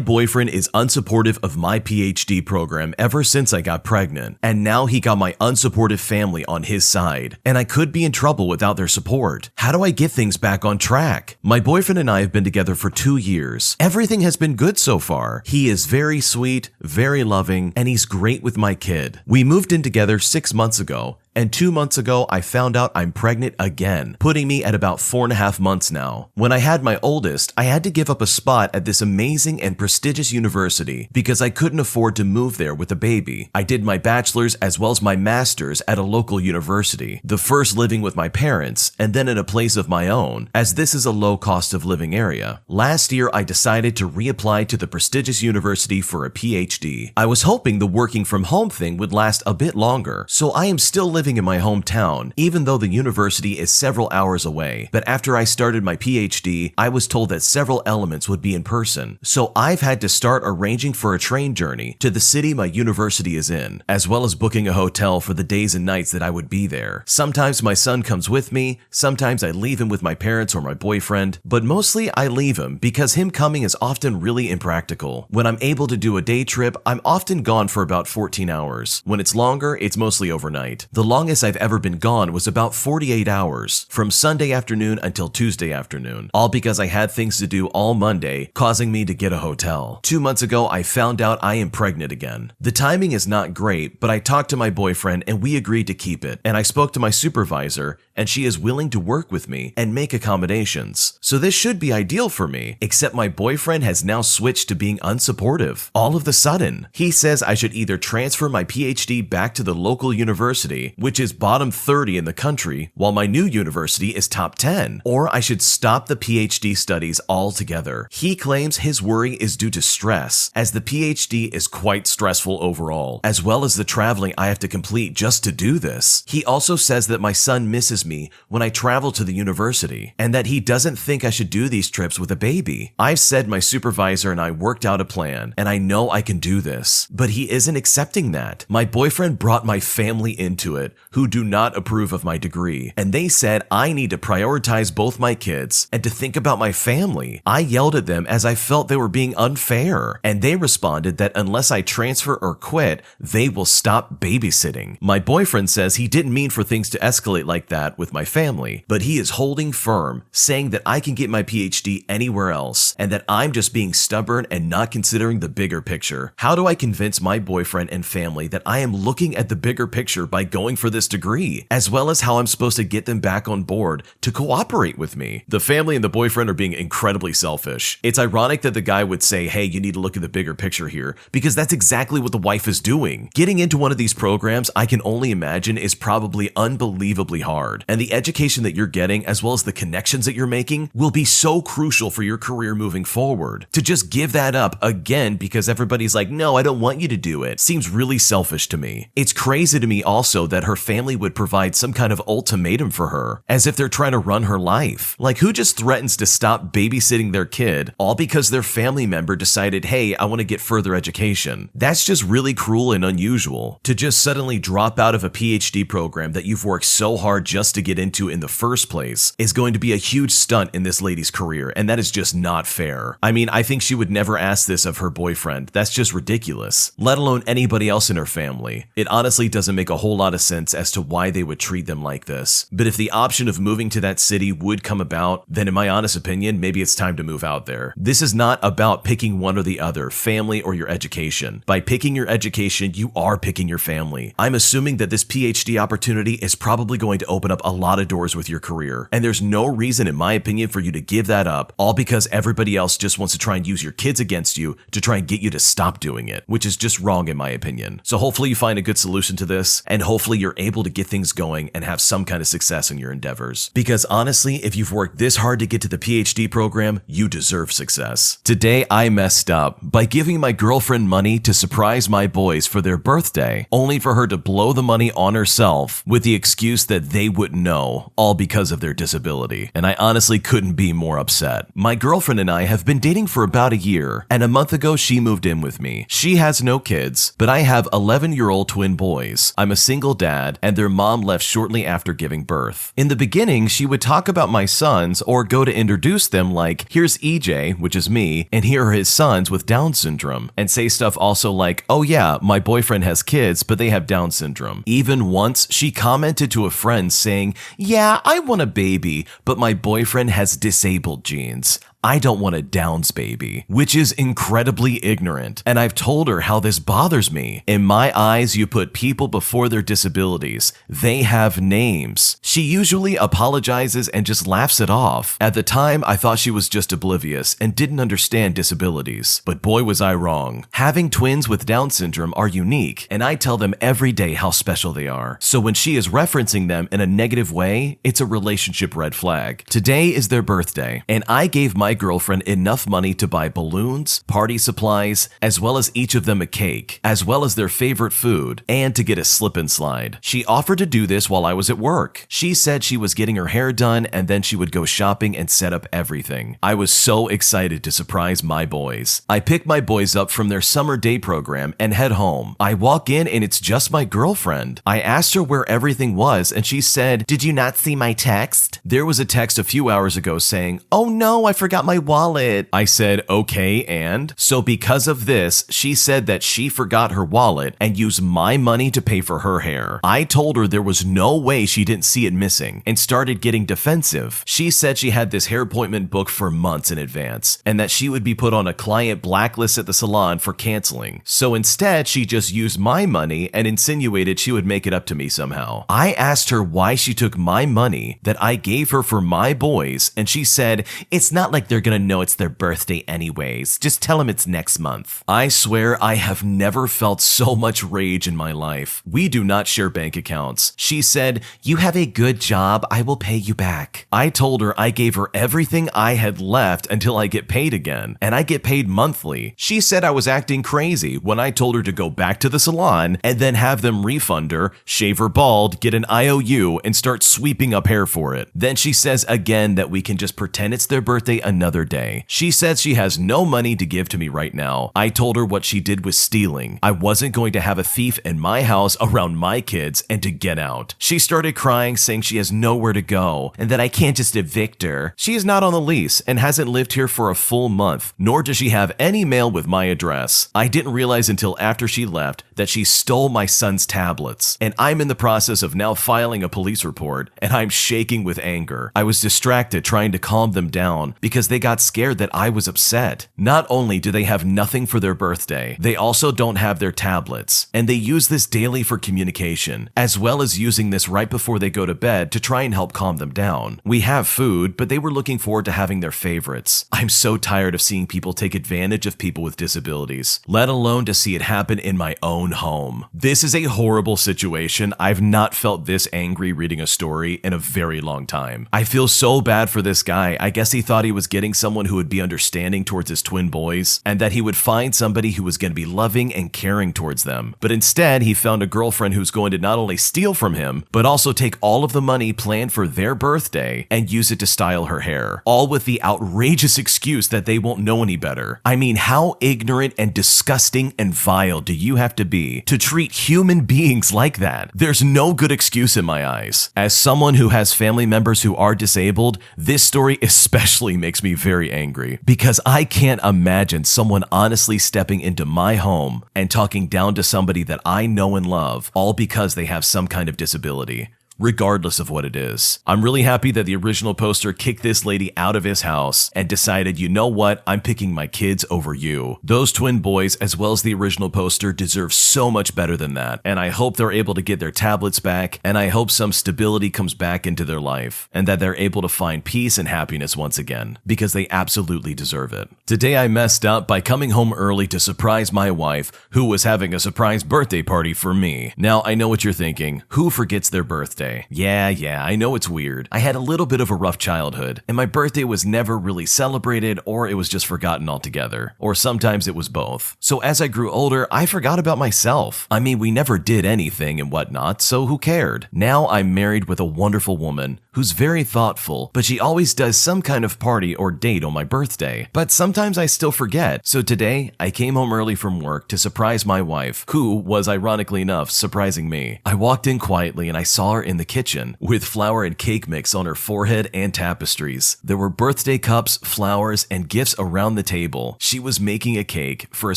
boyfriend is unsupportive of my PhD program ever since I got pregnant, and now he got my unsupportive family on his side, and I could be in trouble without their support. How do I get things back on track? My boyfriend and I have been together for 2 years. Everything has been good so far. He is very sweet, very loving, and he's great with my kid. We moved in together 6 months ago, and 2 months ago, I found out I'm pregnant again, putting me at about 4.5 months now. When I had my oldest, I had to give up a spot at this amazing and prestigious university because I couldn't afford to move there with a baby. I did my bachelor's as well as my master's at a local university, the first living with my parents, and then in a place of my own, as this is a low cost of living area. Last year, I decided to reapply to the prestigious university for a PhD. I was hoping the working from home thing would last a bit longer, so I am still living in my hometown, even though the university is several hours away. But after I started my PhD, I was told that several elements would be in person. So I've had to start arranging for a train journey to the city my university is in, as well as booking a hotel for the days and nights that I would be there. Sometimes my son comes with me, sometimes I leave him with my parents or my boyfriend, but mostly I leave him because him coming is often really impractical. When I'm able to do a day trip, I'm often gone for about 14 hours. When it's longer, it's mostly overnight. The longest I've ever been gone was about 48 hours, from Sunday afternoon until Tuesday afternoon, all because I had things to do all Monday, causing me to get a hotel. 2 months ago, I found out I am pregnant again. The timing is not great, but I talked to my boyfriend and we agreed to keep it, and I spoke to my supervisor, and she is willing to work with me and make accommodations. So this should be ideal for me, except my boyfriend has now switched to being unsupportive. All of the sudden, he says I should either transfer my PhD back to the local university, which is bottom 30 in the country, while my new university is top 10, or I should stop the PhD studies altogether. He claims his worry is due to stress, as the PhD is quite stressful overall, as well as the traveling I have to complete just to do this. He also says that my son misses me when I travel to the university, and that he doesn't think I should do these trips with a baby. I've said my supervisor and I worked out a plan, and I know I can do this, but he isn't accepting that. My boyfriend brought my family into it, who do not approve of my degree, and they said I need to prioritize both my kids and to think about my family. I yelled at them as I felt they were being unfair, and they responded that unless I transfer or quit, they will stop babysitting. My boyfriend says he didn't mean for things to escalate like that with my family, but he is holding firm, saying that I can get my PhD anywhere else, and that I'm just being stubborn and not considering the bigger picture. How do I convince my boyfriend and family that I am looking at the bigger picture by going for this degree, as well as how I'm supposed to get them back on board to cooperate with me. The family and the boyfriend are being incredibly selfish. It's ironic that the guy would say, hey, you need to look at the bigger picture here, because that's exactly what the wife is doing. Getting into one of these programs, I can only imagine, is probably unbelievably hard. And the education that you're getting, as well as the connections that you're making, will be so crucial for your career moving forward. To just give that up again because everybody's like, no, I don't want you to do it, seems really selfish to me. It's crazy to me also that her family would provide some kind of ultimatum for her, as if they're trying to run her life. Like, who just threatens to stop babysitting their kid all because their family member decided, hey, I want to get further education? That's just really cruel and unusual. To just suddenly drop out of a PhD program that you've worked so hard just to get into in the first place is going to be a huge stunt in this lady's career, and that is just not fair. I mean, I think she would never ask this of her boyfriend. That's just ridiculous, let alone anybody else in her family. It honestly doesn't make a whole lot of sense as to why they would treat them like this. But if the option of moving to that city would come about, then in my honest opinion, maybe it's time to move out there. This is not about picking one or the other, family or your education. By picking your education, you are picking your family. I'm assuming that this PhD opportunity is probably going to open up a lot of doors with your career, and there's no reason, in my opinion, for you to give that up, all because everybody else just wants to try and use your kids against you to try and get you to stop doing it, which is just wrong in my opinion. So hopefully you find a good solution to this, and hopefully you're able to get things going and have some kind of success in your endeavors. Because honestly, if you've worked this hard to get to the PhD program, you deserve success. Today, I messed up by giving my girlfriend money to surprise my boys for their birthday, only for her to blow the money on herself with the excuse that they wouldn't know, all because of their disability. And I honestly couldn't be more upset. My girlfriend and I have been dating for about a year, and a month ago she moved in with me. She has no kids, but I have 11-year-old twin boys. I'm a single dad, and their mom left shortly after giving birth. In the beginning, she would talk about my sons or go to introduce them like, here's EJ, which is me, and here are his sons with Down syndrome, and say stuff also like, oh yeah, my boyfriend has kids, but they have Down syndrome. Even once, she commented to a friend saying, yeah, I want a baby, but my boyfriend has disabled genes. I don't want a Downs baby, which is incredibly ignorant, and I've told her how this bothers me. In my eyes, you put people before their disabilities. They have names. She usually apologizes and just laughs it off. At the time, I thought she was just oblivious and didn't understand disabilities, but boy was I wrong. Having twins with Down syndrome are unique, and I tell them every day how special they are. So when she is referencing them in a negative way, it's a relationship red flag. Today is their birthday, and I gave my girlfriend enough money to buy balloons, party supplies, as well as each of them a cake, as well as their favorite food, and to get a slip and slide. She offered to do this while I was at work. She said she was getting her hair done and then she would go shopping and set up everything. I was so excited to surprise my boys. I pick my boys up from their summer day program and head home. I walk in and it's just my girlfriend. I asked her where everything was and she said, did you not see my text? There was a text a few hours ago saying, oh no, I forgot my wallet. I said, okay, and? So because of this, she said that she forgot her wallet and used my money to pay for her hair. I told her there was no way she didn't see it missing and started getting defensive. She said she had this hair appointment booked for months in advance and that she would be put on a client blacklist at the salon for canceling. So instead, she just used my money and insinuated she would make it up to me somehow. I asked her why she took my money that I gave her for my boys, and she said, it's not like they're gonna know it's their birthday anyways. Just tell them it's next month. I swear I have never felt so much rage in my life. We do not share bank accounts. She said, you have a good job, I will pay you back. I told her I gave her everything I had left until I get paid again, and I get paid monthly. She said I was acting crazy when I told her to go back to the salon and then have them refund her, shave her bald, get an IOU, and start sweeping up hair for it. Then she says again that we can just pretend it's their birthday another day. She says she has no money to give to me right now. I told her what she did was stealing. I wasn't going to have a thief in my house around my kids and to get out. She started crying, saying she has nowhere to go and that I can't just evict her. She is not on the lease and hasn't lived here for a full month, nor does she have any mail with my address. I didn't realize until after she left that she stole my son's tablets, and I'm in the process of now filing a police report, and I'm shaking with anger. I was distracted trying to calm them down because they got scared that I was upset. Not only do they have nothing for their birthday, they also don't have their tablets, and they use this daily for communication, as well as using this right before they go to bed to try and help calm them down. We have food, but they were looking forward to having their favorites. I'm so tired of seeing people take advantage of people with disabilities, let alone to see it happen in my own home. This is a horrible situation. I've not felt this angry reading a story in a very long time. I feel so bad for this guy. I guess he thought he was getting someone who would be understanding towards his twin boys, and that he would find somebody who was going to be loving and caring towards them. But instead, he found a girlfriend who's going to not only steal from him, but also take all of the money planned for their birthday and use it to style her hair, all with the outrageous excuse that they won't know any better. I mean, how ignorant and disgusting and vile do you have to be to treat human beings like that? There's no good excuse in my eyes. As someone who has family members who are disabled, this story especially makes me very angry, because I can't imagine someone honestly stepping into my home and talking down to somebody that I know and love, all because they have some kind of disability, regardless of what it is. I'm really happy that the original poster kicked this lady out of his house and decided, you know what, I'm picking my kids over you. Those twin boys, as well as the original poster, deserve so much better than that, and I hope they're able to get their tablets back, and I hope some stability comes back into their life, and that they're able to find peace and happiness once again, because they absolutely deserve it. Today I messed up by coming home early to surprise my wife, who was having a surprise birthday party for me. Now, I know what you're thinking. Who forgets their birthday? Yeah, I know it's weird. I had a little bit of a rough childhood, and my birthday was never really celebrated, or it was just forgotten altogether. Or sometimes it was both. So as I grew older, I forgot about myself. I mean, we never did anything and whatnot, so who cared? Now I'm married with a wonderful woman who's very thoughtful, but she always does some kind of party or date on my birthday. But sometimes I still forget. So today, I came home early from work to surprise my wife, who was, ironically enough, surprising me. I walked in quietly and I saw her in the kitchen with flour and cake mix on her forehead and tapestries. There were birthday cups, flowers, and gifts around the table. She was making a cake for a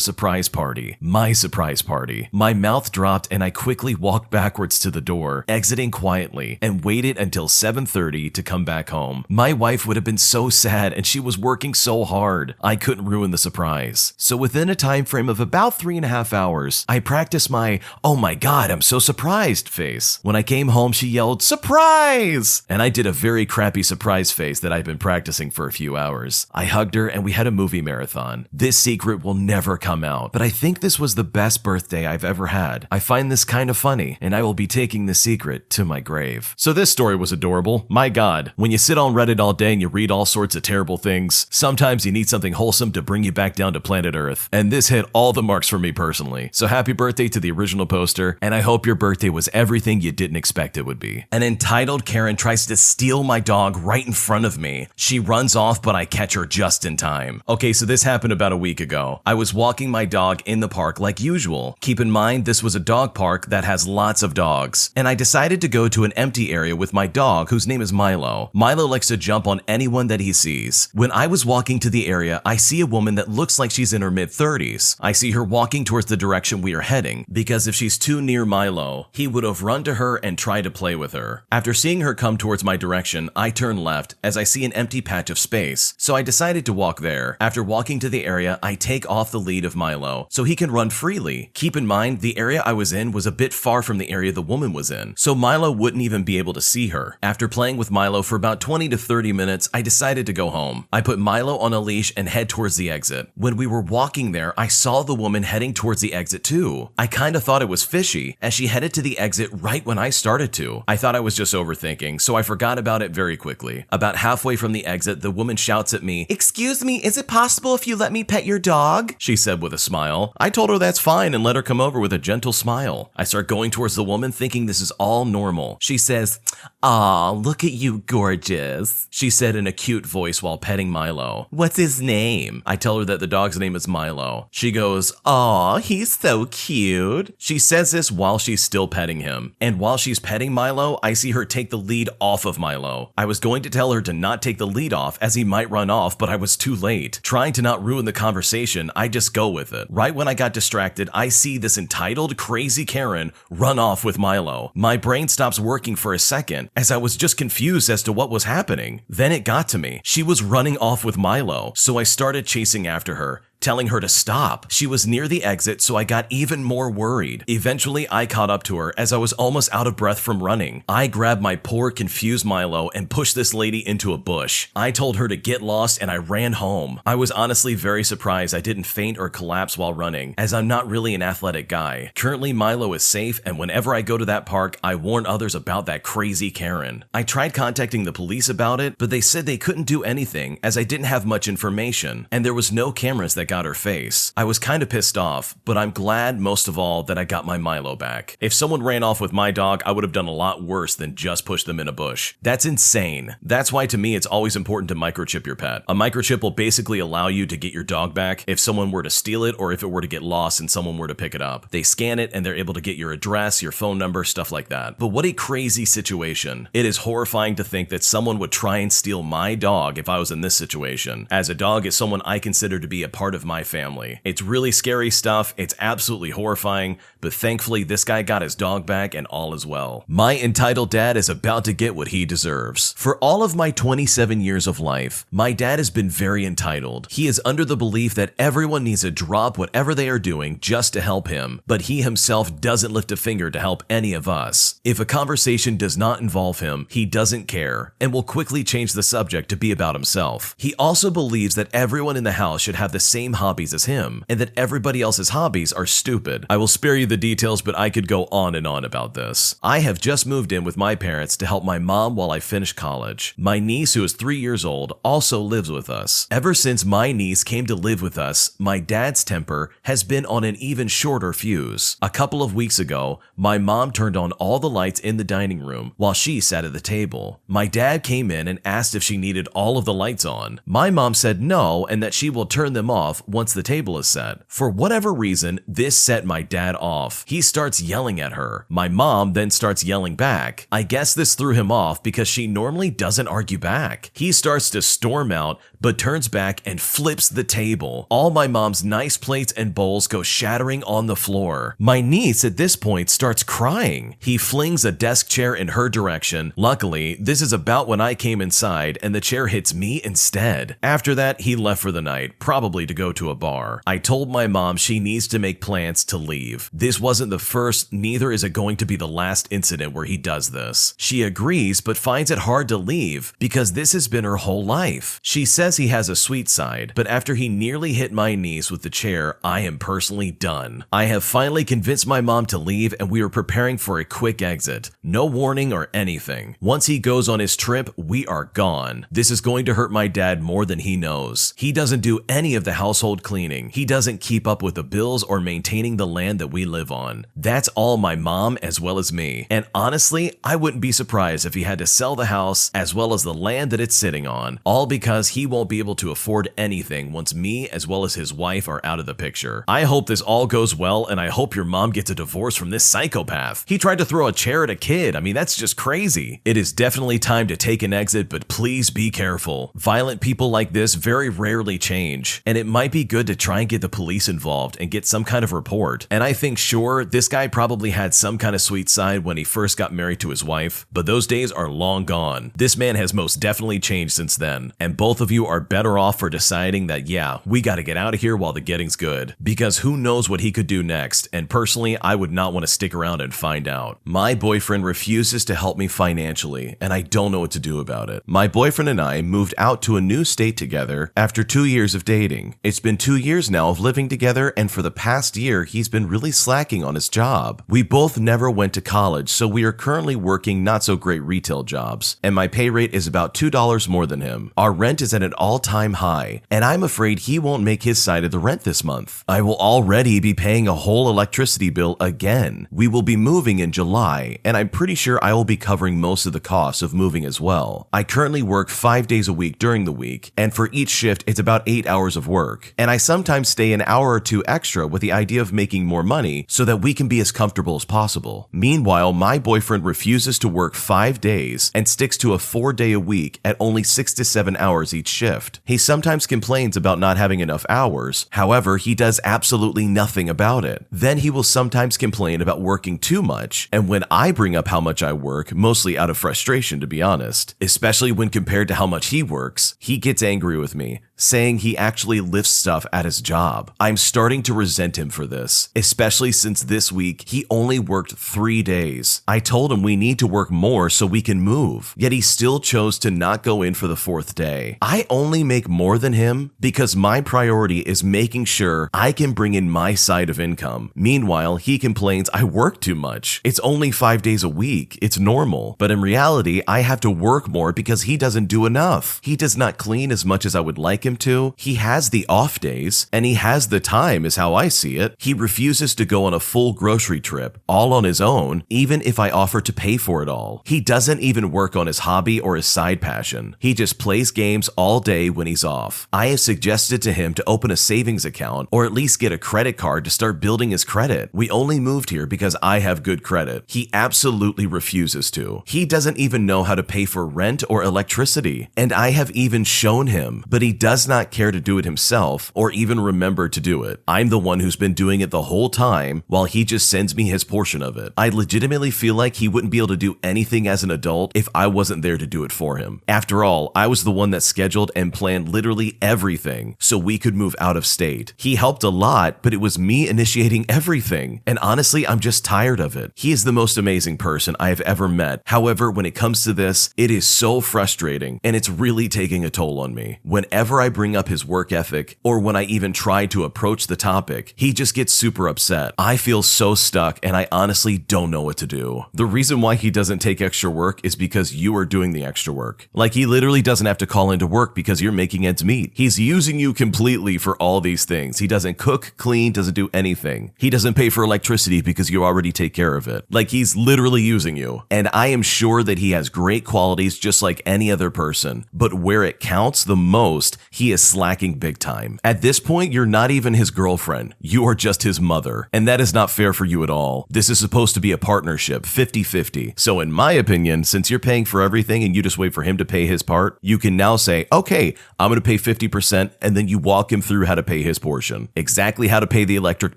surprise party. My surprise party. My mouth dropped and I quickly walked backwards to the door, exiting quietly, and waited until 7:30 to come back home. My wife would have been so sad, and she was working so hard. I couldn't ruin the surprise. So within a time frame of about 3.5 hours, I practiced my, "Oh my God, I'm so surprised" face. When I came home, she yelled, "Surprise!" And I did a very crappy surprise face that I've been practicing for a few hours. I hugged her and we had a movie marathon. This secret will never come out, but I think this was the best birthday I've ever had. I find this kind of funny, and I will be taking the secret to my grave. So this story was adorable. My God, when you sit on Reddit all day and you read all sorts of terrible things, sometimes you need something wholesome to bring you back down to planet Earth. And this hit all the marks for me personally. So happy birthday to the original poster, and I hope your birthday was everything you didn't expect it would be. An entitled Karen tries to steal my dog right in front of me. She runs off, but I catch her just in time. Okay, so this happened about a week ago. I was walking my dog in the park like usual. Keep in mind, this was a dog park that has lots of dogs. And I decided to go to an empty area with my dog, whose name is Milo. Milo likes to jump on anyone that he sees. When I was walking to the area, I see a woman that looks like she's in her mid-30s. I see her walking towards the direction we are heading, because if she's too near Milo, he would have run to her and tried to play with her. After seeing her come towards my direction, I turn left as I see an empty patch of space, so I decided to walk there. After walking to the area, I take off the lead of Milo, so he can run freely. Keep in mind, the area I was in was a bit far from the area the woman was in, so Milo wouldn't even be able to see her. After playing with Milo for about 20 to 30 minutes, I decided to go home. I put Milo on a leash and head towards the exit. When we were walking there, I saw the woman heading towards the exit too. I kinda thought it was fishy, as she headed to the exit right when I started to. I thought I was just overthinking, so I forgot about it very quickly. About halfway from the exit, the woman shouts at me, "Excuse me, is it possible if you let me pet your dog?" she said with a smile. I told her that's fine and let her come over with a gentle smile. I start going towards the woman thinking this is all normal. She says, "Aw, look at you, gorgeous," she said in a cute voice while petting Milo. "What's his name?" I tell her that the dog's name is Milo. She goes, "Aw, he's so cute." She says this while she's still petting him. And while she's petting Milo, I see her take the lead off of Milo. I was going to tell her to not take the lead off as he might run off, but I was too late. Trying to not ruin the conversation, I just go with it. Right when I got distracted, I see this entitled crazy Karen run off with Milo. My brain stops working for a second as I was just just confused as to what was happening. Then it got to me. She was running off with Milo, so I started chasing after her, telling her to stop. She was near the exit, so I got even more worried. Eventually, I caught up to her as I was almost out of breath from running. I grabbed my poor, confused Milo and pushed this lady into a bush. I told her to get lost and I ran home. I was honestly very surprised I didn't faint or collapse while running, as I'm not really an athletic guy. Currently, Milo is safe, and whenever I go to that park, I warn others about that crazy Karen. I tried contacting the police about it, but they said they couldn't do anything as I didn't have much information, and there was no cameras that got her face. I was kind of pissed off, but I'm glad most of all that I got my Milo back. If someone ran off with my dog, I would have done a lot worse than just push them in a bush. That's insane. That's why to me it's always important to microchip your pet. A microchip will basically allow you to get your dog back if someone were to steal it or if it were to get lost and someone were to pick it up. They scan it and they're able to get your address, your phone number, stuff like that. But what a crazy situation. It is horrifying to think that someone would try and steal my dog if I was in this situation, as a dog is someone I consider to be a part of my family. It's really scary stuff, it's absolutely horrifying, but thankfully this guy got his dog back and all is well. My entitled dad is about to get what he deserves. For all of my 27 years of life, my dad has been very entitled. He is under the belief that everyone needs to drop whatever they are doing just to help him, but he himself doesn't lift a finger to help any of us. If a conversation does not involve him, he doesn't care and will quickly change the subject to be about himself. He also believes that everyone in the house should have the same hobbies as him, and that everybody else's hobbies are stupid. I will spare you the details, but I could go on and on about this. I have just moved in with my parents to help my mom while I finish college. My niece, who is 3 years old, also lives with us. Ever since my niece came to live with us, my dad's temper has been on an even shorter fuse. A couple of weeks ago, my mom turned on all the lights in the dining room while she sat at the table. My dad came in and asked if she needed all of the lights on. My mom said no and that she will turn them off once the table is set. For whatever reason, this set my dad off. He starts yelling at her. My mom then starts yelling back. I guess this threw him off because she normally doesn't argue back. He starts to storm out, but turns back and flips the table. All my mom's nice plates and bowls go shattering on the floor. My niece at this point starts crying. He flings a desk chair in her direction. Luckily, this is about when I came inside and the chair hits me instead. After that, he left for the night, probably to go to a bar. I told my mom she needs to make plans to leave. This wasn't the first, neither is it going to be the last incident where he does this. She agrees, but finds it hard to leave because this has been her whole life. She says he has a sweet side, but after he nearly hit my niece with the chair, I am personally done. I have finally convinced my mom to leave and we are preparing for a quick exit. No warning or anything. Once he goes on his trip, we are gone. This is going to hurt my dad more than he knows. He doesn't do any of the household cleaning. He doesn't keep up with the bills or maintaining the land that we live on. That's all my mom as well as me. And honestly, I wouldn't be surprised if he had to sell the house as well as the land that it's sitting on, all because he won't be able to afford anything once me as well as his wife are out of the picture. I hope this all goes well, and I hope your mom gets a divorce from this psychopath. He tried to throw a chair at a kid. I mean, that's just crazy. It is definitely time to take an exit, but please be careful. Violent people like this very rarely change, and it might be good to try and get the police involved and get some kind of report. And I think sure, this guy probably had some kind of sweet side when he first got married to his wife, but those days are long gone. This man has most definitely changed since then, and both of you are better off for deciding that, yeah, we gotta get out of here while the getting's good, because who knows what he could do next, and personally, I would not want to stick around and find out. My boyfriend refuses to help me financially, and I don't know what to do about it. My boyfriend and I moved out to a new state together after 2 years of dating. It's been 2 years now of living together, and for the past year, he's been really slacking on his job. We both never went to college, so we are currently working not so great retail jobs, and my pay rate is about $2 more than him. Our rent is at an all-time high, and I'm afraid he won't make his side of the rent this month. I will already be paying a whole electricity bill again. We will be moving in July, and I'm pretty sure I will be covering most of the costs of moving as well. I currently work 5 days a week during the week, and for each shift, it's about 8 hours of work. And I sometimes stay an hour or two extra with the idea of making more money so that we can be as comfortable as possible. Meanwhile, my boyfriend refuses to work 5 days and sticks to a 4-day a week at only 6 to 7 hours each shift. shift. He sometimes complains about not having enough hours. However, he does absolutely nothing about it. Then he will sometimes complain about working too much. And when I bring up how much I work, mostly out of frustration to be honest, especially when compared to how much he works, he gets angry with me, saying he actually lifts stuff at his job. I'm starting to resent him for this, especially since this week he only worked 3 days. I told him we need to work more so we can move, yet he still chose to not go in for the 4th day. I only make more than him because my priority is making sure I can bring in my side of income. Meanwhile, he complains I work too much. It's only 5 days a week. It's normal. But in reality, I have to work more because he doesn't do enough. He does not clean as much as I would like him to. He has the off days, and he has the time is how I see it. He refuses to go on a full grocery trip, all on his own, even if I offer to pay for it all. He doesn't even work on his hobby or his side passion. He just plays games all day when he's off. I have suggested to him to open a savings account or at least get a credit card to start building his credit. We only moved here because I have good credit. He absolutely refuses to. He doesn't even know how to pay for rent or electricity, and I have even shown him, but he does not care to do it himself or even remember to do it. I'm the one who's been doing it the whole time while he just sends me his portion of it. I legitimately feel like he wouldn't be able to do anything as an adult if I wasn't there to do it for him. After all, I was the one that scheduled and planned literally everything so we could move out of state. He helped a lot, but it was me initiating everything. And honestly, I'm just tired of it. He is the most amazing person I have ever met. However, when it comes to this, it is so frustrating and it's really taking a toll on me. Whenever I bring up his work ethic or when I even try to approach the topic, he just gets super upset. I feel so stuck and I honestly don't know what to do. The reason why he doesn't take extra work is because you are doing the extra work. Like he literally doesn't have to call into work because you're making ends meet. He's using you completely for all these things. He doesn't cook, clean, doesn't do anything. He doesn't pay for electricity because you already take care of it. Like he's literally using you. And I am sure that he has great qualities just like any other person. But where it counts the most, he is slacking big time. At this point, you're not even his girlfriend. You are just his mother. And that is not fair for you at all. This is supposed to be a partnership, 50-50. So in my opinion, since you're paying for everything and you just wait for him to pay his part, you can now say, okay, I'm going to pay 50%, and then you walk him through how to pay his portion. Exactly how to pay the electric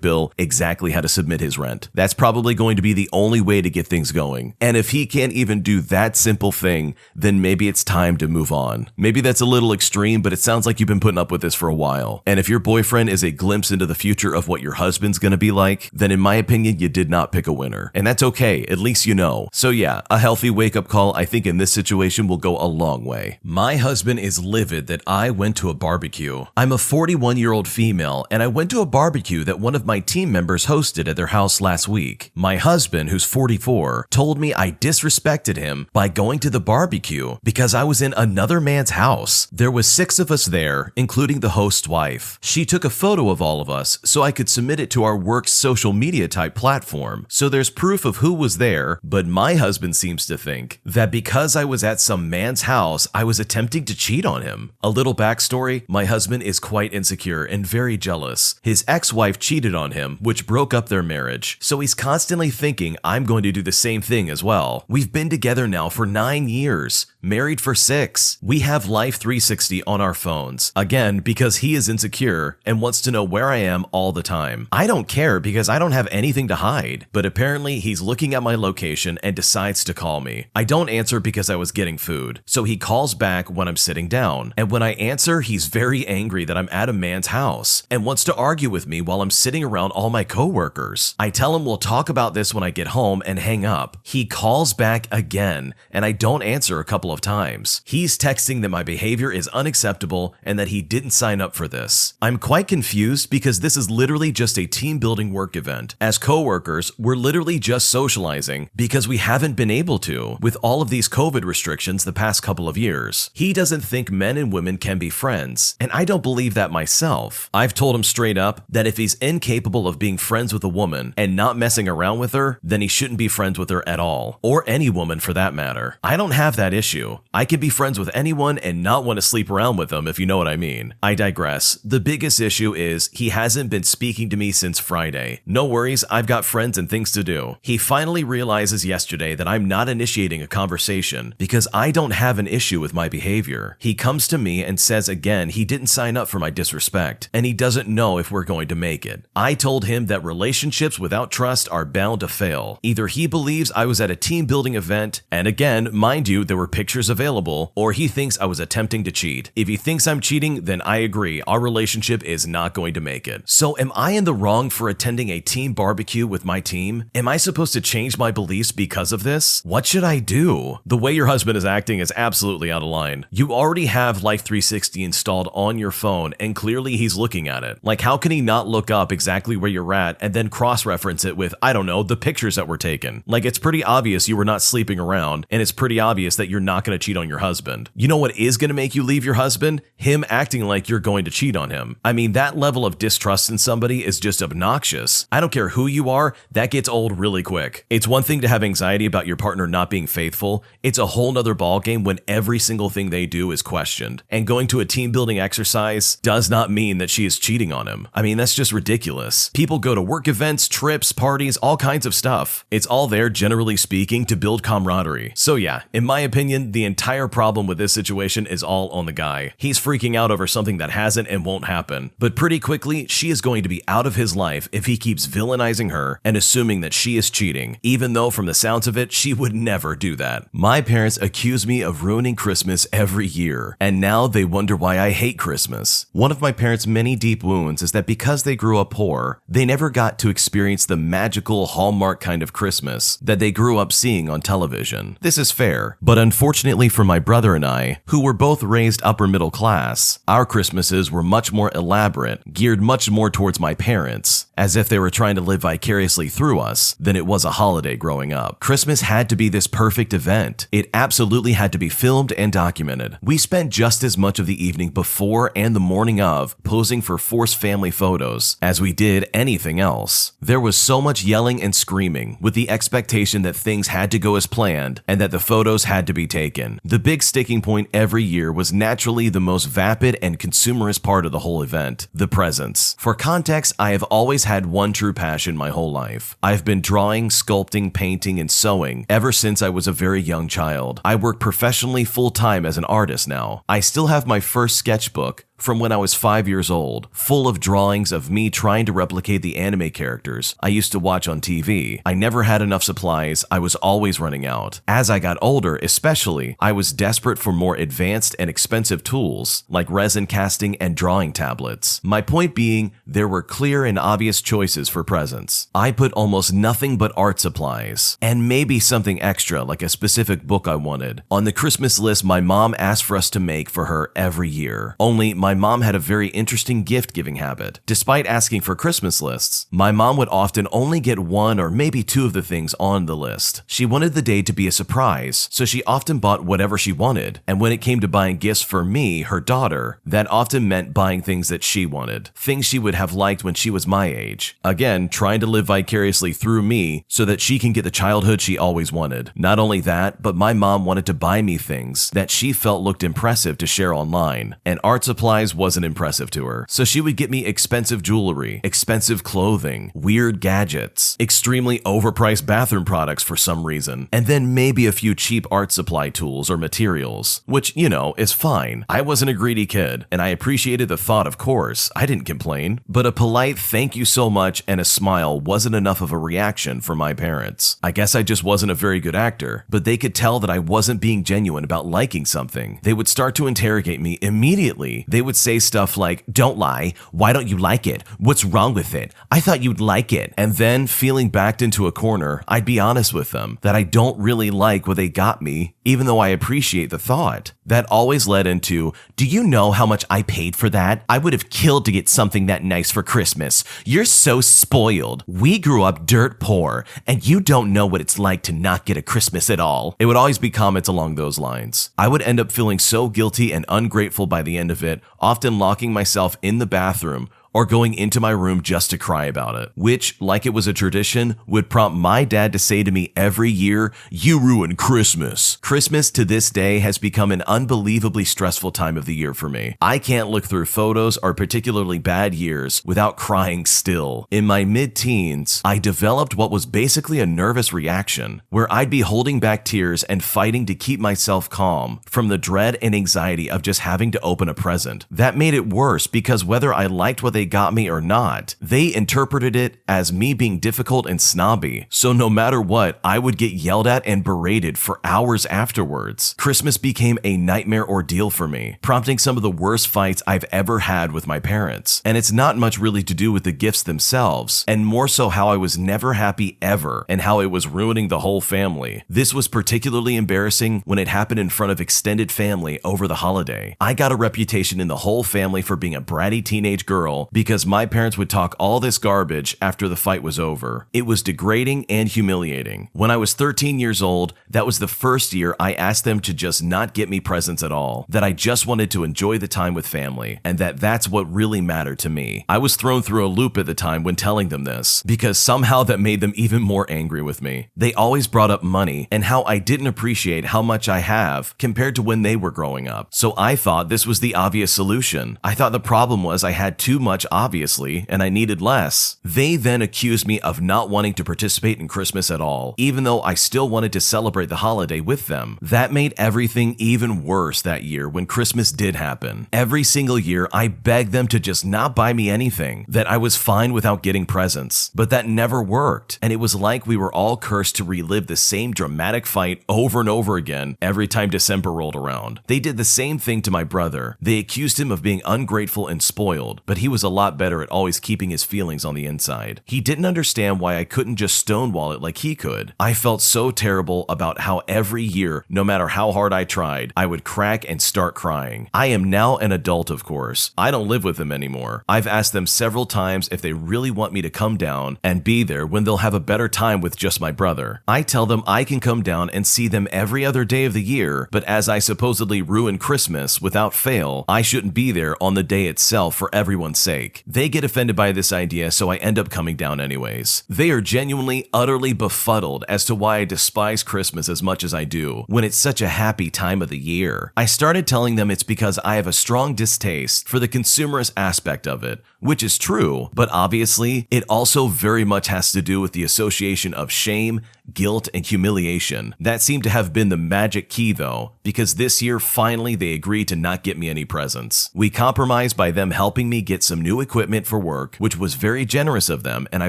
bill, exactly how to submit his rent. That's probably going to be the only way to get things going. And if he can't even do that simple thing, then maybe it's time to move on. Maybe that's a little extreme, but it sounds like you've been putting up with this for a while. And if your boyfriend is a glimpse into the future of what your husband's going to be like, then in my opinion, you did not pick a winner. And that's okay, at least you know. So yeah, a healthy wake-up call I think in this situation will go a long way. My husband is livid that I went to a barbecue. I'm a 41-year-old female, and I went to a barbecue that one of my team members hosted at their house last week. My husband, who's 44, told me I disrespected him by going to the barbecue because I was in another man's house. There was 6 of us there, including the host's wife. She took a photo of all of us so I could submit it to our work's social media type platform. So there's proof of who was there, but my husband seems to think that because I was at some man's house, I was attempting to cheat on him. A little backstory, my husband is quite insecure and very jealous. His ex-wife cheated on him, which broke up their marriage. So he's constantly thinking I'm going to do the same thing as well. We've been together now for 9 years, married for 6. We have Life 360 on our phones. Again, because he is insecure and wants to know where I am all the time. I don't care because I don't have anything to hide, but apparently he's looking at my location and decides to call me. I don't answer because I was getting food, so he calls back when I'm sitting down. And when I answer, he's very angry that I'm at a man's house and wants to argue with me while I'm sitting around all my coworkers. I tell him we'll talk about this when I get home and hang up. He calls back again, and I don't answer a couple of times. He's texting that my behavior is unacceptable and that he didn't sign up for this. I'm quite confused because this is literally just a team building work event. As coworkers, we're literally just socializing because we haven't been able to with all of these COVID restrictions the past couple of years. He doesn't think men and women can be friends, and I don't believe that myself. I've told him straight up that if he's incapable of being friends with a woman and not messing around with her, then he shouldn't be friends with her at all, or any woman for that matter. I don't have that issue. I can be friends with anyone and not want to sleep around with them, if you know what I mean. I digress. The biggest issue is he hasn't been speaking to me since Friday. No worries, I've got friends and things to do. He finally realizes yesterday that I'm not initiating a conversation because I don't have an issue with my behavior. He comes to me and says again he didn't sign up for my disrespect and he doesn't know if we're going to make it. I told him that relationships without trust are bound to fail. Either he believes I was at a team building event, and again, mind you, there were pictures available, or he thinks I was attempting to cheat. If he thinks I'm cheating, then I agree, our relationship is not going to make it. So am I in the wrong for attending a team barbecue with my team? Am I supposed to change my beliefs because of this? What should I do? The way your husband is acting is absolutely out of line. You already have Life 360 installed on your phone and clearly he's looking at it. Like, how can he not look up exactly where you're at and then cross-reference it with, I don't know, the pictures that were taken? Like, it's pretty obvious you were not sleeping around and it's pretty obvious that you're not going to cheat on your husband. You know what is going to make you leave your husband? Him acting like you're going to cheat on him. I mean, that level of distrust in somebody is just obnoxious. I don't care who you are, that gets old really quick. It's one thing to have anxiety about your partner not being faithful. It's a whole nother ballgame when every single thing they do is questioned. And going to a team building exercise does not mean that she is cheating on him. I mean, that's just ridiculous. People go to work events, trips, parties, all kinds of stuff. It's all there, generally speaking, to build camaraderie. So yeah, in my opinion, the entire problem with this situation is all on the guy. He's freaking out over something that hasn't and won't happen. But pretty quickly, she is going to be out of his life if he keeps villainizing her and assuming that she is cheating, even though from the sounds of it, she would never do that. My parents accuse me of ruining Christmas every year, and now they wonder why I hate Christmas. One of my parents' many deep wounds is that because they grew up poor, they never got to experience the magical Hallmark kind of Christmas that they grew up seeing on television. This is fair, but unfortunately for my brother and I, who were both raised upper middle class, our Christmases were much more elaborate, geared much more towards my parents, as if they were trying to live vicariously through us, than it was a holiday growing up. Christmas had to be this perfect event. It absolutely had to be filmed and documented. We spent just as much of the evening before and the morning of posing for forced family photos as we did anything else. There was so much yelling and screaming with the expectation that things had to go as planned and that the photos had to be taken. The big sticking point every year was naturally the most vapid and consumerist part of the whole event, the presents. For context, I have always had one true passion my whole life. I've been drawing, sculpting, painting, and sewing ever since I was a very young child. I work professionally full-time as an artist now. I still have my first sketchbook from when I was 5 years old, full of drawings of me trying to replicate the anime characters I used to watch on TV. I never had enough supplies, I was always running out. As I got older, especially, I was desperate for more advanced and expensive tools, like resin casting and drawing tablets. My point being, there were clear and obvious choices for presents. I put almost nothing but art supplies, and maybe something extra like a specific book I wanted, on the Christmas list my mom asked for us to make for her every year. Only my mom had a very interesting gift-giving habit. Despite asking for Christmas lists, my mom would often only get one or maybe two of the things on the list. She wanted the day to be a surprise, so she often bought whatever she wanted, and when it came to buying gifts for me, her daughter, that often meant buying things that she wanted, things she would have liked when she was my age. Again, trying to live vicariously through me so that she can get the childhood she always wanted. Not only that, but my mom wanted to buy me things that she felt looked impressive to share online, and art supplies wasn't impressive to her. So she would get me expensive jewelry, expensive clothing, weird gadgets, extremely overpriced bathroom products for some reason, and then maybe a few cheap art supply tools or materials, which, you know, is fine. I wasn't a greedy kid, and I appreciated the thought, of course. I didn't complain, but a polite thank you so much and a smile wasn't enough of a reaction from my parents. I guess I just wasn't a very good actor, but they could tell that I wasn't being genuine about liking something. They would start to interrogate me immediately. They would say stuff like, "Don't lie. Why don't you like it? What's wrong with it? I thought you'd like it." And then, feeling backed into a corner, I'd be honest with them that I don't really like what they got me, even though I appreciate the thought. That always led into, "Do you know how much I paid for that? I would have killed to get something that nice for Christmas. You're so spoiled. We grew up dirt poor, and you don't know what it's like to not get a Christmas at all." It would always be comments along those lines. I would end up feeling so guilty and ungrateful by the end of it, often locking myself in the bathroom or going into my room just to cry about it, which, like it was a tradition, would prompt my dad to say to me every year, "You ruined Christmas." Christmas to this day has become an unbelievably stressful time of the year for me. I can't look through photos or particularly bad years without crying still. In my mid-teens, I developed what was basically a nervous reaction, where I'd be holding back tears and fighting to keep myself calm from the dread and anxiety of just having to open a present. That made it worse because whether I liked what they got me or not, they interpreted it as me being difficult and snobby. So no matter what, I would get yelled at and berated for hours afterwards. Christmas became a nightmare ordeal for me, prompting some of the worst fights I've ever had with my parents. And it's not much really to do with the gifts themselves, and more so how I was never happy ever and how it was ruining the whole family. This was particularly embarrassing when it happened in front of extended family over the holiday. I got a reputation in the whole family for being a bratty teenage girl because my parents would talk all this garbage after the fight was over. It was degrading and humiliating. When I was 13 years old, that was the first year I asked them to just not get me presents at all, that I just wanted to enjoy the time with family, and that's what really mattered to me. I was thrown through a loop at the time when telling them this, because somehow that made them even more angry with me. They always brought up money and how I didn't appreciate how much I have compared to when they were growing up. So I thought this was the obvious solution. I thought the problem was I had too much, obviously, and I needed less. They then accused me of not wanting to participate in Christmas at all, even though I still wanted to celebrate the holiday with them. That made everything even worse that year when Christmas did happen. Every single year, I begged them to just not buy me anything, that I was fine without getting presents. But that never worked, and it was like we were all cursed to relive the same dramatic fight over and over again every time December rolled around. They did the same thing to my brother. They accused him of being ungrateful and spoiled, but he was a lot better at always keeping his feelings on the inside. He didn't understand why I couldn't just stonewall it like he could. I felt so terrible about how every year, no matter how hard I tried, I would crack and start crying. I am now an adult, of course. I don't live with them anymore. I've asked them several times if they really want me to come down and be there when they'll have a better time with just my brother. I tell them I can come down and see them every other day of the year, but as I supposedly ruin Christmas without fail, I shouldn't be there on the day itself for everyone's sake. They get offended by this idea, so I end up coming down anyways. They are genuinely, utterly befuddled as to why I despise Christmas as much as I do, when it's such a happy time of the year. I started telling them it's because I have a strong distaste for the consumerist aspect of it, which is true, but obviously, it also very much has to do with the association of shame, guilt, and humiliation. That seemed to have been the magic key though, because this year finally they agreed to not get me any presents. We compromised by them helping me get some new equipment for work, which was very generous of them and I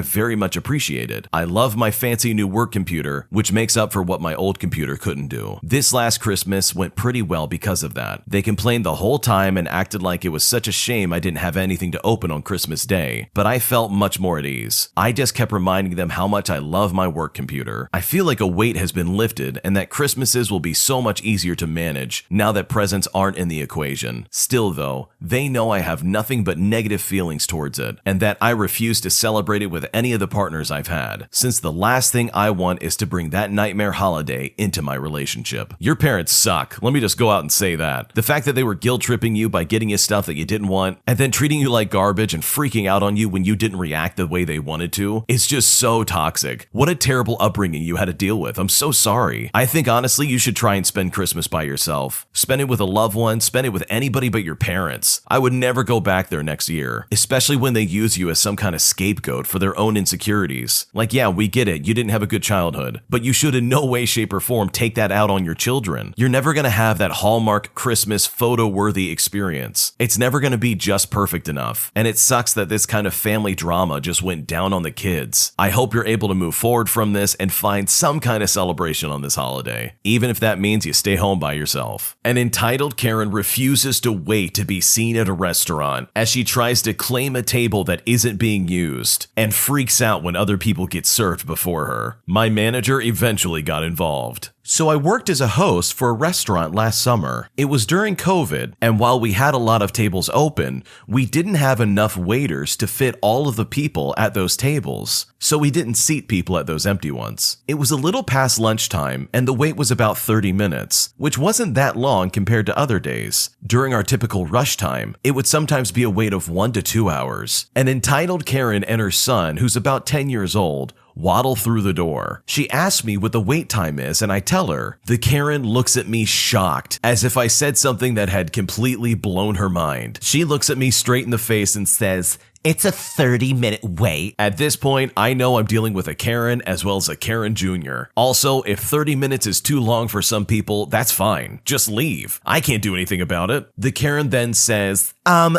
very much appreciated. I love my fancy new work computer, which makes up for what my old computer couldn't do. This last Christmas went pretty well because of that. They complained the whole time and acted like it was such a shame I didn't have anything to open on Christmas Day, but I felt much more at ease. I just kept reminding them how much I love my work computer. I feel like a weight has been lifted and that Christmases will be so much easier to manage now that presents aren't in the equation. Still though, they know I have nothing but negative feelings towards it and that I refuse to celebrate it with any of the partners I've had, since the last thing I want is to bring that nightmare holiday into my relationship. Your parents suck. Let me just go out and say that. The fact that they were guilt-tripping you by getting you stuff that you didn't want and then treating you like garbage and freaking out on you when you didn't react the way they wanted to is just so toxic. What a terrible upbringing you had to deal with. I'm so sorry. I think honestly you should try and spend Christmas by yourself. Spend it with a loved one, spend it with anybody but your parents. I would never go back there next year, especially when they use you as some kind of scapegoat for their own insecurities. Like, yeah, we get it, you didn't have a good childhood, but you should in no way, shape, or form take that out on your children. You're never gonna have that Hallmark Christmas photo-worthy experience. It's never gonna be just perfect enough, and it sucks that this kind of family drama just went down on the kids. I hope you're able to move forward from this and find some kind of celebration on this holiday, even if that means you stay home by yourself. An entitled Karen refuses to wait to be seen at a restaurant as she tries to claim a table that isn't being used and freaks out when other people get served before her. My manager eventually got involved. So I worked as a host for a restaurant last summer. It was during COVID, and while we had a lot of tables open, we didn't have enough waiters to fit all of the people at those tables. So we didn't seat people at those empty ones. It was a little past lunchtime, and the wait was about 30 minutes, which wasn't that long compared to other days. During our typical rush time, it would sometimes be a wait of 1 to 2 hours. An entitled Karen and her son, who's about 10 years old, waddle through the door. She asks me what the wait time is, and I tell her. The Karen looks at me shocked, as if I said something that had completely blown her mind. She looks at me straight in the face and says, "It's a 30-minute wait." At this point, I know I'm dealing with a Karen as well as a Karen Jr. Also, if 30 minutes is too long for some people, that's fine. Just leave. I can't do anything about it. The Karen then says,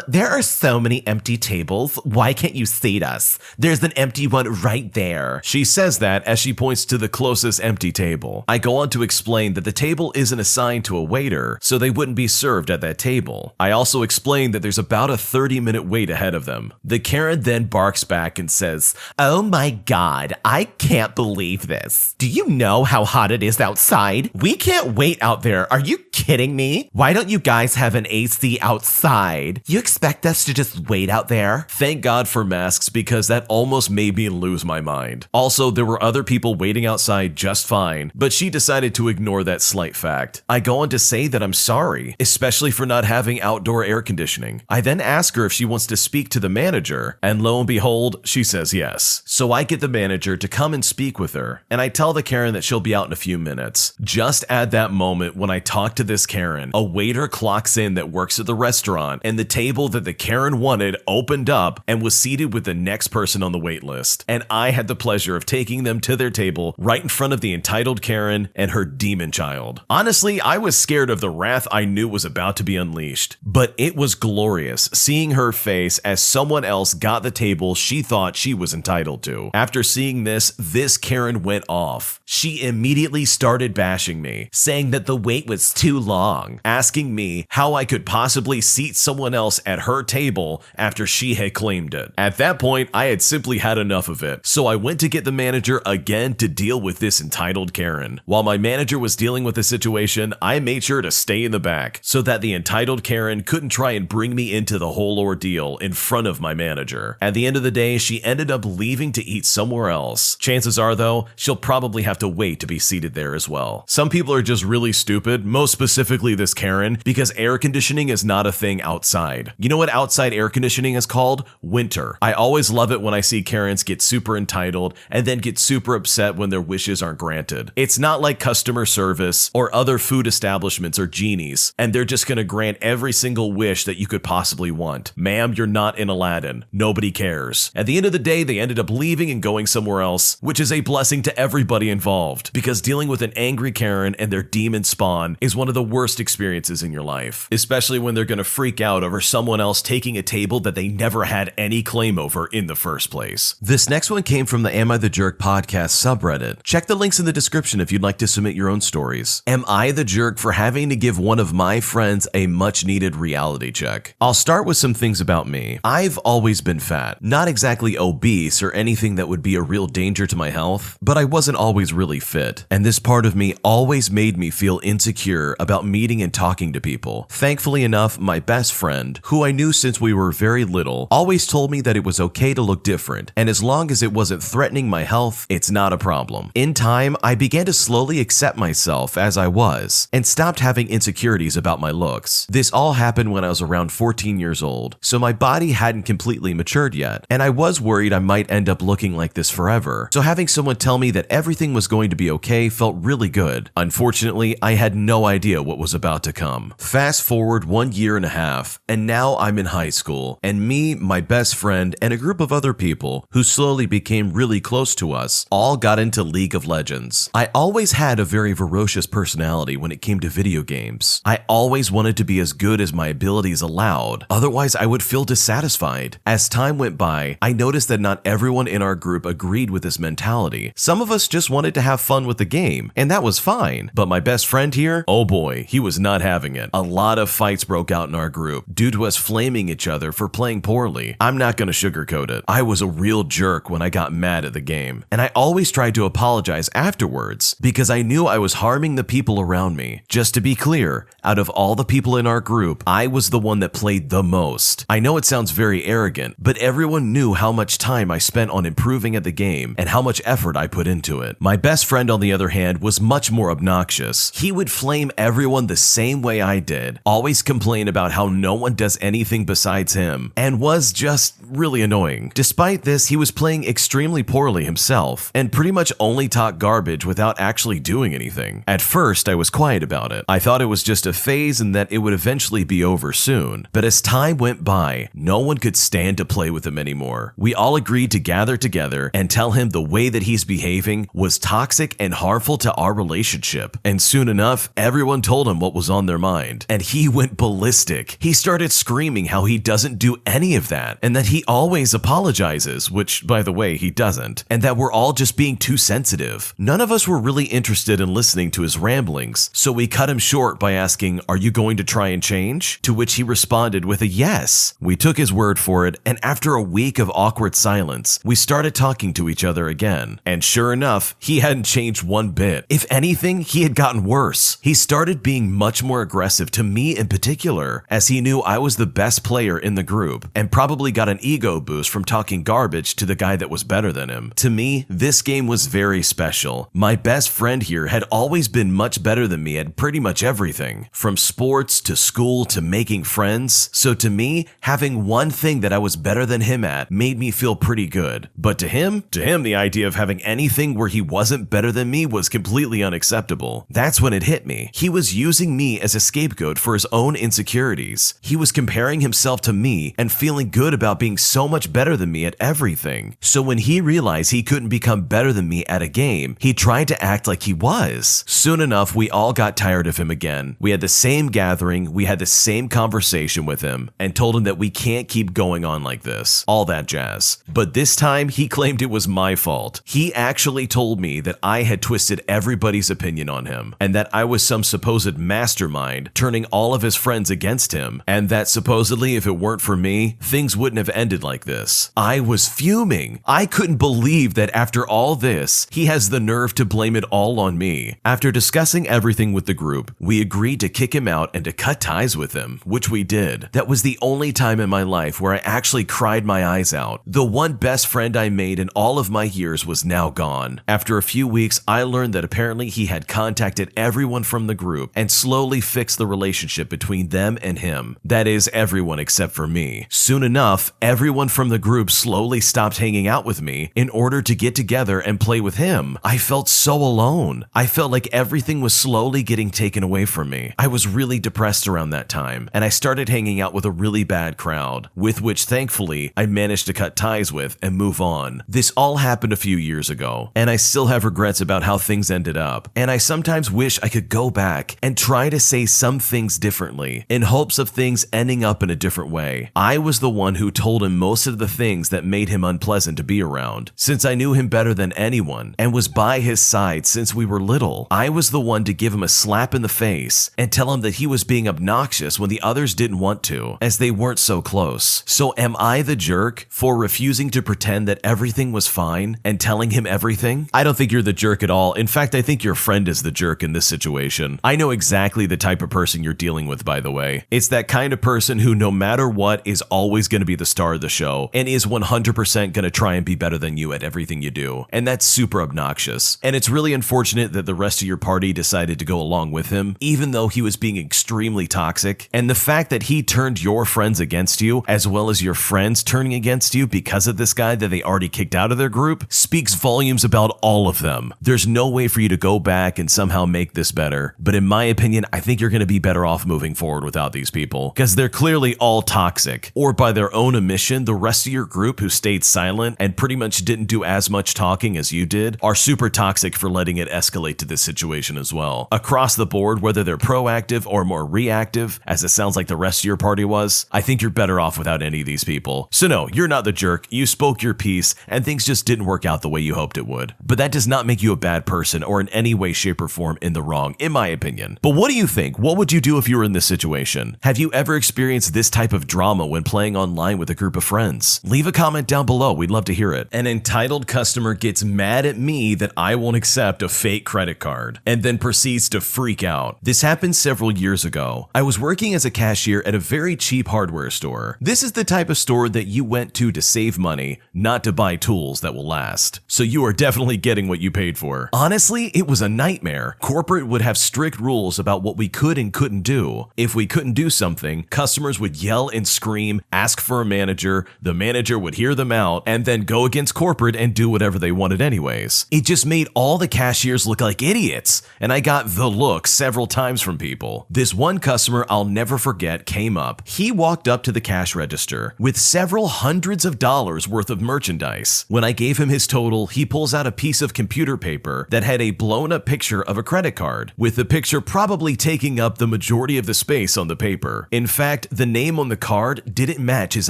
there are so many empty tables. Why can't you seat us? There's an empty one right there. She says that as she points to the closest empty table. I go on to explain that the table isn't assigned to a waiter, so they wouldn't be served at that table. I also explain that there's about a 30-minute wait ahead of them. The Karen then barks back and says, "Oh my God, I can't believe this. Do you know how hot it is outside? We can't wait out there. Are you kidding me? Why don't you guys have an AC outside? You expect us to just wait out there?" Thank God for masks, because that almost made me lose my mind. Also, there were other people waiting outside just fine, but she decided to ignore that slight fact. I go on to say that I'm sorry, especially for not having outdoor air conditioning. I then ask her if she wants to speak to the manager, and lo and behold, she says yes. So I get the manager to come and speak with her, and I tell the Karen that she'll be out in a few minutes. Just at that moment when I talk to this Karen, a waiter clocks in that works at the restaurant, and the table that the Karen wanted opened up and was seated with the next person on the wait list. And I had the pleasure of taking them to their table right in front of the entitled Karen and her demon child. Honestly, I was scared of the wrath I knew was about to be unleashed, but it was glorious seeing her face as someone else got the table she thought she was entitled to. After seeing this Karen went off. She immediately started bashing me, saying that the wait was too long, asking me how I could possibly seat someone else at her table after she had claimed it. At that point, I had simply had enough of it, so I went to get the manager again to deal with this entitled Karen. While my manager was dealing with the situation, I made sure to stay in the back so that the entitled Karen couldn't try and bring me into the whole ordeal in front of my manager. At the end of the day, she ended up leaving to eat somewhere else. Chances are, though, she'll probably have to wait to be seated there as well. Some people are just really stupid, most specifically this Karen, because air conditioning is not a thing outside. You know what outside air conditioning is called? Winter. I always love it when I see Karens get super entitled and then get super upset when their wishes aren't granted. It's not like customer service or other food establishments or genies, and they're just gonna grant every single wish that you could possibly want. Ma'am, you're not in Aladdin. Nobody cares. At the end of the day, they ended up leaving and going somewhere else, which is a blessing to everybody involved, because dealing with an angry Karen and their demon spawn is one of the worst experiences in your life, especially when they're gonna freak out over someone else taking a table that they never had any claim over in the first place. This next one came from the Am I the Jerk podcast subreddit. Check the links in the description if you'd like to submit your own stories. Am I the jerk for having to give one of my friends a much needed reality check? I'll start with some things about me. I've always been fat, not exactly obese or anything that would be a real danger to my health, but I wasn't always really fit, and this part of me always made me feel insecure about meeting and talking to people. Thankfully enough, my best friend, who I knew since we were very little, always told me that it was okay to look different, and as long as it wasn't threatening my health, it's not a problem. In time, I began to slowly accept myself as I was, and stopped having insecurities about my looks. This all happened when I was around 14 years old, so my body hadn't completely matured yet, and I was worried I might end up looking like this forever. So having someone tell me that everything was going to be okay felt really good. Unfortunately, I had no idea what was about to come. Fast forward 1.5 years, and now I'm in high school, and me, my best friend, and a group of other people who slowly became really close to us all got into League of Legends. I always had a very ferocious personality when it came to video games. I always wanted to be as good as my abilities allowed, otherwise I would feel dissatisfied. point. As time went by, I noticed that not everyone in our group agreed with this mentality. Some of us just wanted to have fun with the game, and that was fine. But my best friend here, oh boy, he was not having it. A lot of fights broke out in our group due to us flaming each other for playing poorly. I'm not gonna sugarcoat it. I was a real jerk when I got mad at the game, and I always tried to apologize afterwards because I knew I was harming the people around me. Just to be clear, out of all the people in our group, I was the one that played the most. I know it sounds very arrogant, but everyone knew how much time I spent on improving at the game and how much effort I put into it. My best friend, on the other hand, was much more obnoxious. He would flame everyone the same way I did, always complain about how no one does anything besides him, and was just really annoying. Despite this, he was playing extremely poorly himself, and pretty much only talked garbage without actually doing anything. At first, I was quiet about it. I thought it was just a phase and that it would eventually be over soon. But as time went by, no one could stand to play with him anymore. We all agreed to gather together and tell him the way that he's behaving was toxic and harmful to our relationship. And soon enough, everyone told him what was on their mind, and he went ballistic. He started screaming how he doesn't do any of that, and that he always apologizes, which, by the way, he doesn't, and that we're all just being too sensitive. None of us were really interested in listening to his ramblings, so we cut him short by asking, "Are you going to try and change?" To which he responded with a yes. We took his word for it, and after a week of awkward silence, we started talking to each other again. And sure enough, he hadn't changed one bit. If anything, he had gotten worse. He started being much more aggressive to me in particular, as he knew I was the best player in the group, and probably got an ego boost from talking garbage to the guy that was better than him. To me, this game was very special. My best friend here had always been much better than me at pretty much everything, from sports to school to making friends. So to me, having one thing that I was better than him at made me feel pretty good. But to him, the idea of having anything where he wasn't better than me was completely unacceptable. That's when it hit me. He was using me as a scapegoat for his own insecurities. He was comparing himself to me and feeling good about being so much better than me at everything. So when he realized he couldn't become better than me at a game, he tried to act like he was. Soon enough, we all got tired of him again. We had the same gathering, we had the same conversation with him, and told him that we can't keep going on like this. All that jazz. But this time, he claimed it was my fault. He actually told me that I had twisted everybody's opinion on him, and that I was some supposed mastermind turning all of his friends against him, and that supposedly if it weren't for me, things wouldn't have ended like this. I was fuming. I couldn't believe that after all this, he has the nerve to blame it all on me. After discussing everything with the group, we agreed to kick him out and to cut ties with him, which we did. That was the only time in my life where I actually cried my eyes out. The one best friend I made in all of my years was now gone. After a few weeks, I learned that apparently he had contacted everyone from the group and slowly fixed the relationship between them and him. That is, everyone except for me. Soon enough, everyone from the group slowly stopped hanging out with me in order to get together and play with him. I felt so alone. I felt like everything was slowly getting taken away from me. I was really depressed around that time, and I started hanging out with a really bad crowd, with which thankfully I managed to cut ties with and move on. This all happened a few years ago, and I still have regrets about how things ended up, and I sometimes wish I could go back and try to say some things differently in hopes of things ending up in a different way. I was the one who told him most of the things that made him unpleasant to be around, since I knew him better than anyone and was by his side since we were little. I was the one to give him a slap in the face and tell him that he was being obnoxious when the others didn't want to, as they weren't so close. So am I the jerk for refusing to pretend that everything was fine and telling him everything? I don't think you're the jerk at all. In fact, I think your friend is the jerk in this situation. I know exactly the type of person you're dealing with, by the way. It's that kind of person who, no matter what, is always going to be the star of the show and is 100% going to try and be better than you at everything you do. And that's super obnoxious. And it's really unfortunate that the rest of your party decided to go along with him, even though he was being extremely toxic. And the fact that he turned your friends against you, as well as your friends turning against you because of this guy that they already kicked out of their group, speaks volumes about all of them. There's no way for you to go back and somehow make this better. But in my opinion, I think you're going to be better off moving forward without these people, because they're clearly all toxic. Or by their own admission, the rest of your group who stayed silent and pretty much didn't do as much talking as you did are super toxic for letting it escalate to this situation as well. Across the board, whether they're proactive or more reactive, as it sounds like the rest of your party was, I think you're better off without any be, these people. So no, you're not the jerk. You spoke your piece and things just didn't work out the way you hoped it would. But that does not make you a bad person or in any way, shape, or form in the wrong, in my opinion. But what do you think? What would you do if you were in this situation? Have you ever experienced this type of drama when playing online with a group of friends? Leave a comment down below. We'd love to hear it. An entitled customer gets mad at me that I won't accept a fake credit card and then proceeds to freak out. This happened several years ago. I was working as a cashier at a very cheap hardware store. This is the type of store that you went to save money, not to buy tools that will last. So you are definitely getting what you paid for. Honestly, it was a nightmare. Corporate would have strict rules about what we could and couldn't do. If we couldn't do something, customers would yell and scream, ask for a manager, the manager would hear them out, and then go against corporate and do whatever they wanted anyways. It just made all the cashiers look like idiots, and I got the look several times from people. This one customer I'll never forget came up. He walked up to the cash register with several hundreds of dollars worth of merchandise. When I gave him his total, he pulls out a piece of computer paper that had a blown up picture of a credit card, with the picture probably taking up the majority of the space on the paper. In fact, the name on the card didn't match his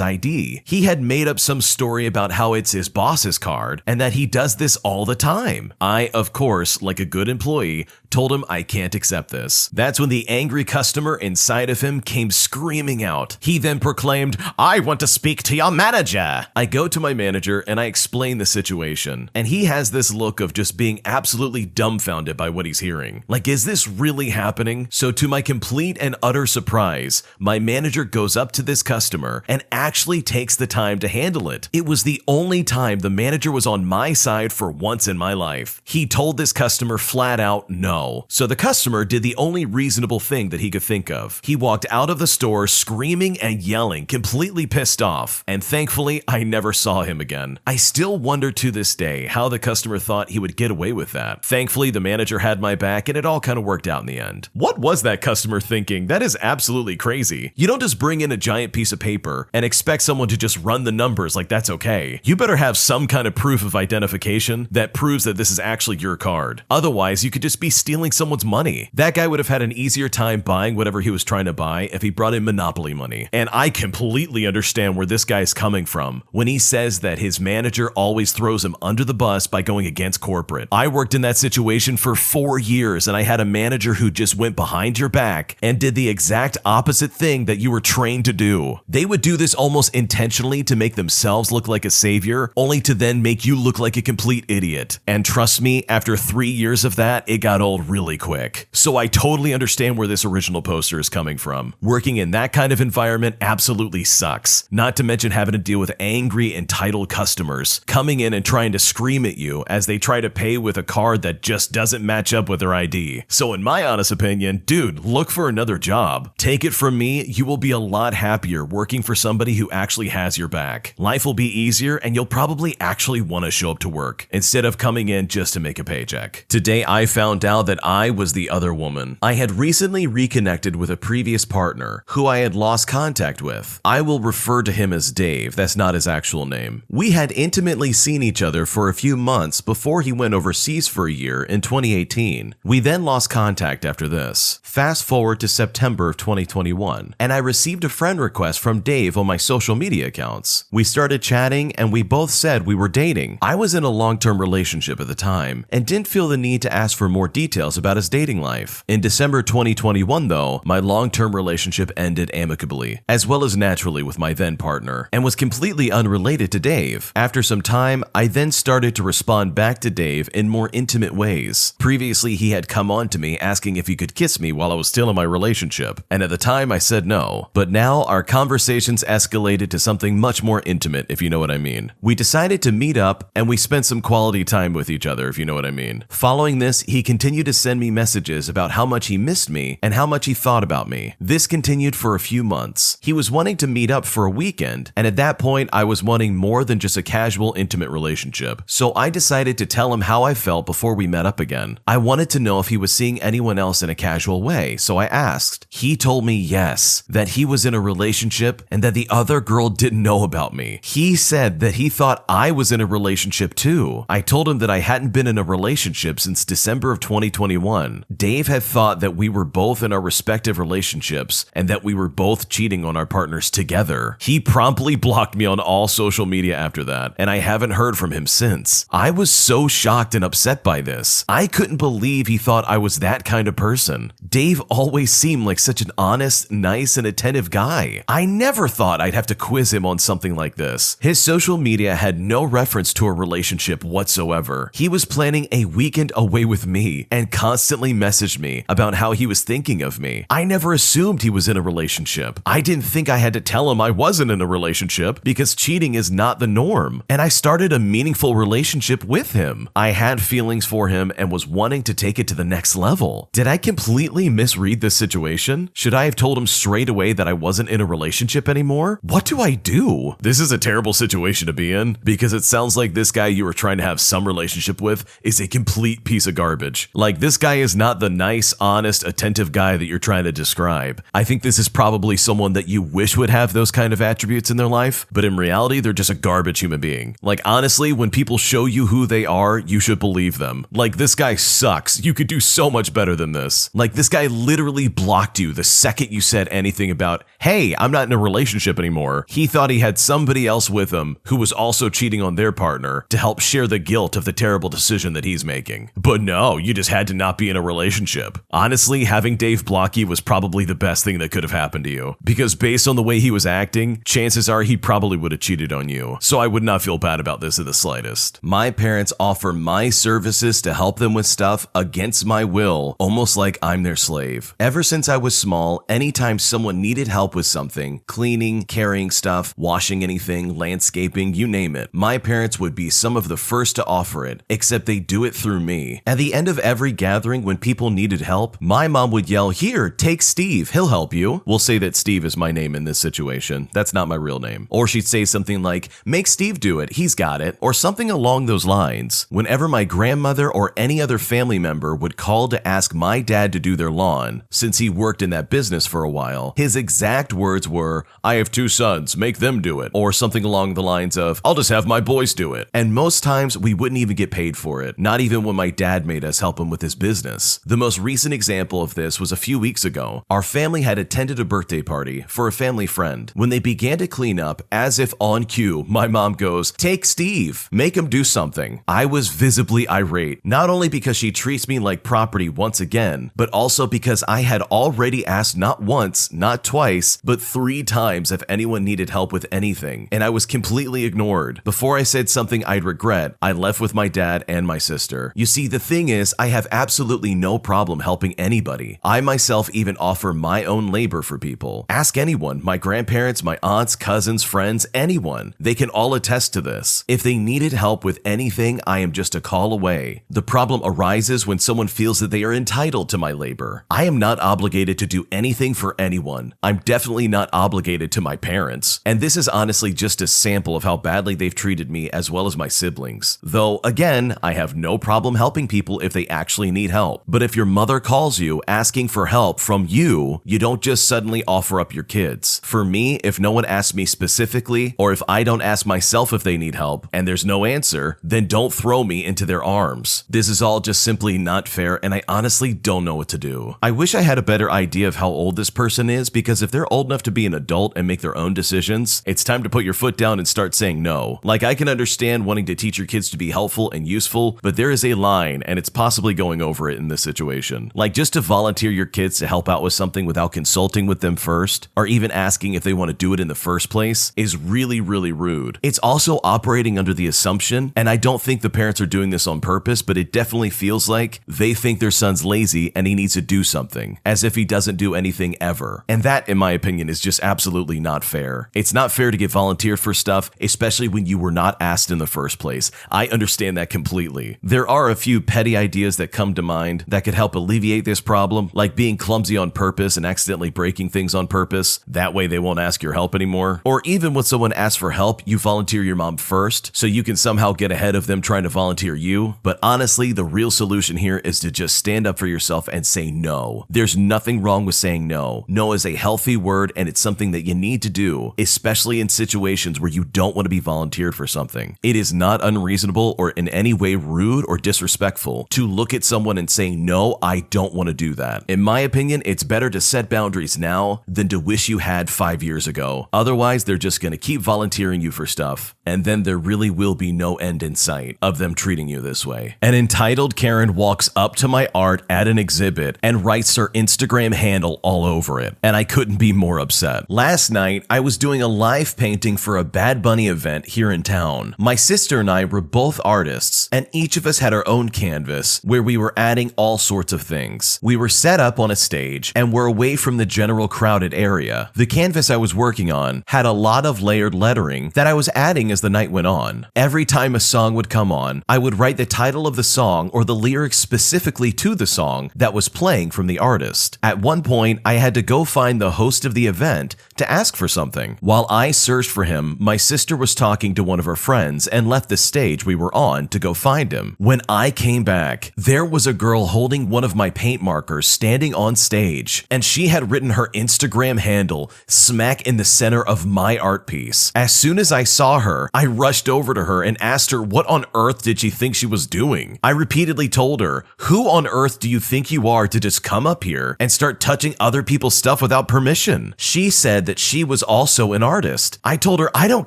ID. He had made up some story about how it's his boss's card and that he does this all the time. I, of course, like a good employee, told him I can't accept this. That's when the angry customer inside of him came screaming out. He then proclaimed, "I want to speak to your manager." I go to my manager and I explain the situation, and he has this look of just being absolutely dumbfounded by what he's hearing. Like, is this really happening? So to my complete and utter surprise, my manager goes up to this customer and actually takes the time to handle it. It was the only time the manager was on my side for once in my life. He told this customer flat out no. So the customer did the only reasonable thing that he could think of. He walked out of the store screaming and yelling, completely pissed off, and thankfully I never saw him again. I still wonder to this day how the customer thought he would get away with that. Thankfully, the manager had my back and it all kind of worked out in the end. What was that customer thinking? That is absolutely crazy. You don't just bring in a giant piece of paper and expect someone to just run the numbers like that's okay. You better have some kind of proof of identification that proves that this is actually your card. Otherwise, you could just be stealing someone's money. That guy would have had an easier time buying whatever he was trying to buy if he brought in Monopoly money. And I completely understand where this guy's coming from when he says that his manager always throws him under the bus by going against corporate. I worked in that situation for 4 years and I had a manager who just went behind your back and did the exact opposite thing that you were trained to do. They would do this almost intentionally to make themselves look like a savior, only to then make you look like a complete idiot. And trust me, after 3 years of that, it got old really quick. So I totally understand where this original poster is coming from. Working in that kind of environment absolutely sucks. Not to mention having to deal with angry, entitled customers coming in and trying to scream at you as they try to pay with a card that just doesn't match up with their ID. So in my honest opinion, dude, look for another job. Take it from me, you will be a lot happier working for somebody who actually has your back. Life will be easier and you'll probably actually want to show up to work instead of coming in just to make a paycheck. Today I found out that I was the other woman. I had recently reconnected with a previous partner who I had lost contact with. I will refer to him as Dave, that's not his actual name. We had intimately seen each other for a few months before he went overseas for a year in 2018. We then lost contact after this. Fast forward to September of 2021, and I received a friend request from Dave on my social media accounts. We started chatting and we both said we were dating. I was in a long-term relationship at the time and didn't feel the need to ask for more details about his dating life. In December 2021 though, my long-term relationship ended amicably, as well as naturally with my then partner, and was completely unrelated to Dave. After some time, I then started to respond back to Dave in more intimate ways. Previously, he had come on to me asking if he could kiss me while I was still in my relationship, and at the time I said no. But now our conversations escalated to something much more intimate, if you know what I mean. We decided to meet up and we spent some quality time with each other, if you know what I mean. Following this, he continued to send me messages about how much he missed me and how much he thought about me. This continued for a few months. He was wanting to meet up for a weekend, and at that point I was wanting more than just a casual, intimate relationship. So I decided to tell him how I felt before we met up again. I wanted to know if he was seeing anyone else in a casual way, so I asked. He told me yes, that he was in a relationship and that the other girl didn't know about me. He said that he thought I was in a relationship too. I told him that I hadn't been in a relationship since December of 2021. Dave had thought that we were both in our respective relationships and that we were both cheating on our partners together. brother. He promptly blocked me on all social media after that, and I haven't heard from him since. I was so shocked and upset by this. I couldn't believe he thought I was that kind of person. Dave always seemed like such an honest, nice, and attentive guy. I never thought I'd have to quiz him on something like this. His social media had no reference to a relationship whatsoever. He was planning a weekend away with me and constantly messaged me about how he was thinking of me. I never assumed he was in a relationship. I didn't think I had to tell him I wasn't in a relationship because cheating is not the norm. And I started a meaningful relationship with him. I had feelings for him and was wanting to take it to the next level. Did I completely misread this situation? Should I have told him straight away that I wasn't in a relationship anymore? What do I do? This is a terrible situation to be in because it sounds like this guy you were trying to have some relationship with is a complete piece of garbage. Like, this guy is not the nice, honest, attentive guy that you're trying to describe. I think this is probably someone that you wish would have those kind of attributes in their life, but in reality, they're just a garbage human being. Like, honestly, when people show you who they are, you should believe them. Like, this guy sucks. You could do so much better than this. Like, this guy literally blocked you the second you said anything about, hey, I'm not in a relationship anymore. He thought he had somebody else with him who was also cheating on their partner to help share the guilt of the terrible decision that he's making. But no, you just had to not be in a relationship. Honestly, having Dave block you was probably the best thing that could have happened to you, because based on the way he was acting, chances are he probably would have cheated on you. So I would not feel bad about this in the slightest. My parents offer my services to help them with stuff against my will, almost like I'm their slave. Ever since I was small, anytime someone needed help with something, cleaning, carrying stuff, washing anything, landscaping, you name it, my parents would be some of the first to offer it, except they do it through me. At the end of every gathering when people needed help, my mom would yell, "Here, take Steve, he'll help you." We'll say that Steve is my name in this situation. That's not my real name. Or she'd say something like, "Make Steve do it, he's got it," or something along those lines. Whenever my grandmother or any other family member would call to ask my dad to do their lawn, since he worked in that business for a while, his exact words were, "I have 2 sons, make them do it," or something along the lines of, "I'll just have my boys do it." And most times we wouldn't even get paid for it, not even when my dad made us help him with his business. The most recent example of this was a few weeks ago. Our family had attended a birthday party for a family friend. When they began to clean up, as if on cue, my mom goes, "Take Steve, make him do something." I was visibly irate, not only because she treats me like property once again, but also because I had already asked not once, not twice, but 3 times if anyone needed help with anything, and I was completely ignored. Before I said something I'd regret, I left with my dad and my sister. You see, the thing is, I have absolutely no problem helping anybody. I myself even offer my own labor for people. Ask anyone, my grandparents, my aunts, cousins, friends, anyone. They can all attest to this. If they needed help with anything, I am just a call away. The problem arises when someone feels that they are entitled to my labor. I am not obligated to do anything for anyone. I'm definitely not obligated to my parents. And this is honestly just a sample of how badly they've treated me as well as my siblings. Though, again, I have no problem helping people if they actually need help. But if your mother calls you asking for help from you, you don't just suddenly offer up your kids. For me, if no one asks me specifically, or if I don't ask myself if they need help, and there's no answer, then don't throw me into their arms. This is all just simply not fair, and I honestly don't know what to do. I wish I had a better idea of how old this person is, because if they're old enough to be an adult and make their own decisions, it's time to put your foot down and start saying no. Like, I can understand wanting to teach your kids to be helpful and useful, but there is a line, and it's possibly going over it in this situation. Like, just to volunteer your kids to help out with something without consulting with them first, or even asking if they want to do it in the first place, is really, really rude. It's also operating under the assumption, and I don't think the parents are doing this on purpose, but it definitely feels like they think their son's lazy and he needs to do something, as if he doesn't do anything ever. And that, in my opinion, is just absolutely not fair. It's not fair to get volunteered for stuff, especially when you were not asked in the first place. I understand that completely. There are a few petty ideas that come to mind that could help alleviate this problem, like being clumsy on purpose and accidentally breaking things on purpose. That way they won't ask your help anymore. Or even when someone asks for help, you volunteer your mom first, so you can somehow get ahead of them trying to volunteer you. But honestly, the real solution here is to just stand up for yourself and say no. There's nothing wrong with saying no. No is a healthy word, and it's something that you need to do, especially in situations where you don't want to be volunteered for something. It is not unreasonable or in any way rude or disrespectful to look at someone and say, "No, I don't want to do that." In my opinion, it's better to set boundaries now than to wish you had 5 years ago. ago. Otherwise, they're just gonna keep volunteering you for stuff. And then there really will be no end in sight of them treating you this way. An entitled Karen walks up to my art at an exhibit and writes her Instagram handle all over it. And I couldn't be more upset. Last night, I was doing a live painting for a Bad Bunny event here in town. My sister and I were both artists, and each of us had our own canvas where we were adding all sorts of things. We were set up on a stage and were away from the general crowded area. The canvas I was working on had a lot of layered lettering that I was adding as the night went on. Every time a song would come on, I would write the title of the song or the lyrics specifically to the song that was playing from the artist. At one point, I had to go find the host of the event to ask for something. While I searched for him, my sister was talking to one of her friends and left the stage we were on to go find him. When I came back, there was a girl holding one of my paint markers standing on stage, and she had written her Instagram handle smack in the center of my art piece. As soon as I saw her, I rushed over to her and asked her what on earth did she think she was doing. I repeatedly told her, "Who on earth do you think you are to just come up here and start touching other people's stuff without permission?" She said that she was also an artist. I told her, "I don't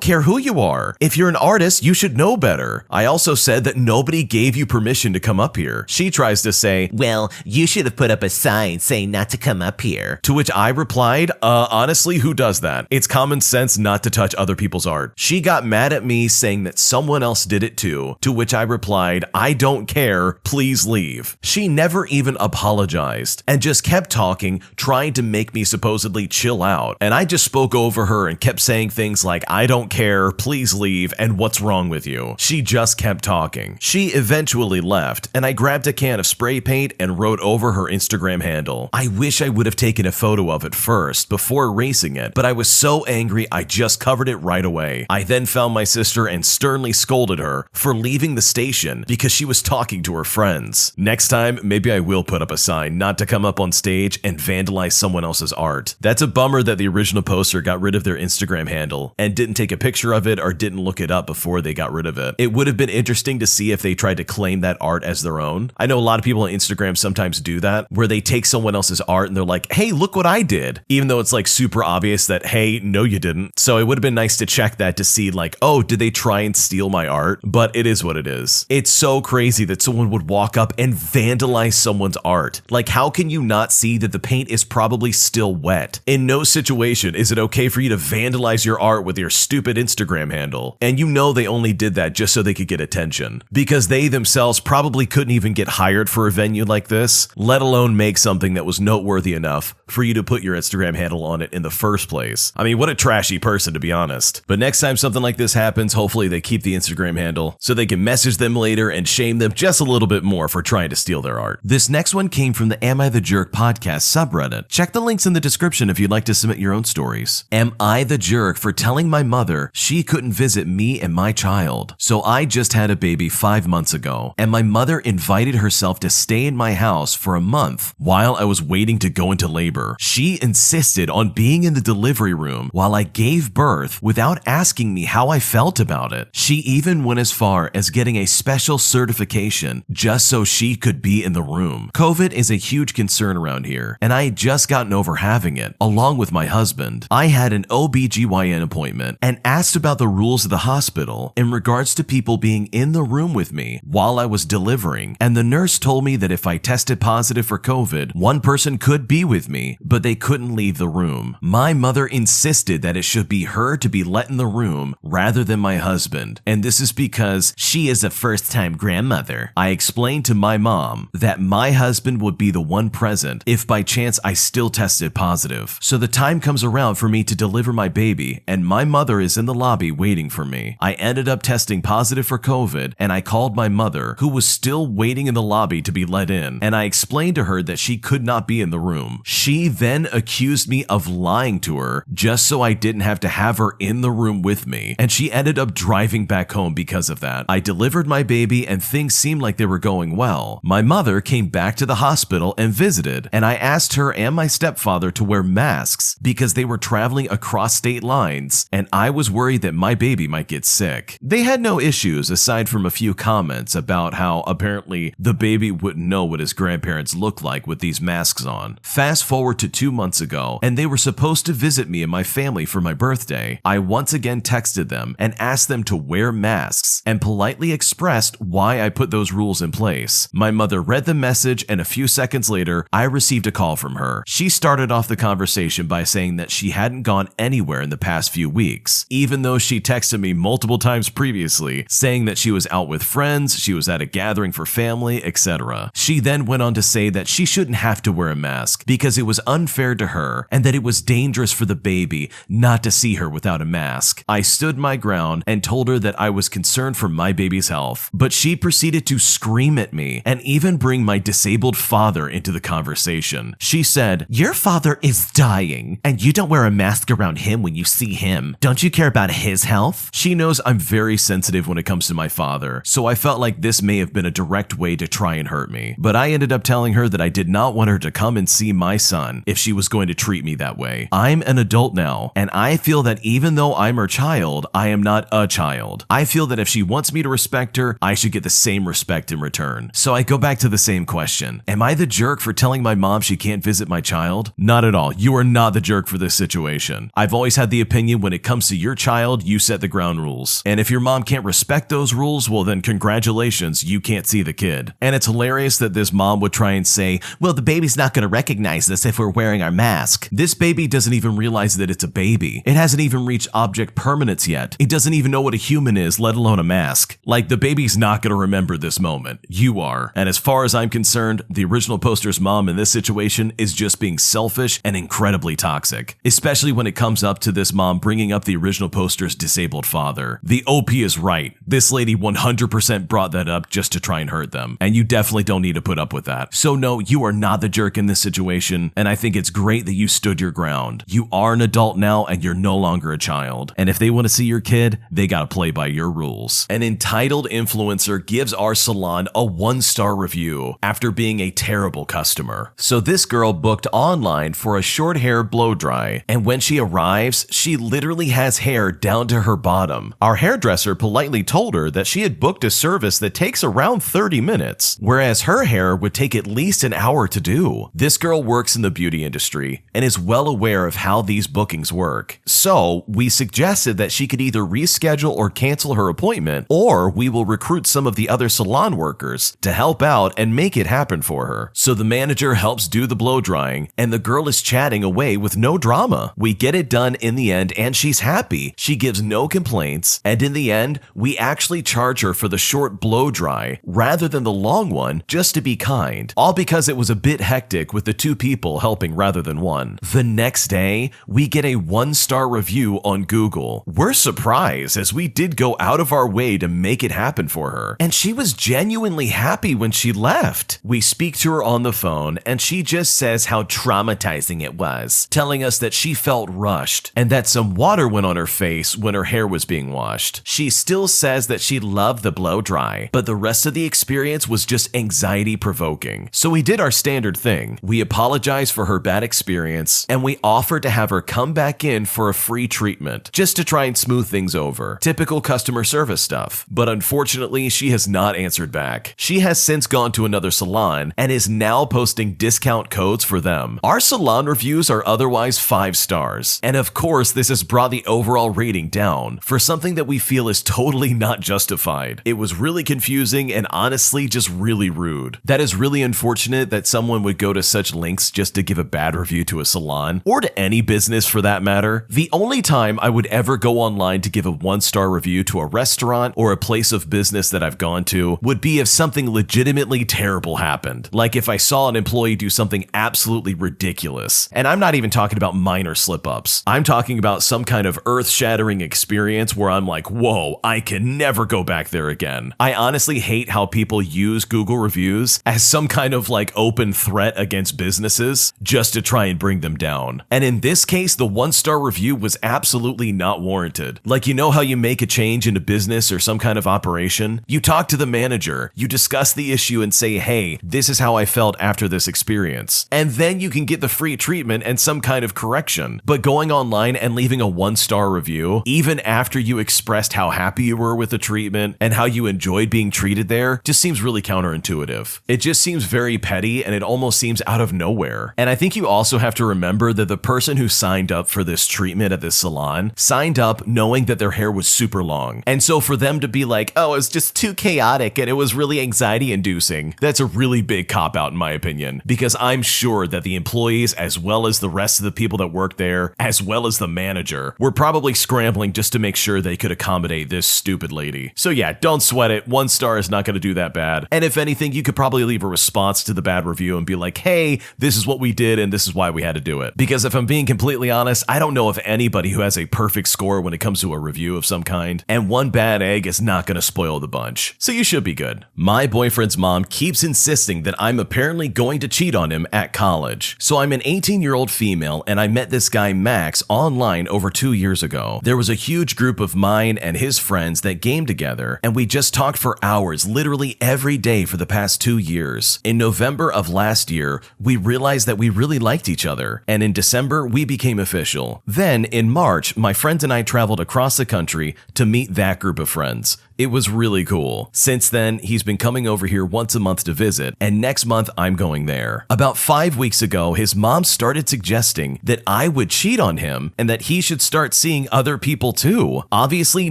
care who you are. If you're an artist, you should know better." I also said that nobody gave you permission to come up here. She tries to say, "Well, you should have put up a sign saying not to come up here." To which I replied, honestly, who does that? It's common sense not to touch other people's art. She got mad at me saying that someone else did it too, to which I replied, "I don't care, please leave." She never even apologized and just kept talking, trying to make me supposedly chill out. And I just spoke over her and kept saying things like, "I don't care, please leave, and what's wrong with you?" She just kept talking. She eventually left, and I grabbed a can of spray paint and wrote over her Instagram handle. I wish I would have taken a photo of it first before erasing it, but I was so angry I just covered it right away. I then found my sister and sternly scolded her for leaving the station because she was talking to her friends. Next time, maybe I will put up a sign not to come up on stage and vandalize someone else's art. That's a bummer that the original poster got rid of their Instagram handle and didn't take a picture of it or didn't look it up before they got rid of it. It would have been interesting to see if they tried to claim that art as their own. I know a lot of people on Instagram sometimes do that, where they take someone else's art and they're like, "Hey, look what I did," even though it's like super obvious that, hey, no you didn't. So it would have been nice to check that to see like, oh, did they try and steal my art? But it is what it is. It's so crazy that someone would walk up and vandalize someone's art. Like, how can you not see that the paint is probably still wet? In no situation is it okay for you to vandalize your art with your stupid Instagram handle. And you know they only did that just so they could get attention, because they themselves probably couldn't even get hired for a venue like this, let alone make something that was noteworthy enough for you to put your Instagram handle on it in the first place. I mean, what a trashy person, to be honest. But next time something like this happens, hopefully they keep the Instagram handle so they can message them later and shame them just a little bit more for trying to steal their art. This next one came from the Am I the Jerk podcast subreddit. Check the links in the description if you'd like to submit your own stories. Am I the jerk for telling my mother she couldn't visit me and my child? So I just had a baby 5 months ago, and my mother invited herself to stay in my house for a month while I was waiting to go into labor. She insisted on being in the delivery room while I gave birth without asking me how I felt about it. She even went as far as getting a special certification just so she could be in the room. COVID is a huge concern around here, and I had just gotten over having it, along with my husband. I had an OBGYN appointment and asked about the rules of the hospital in regards to people being in the room with me while I was delivering, and the nurse told me that if I tested positive for COVID, one person could be with me, but they couldn't leave the room. My mother insisted that it should be her to be let in the room rather than my husband, and this is because she is a first-time grandmother. I explained to my mom that my husband would be the one present if by chance I still tested positive. So the time comes around for me to deliver my baby, and my mother is in the lobby waiting for me. I ended up testing positive for COVID, and I called my mother, who was still waiting in the lobby to be let in, and I explained to her that she could not be in the room. She then accused me of lying to her just so I didn't have to have her in the room with me, and she ended up driving back home because of that. I delivered my baby and things seemed like they were going well. My mother came back to the hospital and visited, and I asked her and my stepfather to wear masks because they were traveling across state lines, and I was worried that my baby might get sick. They had no issues aside from a few comments about how apparently the baby wouldn't know what his grandparents looked like with these masks on. Fast forward to 2 months ago, and they were supposed to visit me me and my family for my birthday, I once again texted them and asked them to wear masks and politely expressed why I put those rules in place. My mother read the message, and a few seconds later, I received a call from her. She started off the conversation by saying that she hadn't gone anywhere in the past few weeks, even though she texted me multiple times previously saying that she was out with friends, she was at a gathering for family, etc. She then went on to say that she shouldn't have to wear a mask because it was unfair to her and that it was dangerous for the baby not to see her without a mask. I stood my ground and told her that I was concerned for my baby's health, but she proceeded to scream at me and even bring my disabled father into the conversation. She said, "Your father is dying, and you don't wear a mask around him when you see him. Don't you care about his health?" She knows I'm very sensitive when it comes to my father, so I felt like this may have been a direct way to try and hurt me. But I ended up telling her that I did not want her to come and see my son if she was going to treat me that way. I'm an adult now, and I feel that even though I'm her child, I am not a child. I feel that if she wants me to respect her, I should get the same respect in return. So I go back to the same question. Am I the jerk for telling my mom she can't visit my child? Not at all. You are not the jerk for this situation. I've always had the opinion when it comes to your child, you set the ground rules. And if your mom can't respect those rules, well then congratulations, you can't see the kid. And it's hilarious that this mom would try and say, well, the baby's not going to recognize us if we're wearing our mask. This baby doesn't even realize that it's a baby. It hasn't even reached object permanence yet. It doesn't even know what a human is, let alone a mask. Like, the baby's not going to remember this moment. You are. And as far as I'm concerned, the original poster's mom in this situation is just being selfish and incredibly toxic, especially when it comes up to this mom bringing up the original poster's disabled father. The OP is right. This lady 100% brought that up just to try and hurt them, and you definitely don't need to put up with that. So no, you are not the jerk in this situation, and I think it's great that you stood your ground. You are an adult now, and you're no longer a child. And if they want to see your kid, they gotta play by your rules. An entitled influencer gives our salon a 1-star review after being a terrible customer. So this girl booked online for a short hair blow dry, and when she arrives, she literally has hair down to her bottom. Our hairdresser politely told her that she had booked a service that takes around 30 minutes, whereas her hair would take at least an hour to do. This girl works in the beauty industry and is well aware of how these bookings work. So we suggested that she could either reschedule or cancel her appointment, or we will recruit some of the other salon workers to help out and make it happen for her. So the manager helps do the blow drying, and the girl is chatting away with no drama. We get it done in the end, and she's happy. She gives no complaints, and in the end, we actually charge her for the short blow dry rather than the long one, just to be kind. All because it was a bit hectic with the 2 people helping rather than one. The next day, we get a 1-star review on Google. We're surprised, as we did go out of our way to make it happen for her, and she was genuinely happy when she left. We speak to her on the phone, and she just says how traumatizing it was, telling us that she felt rushed and that some water went on her face when her hair was being washed. She still says that she loved the blow dry, but the rest of the experience was just anxiety provoking. So we did our standard thing. We apologized for her bad experience, and we offered to have her come back in for a free treatment, just to try and smooth things over. Typical customer service stuff. But unfortunately, she has not answered back. She has since gone to another salon and is now posting discount codes for them. Our salon reviews are otherwise 5 stars. And of course, this has brought the overall rating down for something that we feel is totally not justified. It was really confusing and honestly just really rude. That is really unfortunate that someone would go to such lengths just to give a bad review to a salon, or to any business for that matter. The only time I would ever go online to give a 1-star review to a restaurant or a place of business that I've gone to would be if something legitimately terrible happened. Like if I saw an employee do something absolutely ridiculous. And I'm not even talking about minor slip-ups. I'm talking about some kind of earth-shattering experience where I'm like, whoa, I can never go back there again. I honestly hate how people use Google reviews as some kind of like open threat against businesses just to try and bring them down. And in this case, the 1-star review was absolutely not warranted. Like, you know how you make a change in a business or some kind of operation? You talk to the manager, you discuss the issue and say, hey, this is how I felt after this experience. And then you can get the free treatment and some kind of correction. But going online and leaving a 1-star review, even after you expressed how happy you were with the treatment and how you enjoyed being treated there, just seems really counterintuitive. It just seems very petty, and it almost seems out of nowhere. And I think you also have to remember that the person who signed signed up for this treatment at this salon signed up knowing that their hair was super long. And so for them to be like, oh, it was just too chaotic and it was really anxiety inducing, that's a really big cop out in my opinion, because I'm sure that the employees, as well as the rest of the people that work there, as well as the manager, were probably scrambling just to make sure they could accommodate this stupid lady. So yeah, don't sweat it. 1 star is not going to do that bad. And if anything, you could probably leave a response to the bad review and be like, hey, this is what we did and this is why we had to do it. Because if I'm being completely honest, I don't know of anybody who has a perfect score when it comes to a review of some kind, and 1 bad egg is not going to spoil the bunch. So you should be good. My boyfriend's mom keeps insisting that I'm apparently going to cheat on him at college. So I'm an 18-year-old female and I met this guy Max online over 2 years ago. There was a huge group of mine and his friends that gamed together, and we just talked for hours literally every day for the past 2 years. In November of last year, we realized that we really liked each other, and in December, we became official. Then, in March, my friends and I traveled across the country to meet that group of friends. It was really cool. Since then, he's been coming over here once a month to visit, and next month I'm going there. About 5 weeks ago, his mom started suggesting that I would cheat on him and that he should start seeing other people too. Obviously,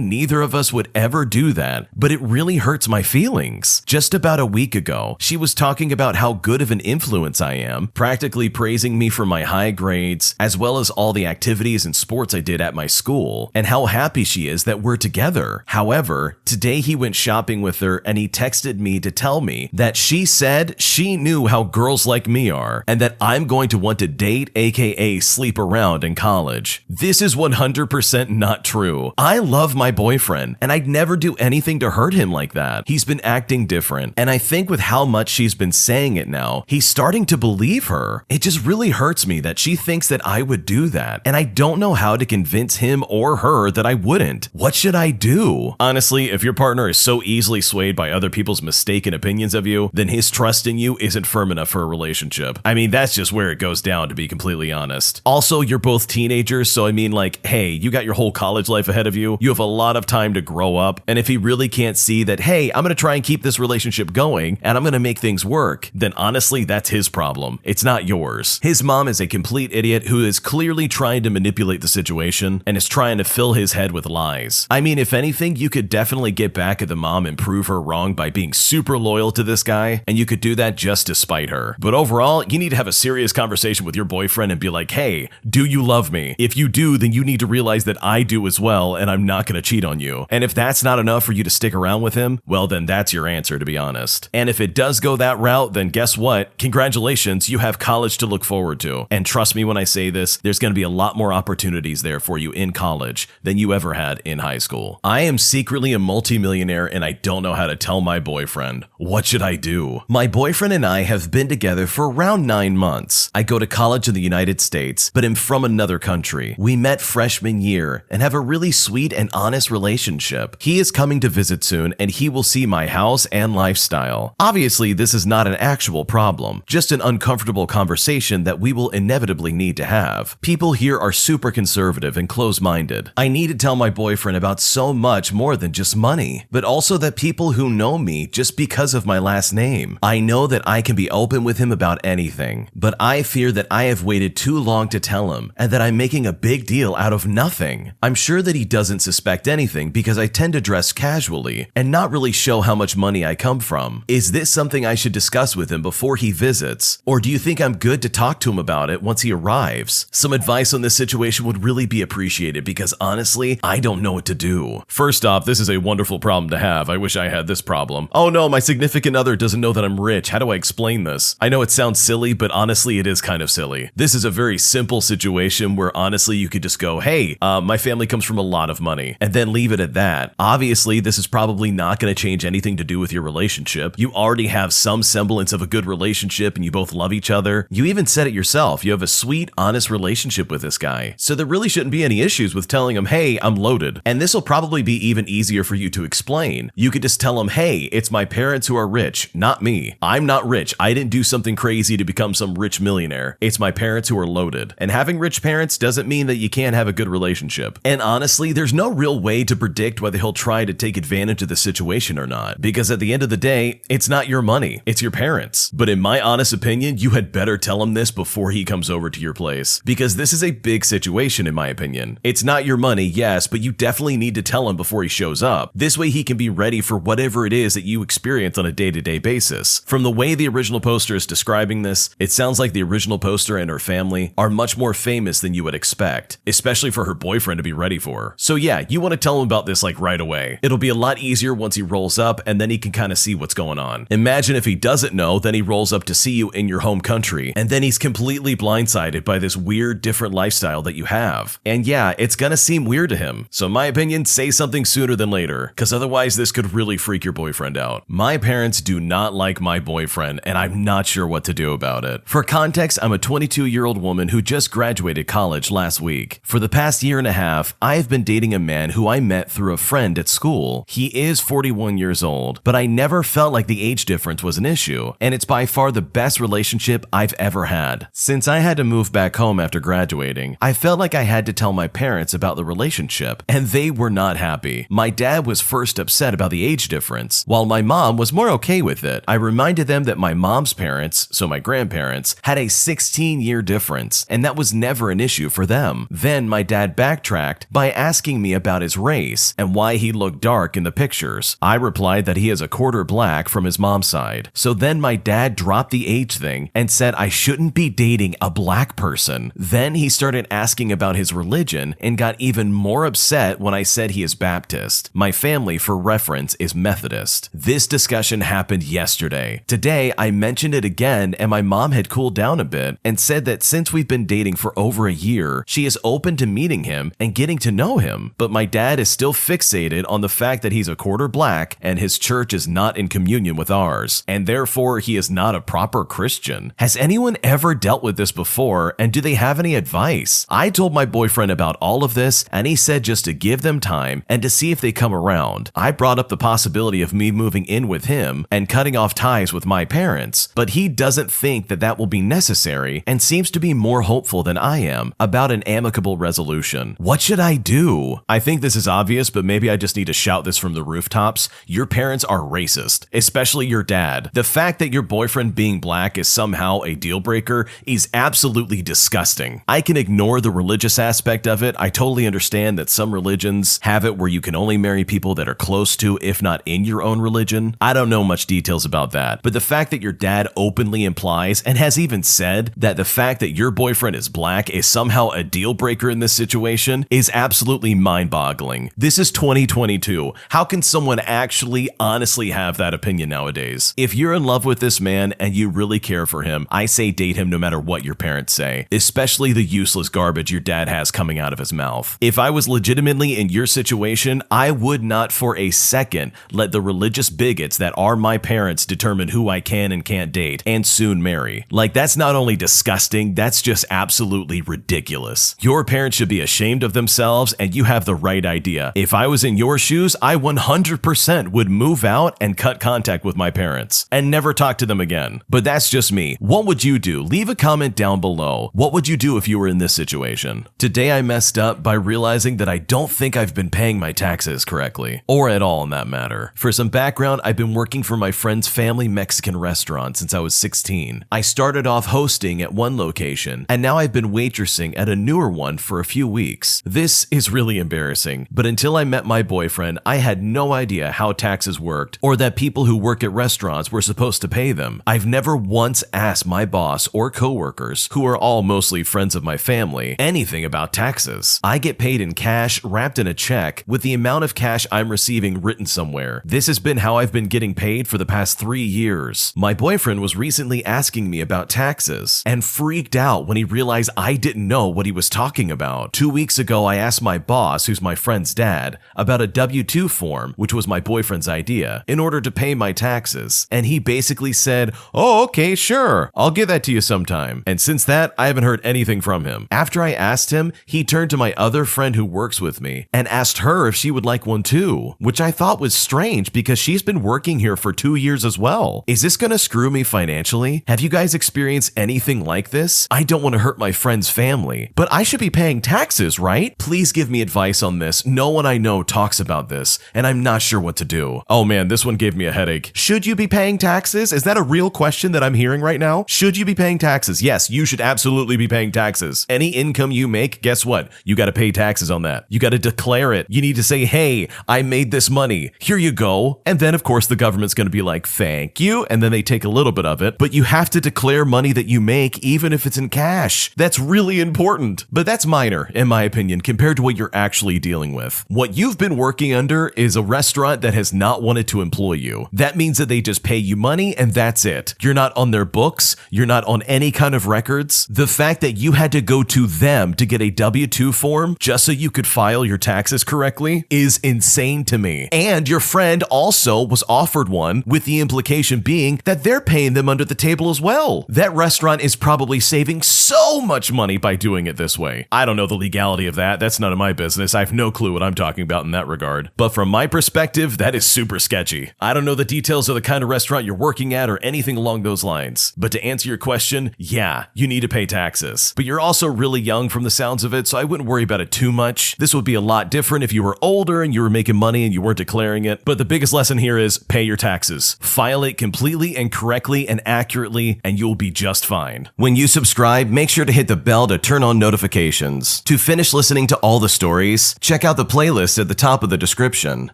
neither of us would ever do that, but it really hurts my feelings. Just about a week ago, she was talking about how good of an influence I am, practically praising me for my high grades, as well as all the activities and sports I did at my school, and how happy she is that we're together. However, today he went shopping with her and he texted me to tell me that she said she knew how girls like me are and that I'm going to want to date, aka sleep around in college. This is 100% not true. I love my boyfriend and I'd never do anything to hurt him like that. He's been acting different, and I think with how much she's been saying it now, he's starting to believe her. It just really hurts me that she thinks that I would do that, and I don't know how to convince him or her that I wouldn't. What should I do? Honestly, if your partner is so easily swayed by other people's mistaken opinions of you, then his trust in you isn't firm enough for a relationship. I mean, that's just where it goes down, to be completely honest. Also, you're both teenagers, so I mean, like, hey, you got your whole college life ahead of you. You have a lot of time to grow up, and if he really can't see that, hey, I'm gonna try and keep this relationship going, and I'm gonna make things work, then honestly, that's his problem. It's not yours. His mom is a complete idiot who is clearly trying to manipulate the situation and is trying to fill his head with lies. I mean, if anything, you could definitely get back at the mom and prove her wrong by being super loyal to this guy, and you could do that just to spite her. But overall, you need to have a serious conversation with your boyfriend and be like, hey, do you love me? If you do, then you need to realize that I do as well, and I'm not gonna cheat on you. And if that's not enough for you to stick around with him, well, then that's your answer, to be honest. And if it does go that route, then guess what? Congratulations, you have college to look forward to. And trust me when I say this, there's gonna be a lot more opportunities there for you in college than you ever had in high school. I am secretly a multimillionaire and I don't know how to tell my boyfriend. What should I do? My boyfriend and I have been together for around 9 months. I go to college in the United States, but am from another country. We met freshman year and have a really sweet and honest relationship. He is coming to visit soon and he will see my house and lifestyle. Obviously, this is not an actual problem, just an uncomfortable conversation that we will inevitably need to have. People here are super conservative and close-minded. I need to tell my boyfriend about so much more than just money, but also that people who know me just because of my last name. I know that I can be open with him about anything, but I fear that I have waited too long to tell him and that I'm making a big deal out of nothing. I'm sure that he doesn't suspect anything because I tend to dress casually and not really show how much money I come from. Is this something I should discuss with him before he visits? Or do you think I'm good to talk to him about it once he arrives? Some advice on this situation would really be appreciated because honestly, I don't know what to do. First off, this is a wonderful problem to have. I wish I had this problem. Oh no, my significant other doesn't know that I'm rich. How do I explain this? I know it sounds silly, but honestly, it is kind of silly. This is a very simple situation where honestly, you could just go, hey, my family comes from a lot of money, and then leave it at that. Obviously, this is probably not going to change anything to do with your relationship. You already have some semblance of a good relationship and you both love each other. You even said it yourself. You have a sweet, honest relationship with this guy. So there really shouldn't be any issues with telling him, hey, I'm loaded. And this will probably be even easier for you to explain. You could just tell him, hey, it's my parents who are rich, not me. I'm not rich. I didn't do something crazy to become some rich millionaire. It's my parents who are loaded. And having rich parents doesn't mean that you can't have a good relationship. And honestly, there's no real way to predict whether he'll try to take advantage of the situation or not. Because at the end of the day, it's not your money. It's your parents. But in my honest opinion, you had better tell him this before he comes over to your place. Because because this is a big situation in my opinion. It's not your money, yes, but you definitely need to tell him before he shows up. This way he can be ready for whatever it is that you experience on a day-to-day basis. From the way the original poster is describing this, it sounds like the original poster and her family are much more famous than you would expect, especially for her boyfriend to be ready for. So yeah, you want to tell him about this like right away. It'll be a lot easier once he rolls up and then he can kind of see what's going on. Imagine if he doesn't know, then he rolls up to see you in your home country, and then he's completely blindsided by this weird different lifestyle that you have. And yeah, it's gonna seem weird to him. So in my opinion, say something sooner than later, because otherwise this could really freak your boyfriend out. My parents do not like my boyfriend, and I'm not sure what to do about it. For context, I'm a 22-year-old woman who just graduated college last week. For the past year and a half, I have been dating a man who I met through a friend at school. He is 41 years old, but I never felt like the age difference was an issue, and it's by far the best relationship I've ever had. Since I had to move back home after graduating, I felt like I had to tell my parents about the relationship, and they were not happy. My dad was first upset about the age difference, while my mom was more okay with it. I reminded them that my mom's parents, so my grandparents, had a 16-year difference, and that was never an issue for them. Then my dad backtracked by asking me about his race and why he looked dark in the pictures. I replied that he is a quarter black from his mom's side. So then my dad dropped the age thing and said I shouldn't be dating a black person. Then he started asking about his religion and got even more upset when I said he is Baptist. My family, for reference, is Methodist. This discussion happened yesterday. Today, I mentioned it again, and my mom had cooled down a bit and said that since we've been dating for over a year, she is open to meeting him and getting to know him. But my dad is still fixated on the fact that he's a quarter black and his church is not in communion with ours, and therefore he is not a proper Christian. Has anyone ever dealt with this before, and do they have any advice? I told my boyfriend about all of this, and he said just to give them time and to see if they come around. I brought up the possibility of me moving in with him and cutting off ties with my parents, but he doesn't think that that will be necessary and seems to be more hopeful than I am about an amicable resolution. What should I do? I think this is obvious, but maybe I just need to shout this from the rooftops. Your parents are racist, especially your dad. The fact that your boyfriend being black is somehow a deal breaker is absolutely disgusting. I can ignore the religious aspect of it. I totally understand that some religions have it where you can only marry people that are close to, if not in your own religion. I don't know much details about that, but the fact that your dad openly implies and has even said that the fact that your boyfriend is black is somehow a deal breaker in this situation is absolutely mind-boggling. This is 2022. How can someone actually honestly have that opinion nowadays? If you're in love with this man and you really care for him, I say date him no matter what your parents say, especially the useless garbage your dad has coming out of his mouth. If I was legitimately in your situation, I would not for a second let the religious bigots that are my parents determine who I can and can't date and soon marry. Like, that's not only disgusting, that's just absolutely ridiculous. Your parents should be ashamed of themselves, and you have the right idea. If I was in your shoes, I 100% would move out and cut contact with my parents and never talk to them again. But that's just me. What would you do? Leave a comment down below. What would you do if you were in this situation? Today I messed up by realizing that I don't think I've been paying my taxes correctly, or at all in that matter. For some background, I've been working for my friend's family Mexican restaurant since I was 16. I started off hosting at one location, and now I've been waitressing at a newer one for a few weeks. This is really embarrassing, but until I met my boyfriend, I had no idea how taxes worked or that people who work at restaurants were supposed to pay them. I've never once asked my boss or coworkers, who are all mostly friends of my family, anything about taxes. I get paid in cash wrapped in a check with the amount of cash I'm receiving written somewhere. This has been how I've been getting paid for the past 3 years. My boyfriend was recently asking me about taxes and freaked out when he realized I didn't know what he was talking about. 2 weeks ago, I asked my boss, who's my friend's dad, about a W-2 form, which was my boyfriend's idea, in order to pay my taxes. And he basically said, "Oh, okay, sure. I'll give that to you sometime." And since that, I haven't heard anything from him. After I asked him, he turned to my other friend who works with me and asked her if she would like one too, which I thought was strange because she's been working here for 2 years as well. Is this gonna screw me financially? Have you guys experienced anything like this? I don't want to hurt my friend's family, but I should be paying taxes, right? Please give me advice on this. No one I know talks about this, and I'm not sure what to do. Oh man, this one gave me a headache. Should you be paying taxes? Is that a real question that I'm hearing right now? Should you be paying taxes? Yes, you should absolutely be paying paying taxes. Any income you make, guess what? You got to pay taxes on that. You got to declare it. You need to say, hey, I made this money. Here you go. And then, of course, the government's going to be like, thank you. And then they take a little bit of it. But you have to declare money that you make, even if it's in cash. That's really important. But that's minor, in my opinion, compared to what you're actually dealing with. What you've been working under is a restaurant that has not wanted to employ you. That means that they just pay you money and that's it. You're not on their books. You're not on any kind of records. The fact that you had to go to them to get a W-2 form just so you could file your taxes correctly is insane to me. And your friend also was offered one, with the implication being that they're paying them under the table as well. That restaurant is probably saving so much money by doing it this way. I don't know the legality of that. That's none of my business. I have no clue what I'm talking about in that regard. But from my perspective, that is super sketchy. I don't know the details of the kind of restaurant you're working at or anything along those lines. But to answer your question, yeah, you need to pay taxes. But you're also really young from the sounds of it, so I wouldn't worry about it too much. This would be a lot different if you were older and you were making money and you weren't declaring it. But the biggest lesson here is pay your taxes. File it completely and correctly and accurately, and you'll be just fine. When you subscribe, make sure to hit the bell to turn on notifications. To finish listening to all the stories, check out the playlist at the top of the description.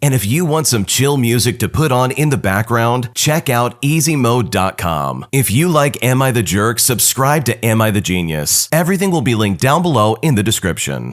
And if you want some chill music to put on in the background, check out easymode.com. If you like Am I the Jerk, subscribe to Am I the Genius. Everything will be linked down below in the description.